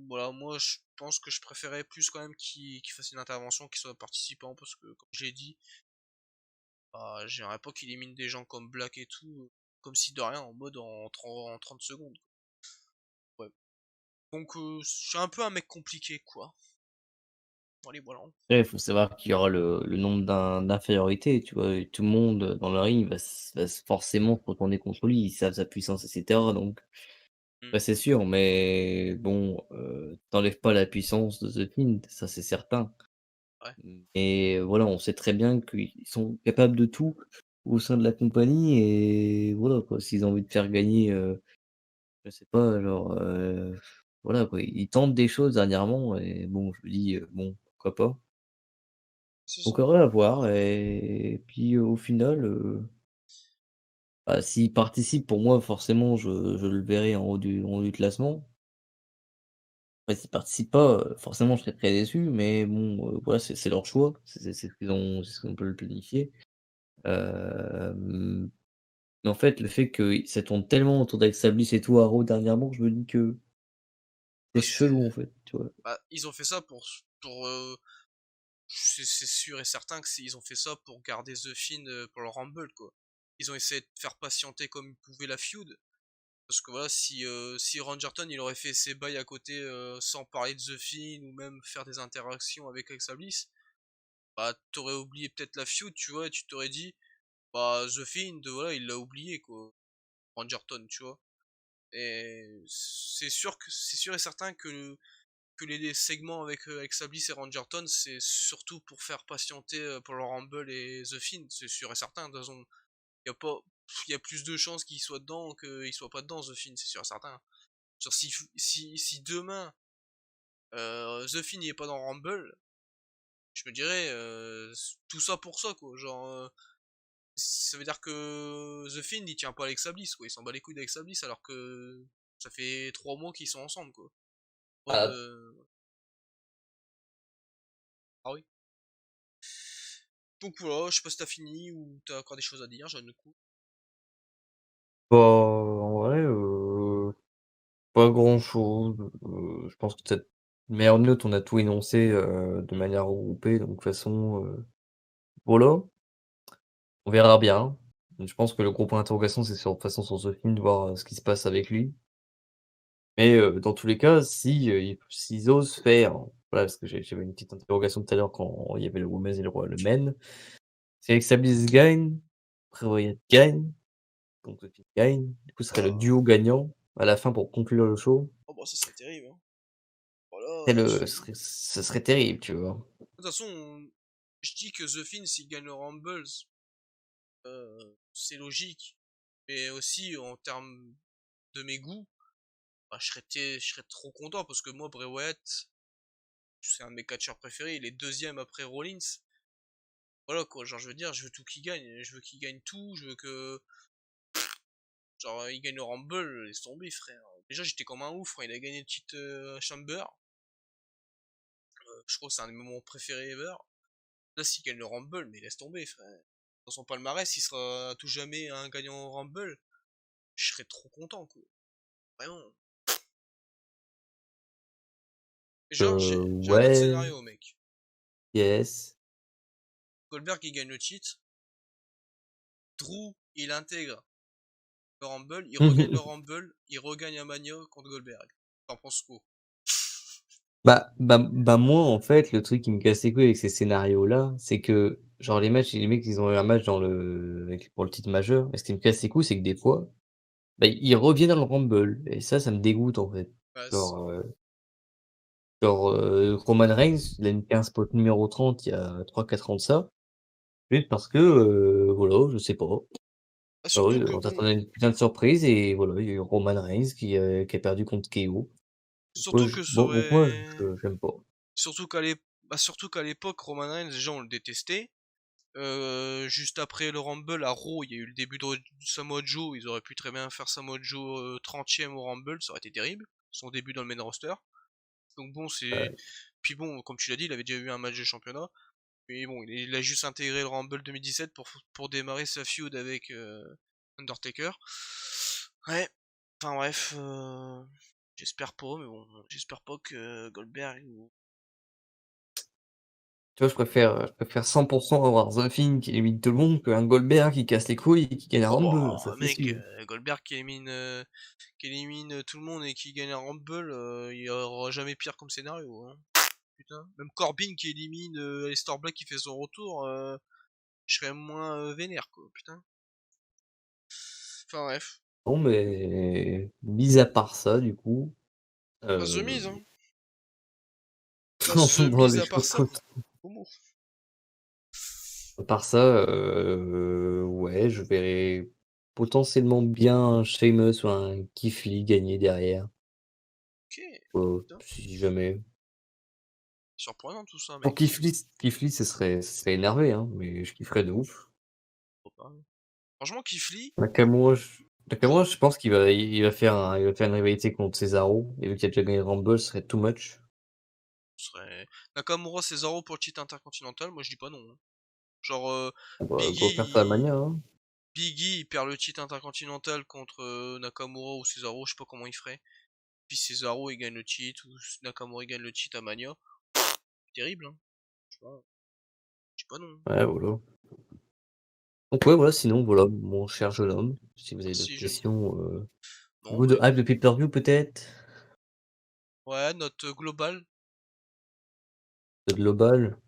voilà, moi je pense que je préférais plus quand même qu'il fasse une intervention, qu'il soit participant, parce que comme j'ai dit, bah, j'aimerais pas qu'il élimine des gens comme Black et tout, comme si de rien, en mode en 30 secondes. Ouais. Donc je suis un peu un mec compliqué, quoi. Allez, voilà. Après, il faut savoir qu'il y aura le nombre d'infériorités, tu vois? Et tout le monde, dans le ring va forcément se retourner contre lui. Ils savent sa puissance et cetera donc Hmm, bah, c'est sûr, mais bon, tu pas la puissance de The Fiend, ça c'est certain. ouais, Et voilà, on sait très bien qu'ils sont capables de tout au sein de la compagnie et voilà quoi. S'ils ont envie de faire gagner, je sais pas, genre, voilà quoi, ils tentent des choses dernièrement et bon, je me dis, bon, pourquoi pas? c'est Donc ça. à voir et puis au final, bah, s'il participe pour moi forcément je le verrai en haut du classement. Après s'il participe pas, forcément je serais très déçu mais bon, voilà c'est leur choix, c'est ce qu'on peut le planifier. Hem, mais en fait le fait que ça tourne tellement autour d'Alexa Bliss et tout à Raw dernièrement, je me dis que c'est Bah, chelou en fait, tu vois? bah, ils ont fait ça pour c'est sûr et certain que ils ont fait ça pour garder The Fiend pour le Rumble, quoi. ils ont essayé de faire patienter comme ils pouvaient la feud. Parce que voilà, si Rangerton il aurait fait ses bails à côté sans parler de The Fiend ou même faire des interactions avec Alexa Bliss, bah t'aurais oublié peut-être la feud, tu vois, et tu t'aurais dit, bah The Fiend, voilà, il l'a oublié quoi, Rangerton, tu vois. Et c'est sûr et certain que les segments avec Alexa Bliss et Rangerton, c'est surtout pour faire patienter pour le Rumble et The Fiend, c'est sûr et certain. De toute façon, y a pas, il y a plus de chances qu'il soit dedans qu'il soit pas dedans The Fiend, c'est sûr et certain. Genre si demain The Fiend n'est pas dans Rumble, je me dirais tout ça pour ça quoi. Genre ça veut dire que The Fiend il tient pas Alexa Bliss quoi, il s'en bat les couilles d'Alexa Bliss alors que ça fait 3 mois qu'ils sont ensemble quoi. En mode, Ah, ah oui. Donc voilà, je sais pas si t'as fini ou t'as encore des choses à dire, jeune coup. bah, en vrai, pas grand-chose. Je pense que cette meilleure note, on a tout énoncé de Hmm. manière regroupée. Donc, de toute façon, voilà, on verra bien. Je pense que le gros point d'interrogation, c'est sur, de toute façon, sur ce film, de voir ce qui se passe avec lui. Mais dans tous les cas, si s'ils osent faire, voilà, parce que j'avais une petite interrogation tout à l'heure quand il y avait le Women's et le Men. Si Alexa Bliss gagne, Bray Wyatt gagne, donc The Fiend gagne, du coup, ce serait le Ah, duo gagnant à la fin pour conclure le show. oh bah ça serait terrible, hein. Voilà, C'est le là-dessus. ce serait terrible, tu vois? De toute façon, je dis que The Fiend s'il gagne le Rumble, c'est logique. Mais aussi en termes de mes goûts, bah, je serais trop content parce que moi Bray Wyatt, c'est un de mes catcheurs préférés, il est deuxième après Rollins. Voilà quoi, genre je veux dire, je veux tout qu'il gagne, je veux qu'il gagne tout, je veux que genre il gagne le Rumble, laisse tomber frère. Déjà j'étais comme un ouf quand il a gagné le titre Chamber. Je crois que c'est un des moments préférés ever. Là s'il gagne le Rumble, mais laisse tomber frère. Dans son palmarès, il sera à tout jamais un gagnant Rumble. Je serais trop content quoi. Vraiment. Déjà, j'ai un autre Ouais, scénario mec. yes. Goldberg il gagne le titre. Drew il intègre le Rumble, il regagne le Rumble, il regagne à Mania contre Goldberg. T'en penses quoi? Bah, moi, en fait, le truc qui me casse les couilles avec ces scénarios-là, c'est que, genre, les mecs, ils ont eu un match dans le avec pour le titre majeur, mais ce qui me casse les couilles, c'est que des fois, bah, ils reviennent dans le Rumble et ça me dégoûte, en fait. Bah, Genre, Roman Reigns, il a mis un spot numéro 30 il y a 3 4 ans de ça, juste parce que, voilà, je sais pas. Ah surtout oui, que on bon, s'attendait à une putain de surprise et voilà, il y a eu Roman Reigns qui a perdu contre KO. Moi, surtout que ça donc moi, aurait je j'aime pas. surtout qu'à l'époque, Roman Reigns, déjà on le détestait. Juste après le Rumble à Raw, il y a eu le début de Samoa Joe. Ils auraient pu très bien faire Samoa Joe 30e au Rumble, ça aurait été terrible. Son début dans le main roster. Donc bon, c'est. Heu, Puis bon, comme tu l'as dit, il avait déjà eu un match de championnat. Mais bon, il a juste intégré le Rumble 2017 pour démarrer sa feud avec Undertaker. Ouais. Enfin bref, j'espère pas, mais bon, j'espère pas que Goldberg Tu vois, je préfère 100 avoir The Fiend qui élimine tout le monde qu'un Goldberg qui casse les couilles et qui gagne un oh Rumble, ça bah c'est mec, sûr. Goldberg qui élimine tout le monde et qui gagne un Rumble, il y aura jamais pire comme scénario, hein. Putain. Même Corbin qui élimine Aleister Black qui fait son retour, je serais moins vénère quoi, putain. Enfin bref. Bon, mais mis à part ça, du coup, Passe The heu, Miz, hein. Passe The lançons dans Miz les à part choses ça. co Homo. à part ça, ouais, je verrais potentiellement bien Sheamus ou un Keith Lee gagner derrière, Ok. Putain. si jamais. Surprenant tout ça, Pour mec. Keith Lee, ce serait énervé, hein, mais je kifferais de ouf. Faut pas. Franchement, Keith Lee, Nakamura, je pense il va faire une rivalité contre Cesaro et vu qu'il a déjà gagné le Rumble, ce serait too much. serait Nakamura Cesaro pour le titre intercontinental, moi je dis pas non, hein. Genre On va go faire ça à Biggie, Mania, hein. Biggie il perd le titre intercontinental contre Nakamura ou Cesaro, je sais pas comment il ferait. Puis Cesaro il gagne le titre ou Nakamura il gagne le titre à Mania. Terrible, hein. Franchement, je dis pas non. Ouais, voilà. Donc ouais, voilà, sinon, voilà, mon cher jeune homme, si vous avez d'autres Merci, jeune homme. questions, Non, niveau bah de hype écoute. de pay-per-view peut-être? Ouais, note globale. De global?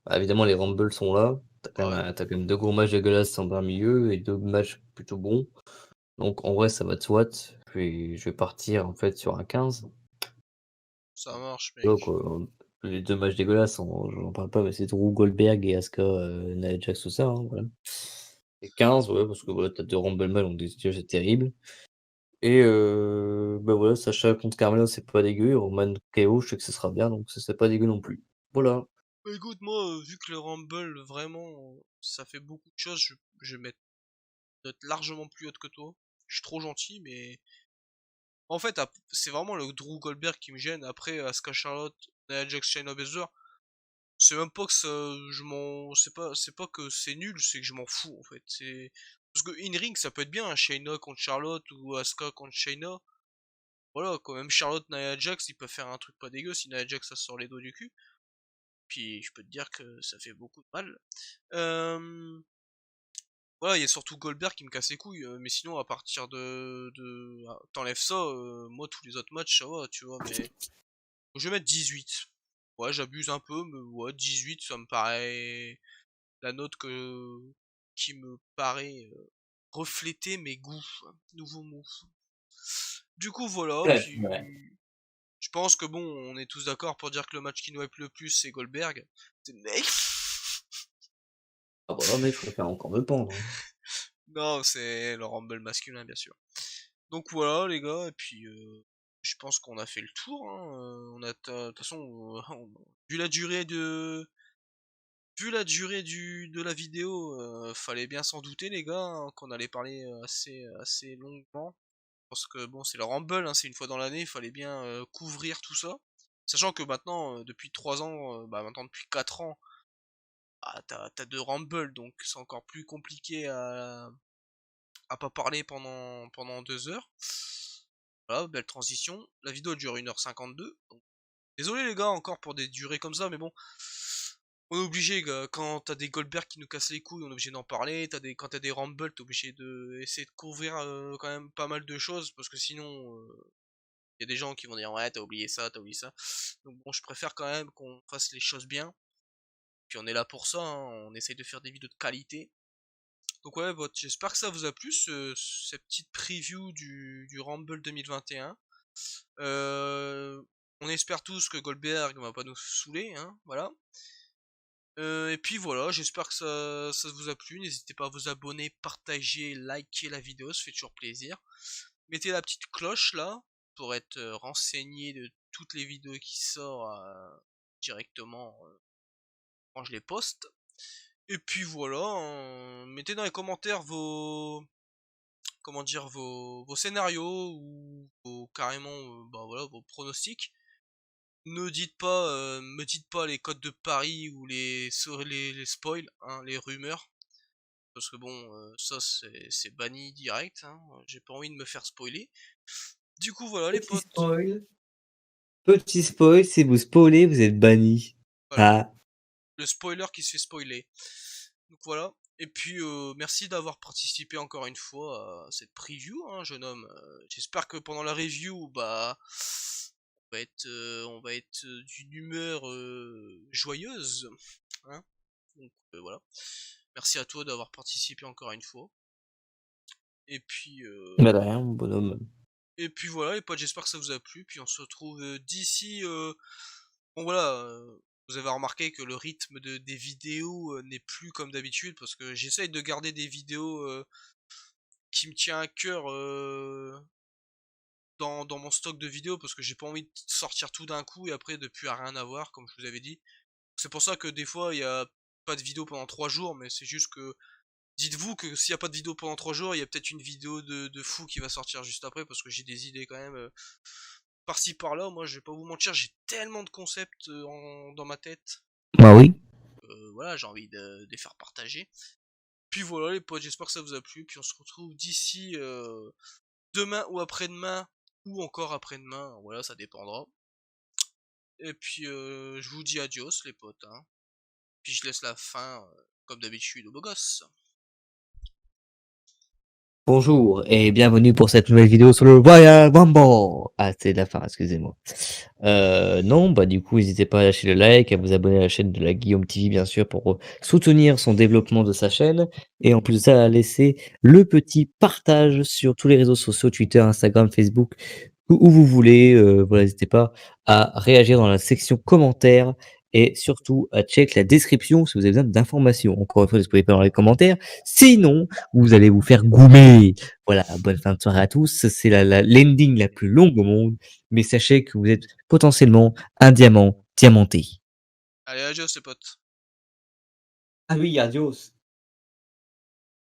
Bah, évidemment les Rumble sont là. Ouais. Tu quand même 2 gros matchs dégueulasses en plein milieu et 2 matchs plutôt bons. Donc en vrai, ça va de soi. Je vais partir en fait sur un 15. Ça marche, Donc mec. les 2 matchs dégueulasses, j'en parle pas, mais c'est Drew Goldberg et Asuka, Nia Jax, tout ça, hein, voilà. Et 15, ouais, parce que voilà, tu as 2 Rumble mâles, donc déjà c'est terrible. Et bah, voilà, Sacha contre Carmelo, c'est pas dégueu. Roman KO, je sais que ce sera bien, donc ça c'est pas dégueu non plus. Voilà. Bah écoute, moi, vu que le Rumble, vraiment, ça fait beaucoup de choses, je vais mettre une note largement plus haute que toi. Je suis trop gentil, mais en fait, c'est vraiment le Drew Goldberg qui me gêne. Après, Asuka Charlotte, Nia Jax, Shayna Baszler, c'est même pas que ça, c'est pas que c'est nul, c'est que je m'en fous en fait. C'est parce que in ring, ça peut être bien, hein, Shayna contre Charlotte ou Asuka contre Shayna. Voilà, quand même Charlotte, Nia Jax, ils peuvent faire un truc pas dégueu si Nia Jax ça sort les doigts du cul. Puis je peux te dire que ça fait beaucoup de mal. Euh, Voilà, il y a surtout Goldberg qui me casse les couilles, mais sinon à partir t'enlèves ça, moi tous les autres matchs ça va, tu vois, mais je vais mettre 18. Ouais, j'abuse un peu, mais ouais, 18, ça me paraît la note qui me paraît refléter mes goûts, hein, nouveaux mots. Du coup voilà, Ouais, ouais. puis je pense que bon, on est tous d'accord pour dire que le match qui nous hype le plus c'est Goldberg. Mec, Ah bah, mais je préfère encore me pendre, hein. non, c'est le Rumble masculin bien sûr. Donc voilà les gars, et puis je pense qu'on a fait le tour, hein. De toute façon, vu la durée de la vidéo, fallait bien s'en douter les gars, hein, qu'on allait parler assez longuement. Parce que bon, c'est le Rumble, hein, c'est une fois dans l'année, il fallait bien couvrir tout ça. Sachant que maintenant, depuis 3 ans, bah maintenant depuis 4 ans, ah, t'as 2 Rumble, donc c'est encore plus compliqué à pas parler pendant 2 heures. Voilà, belle transition. La vidéo dure 1h52. Donc, désolé les gars encore pour des durées comme ça, mais bon. On est obligé, quand t'as des Goldberg qui nous cassent les couilles, on est obligé d'en parler. Quand t'as des Rumble, t'es obligé de essayer de couvrir quand même pas mal de choses, parce que sinon, il y a des gens qui vont dire ouais, t'as oublié ça, t'as oublié ça. Donc bon, je préfère quand même qu'on fasse les choses bien. Puis on est là pour ça, hein, on essaye de faire des vidéos de qualité. Donc ouais, j'espère que ça vous a plu, cette petite preview du Rumble 2021. Euh, on espère tous que Goldberg va pas nous saouler, hein, voilà. Et puis voilà, j'espère que ça vous a plu. N'hésitez pas à vous abonner, partager, liker la vidéo, ça fait toujours plaisir. Mettez la petite cloche là pour être renseigné de toutes les vidéos qui sortent directement quand je les poste. Et puis voilà, hein, mettez dans les commentaires comment dire vos scénarios ou carrément bah voilà vos pronostics. Me dites pas les codes de Paris ou les spoils, hein, les rumeurs, parce que bon, ça c'est banni direct, hein, j'ai pas envie de me faire spoiler. Du coup voilà les Petit potes, spoil. Petit spoil, si vous spoilez, vous êtes banni. voilà, Ah. le spoiler qui se fait spoiler. Donc voilà. Et puis merci d'avoir participé encore une fois à cette preview, hein, jeune homme. J'espère que pendant la review, bah on va être d'une humeur joyeuse, hein. Donc voilà. Merci à toi d'avoir participé encore une fois. Et puis Bah, de rien, mon bonhomme. voilà les potes, j'espère que ça vous a plu. Puis on se retrouve d'ici. Bon voilà, vous avez remarqué que le rythme des vidéos n'est plus comme d'habitude parce que j'essaye de garder des vidéos qui me tient à cœur dans mon stock de vidéos parce que j'ai pas envie de sortir tout d'un coup et après de plus à rien avoir comme je vous avais dit. C'est pour ça que des fois il y a pas de vidéo pendant 3 jours, mais c'est juste que dites-vous que s'il y a pas de vidéo pendant 3 jours, il y a peut-être une vidéo de fou qui va sortir juste après parce que j'ai des idées quand même par-ci par-là. Moi je vais pas vous mentir, j'ai tellement de concepts dans ma tête. Bah oui. Voilà, j'ai envie de les faire partager. Puis voilà les potes, j'espère que ça vous a plu. Puis on se retrouve d'ici demain ou après-demain, ou encore après-demain, voilà, ça dépendra. Et puis je vous dis adios les potes, hein. Puis je laisse la fin, comme d'habitude, au beau gosse. Bonjour et bienvenue pour cette nouvelle vidéo sur le Royal Rumble. Ah, c'est la fin, excusez-moi. Non, bah du coup, n'hésitez pas à lâcher le like, à vous abonner à la chaîne de la Guillaume TV, bien sûr, pour soutenir son développement de sa chaîne. Et en plus de ça, à laisser le petit partage sur tous les réseaux sociaux, Twitter, Instagram, Facebook, où vous voulez. Voilà, n'hésitez pas à réagir dans la section commentaires et surtout à check la description si vous avez besoin d'informations. Encore une fois, ne pouvez pas dans les commentaires. Sinon, vous allez vous faire goumer. Voilà, bonne fin de soirée à tous. C'est la l'ending la plus longue au monde, mais sachez que vous êtes potentiellement un diamant diamanté. Allez, adios les potes. Ah oui, adios.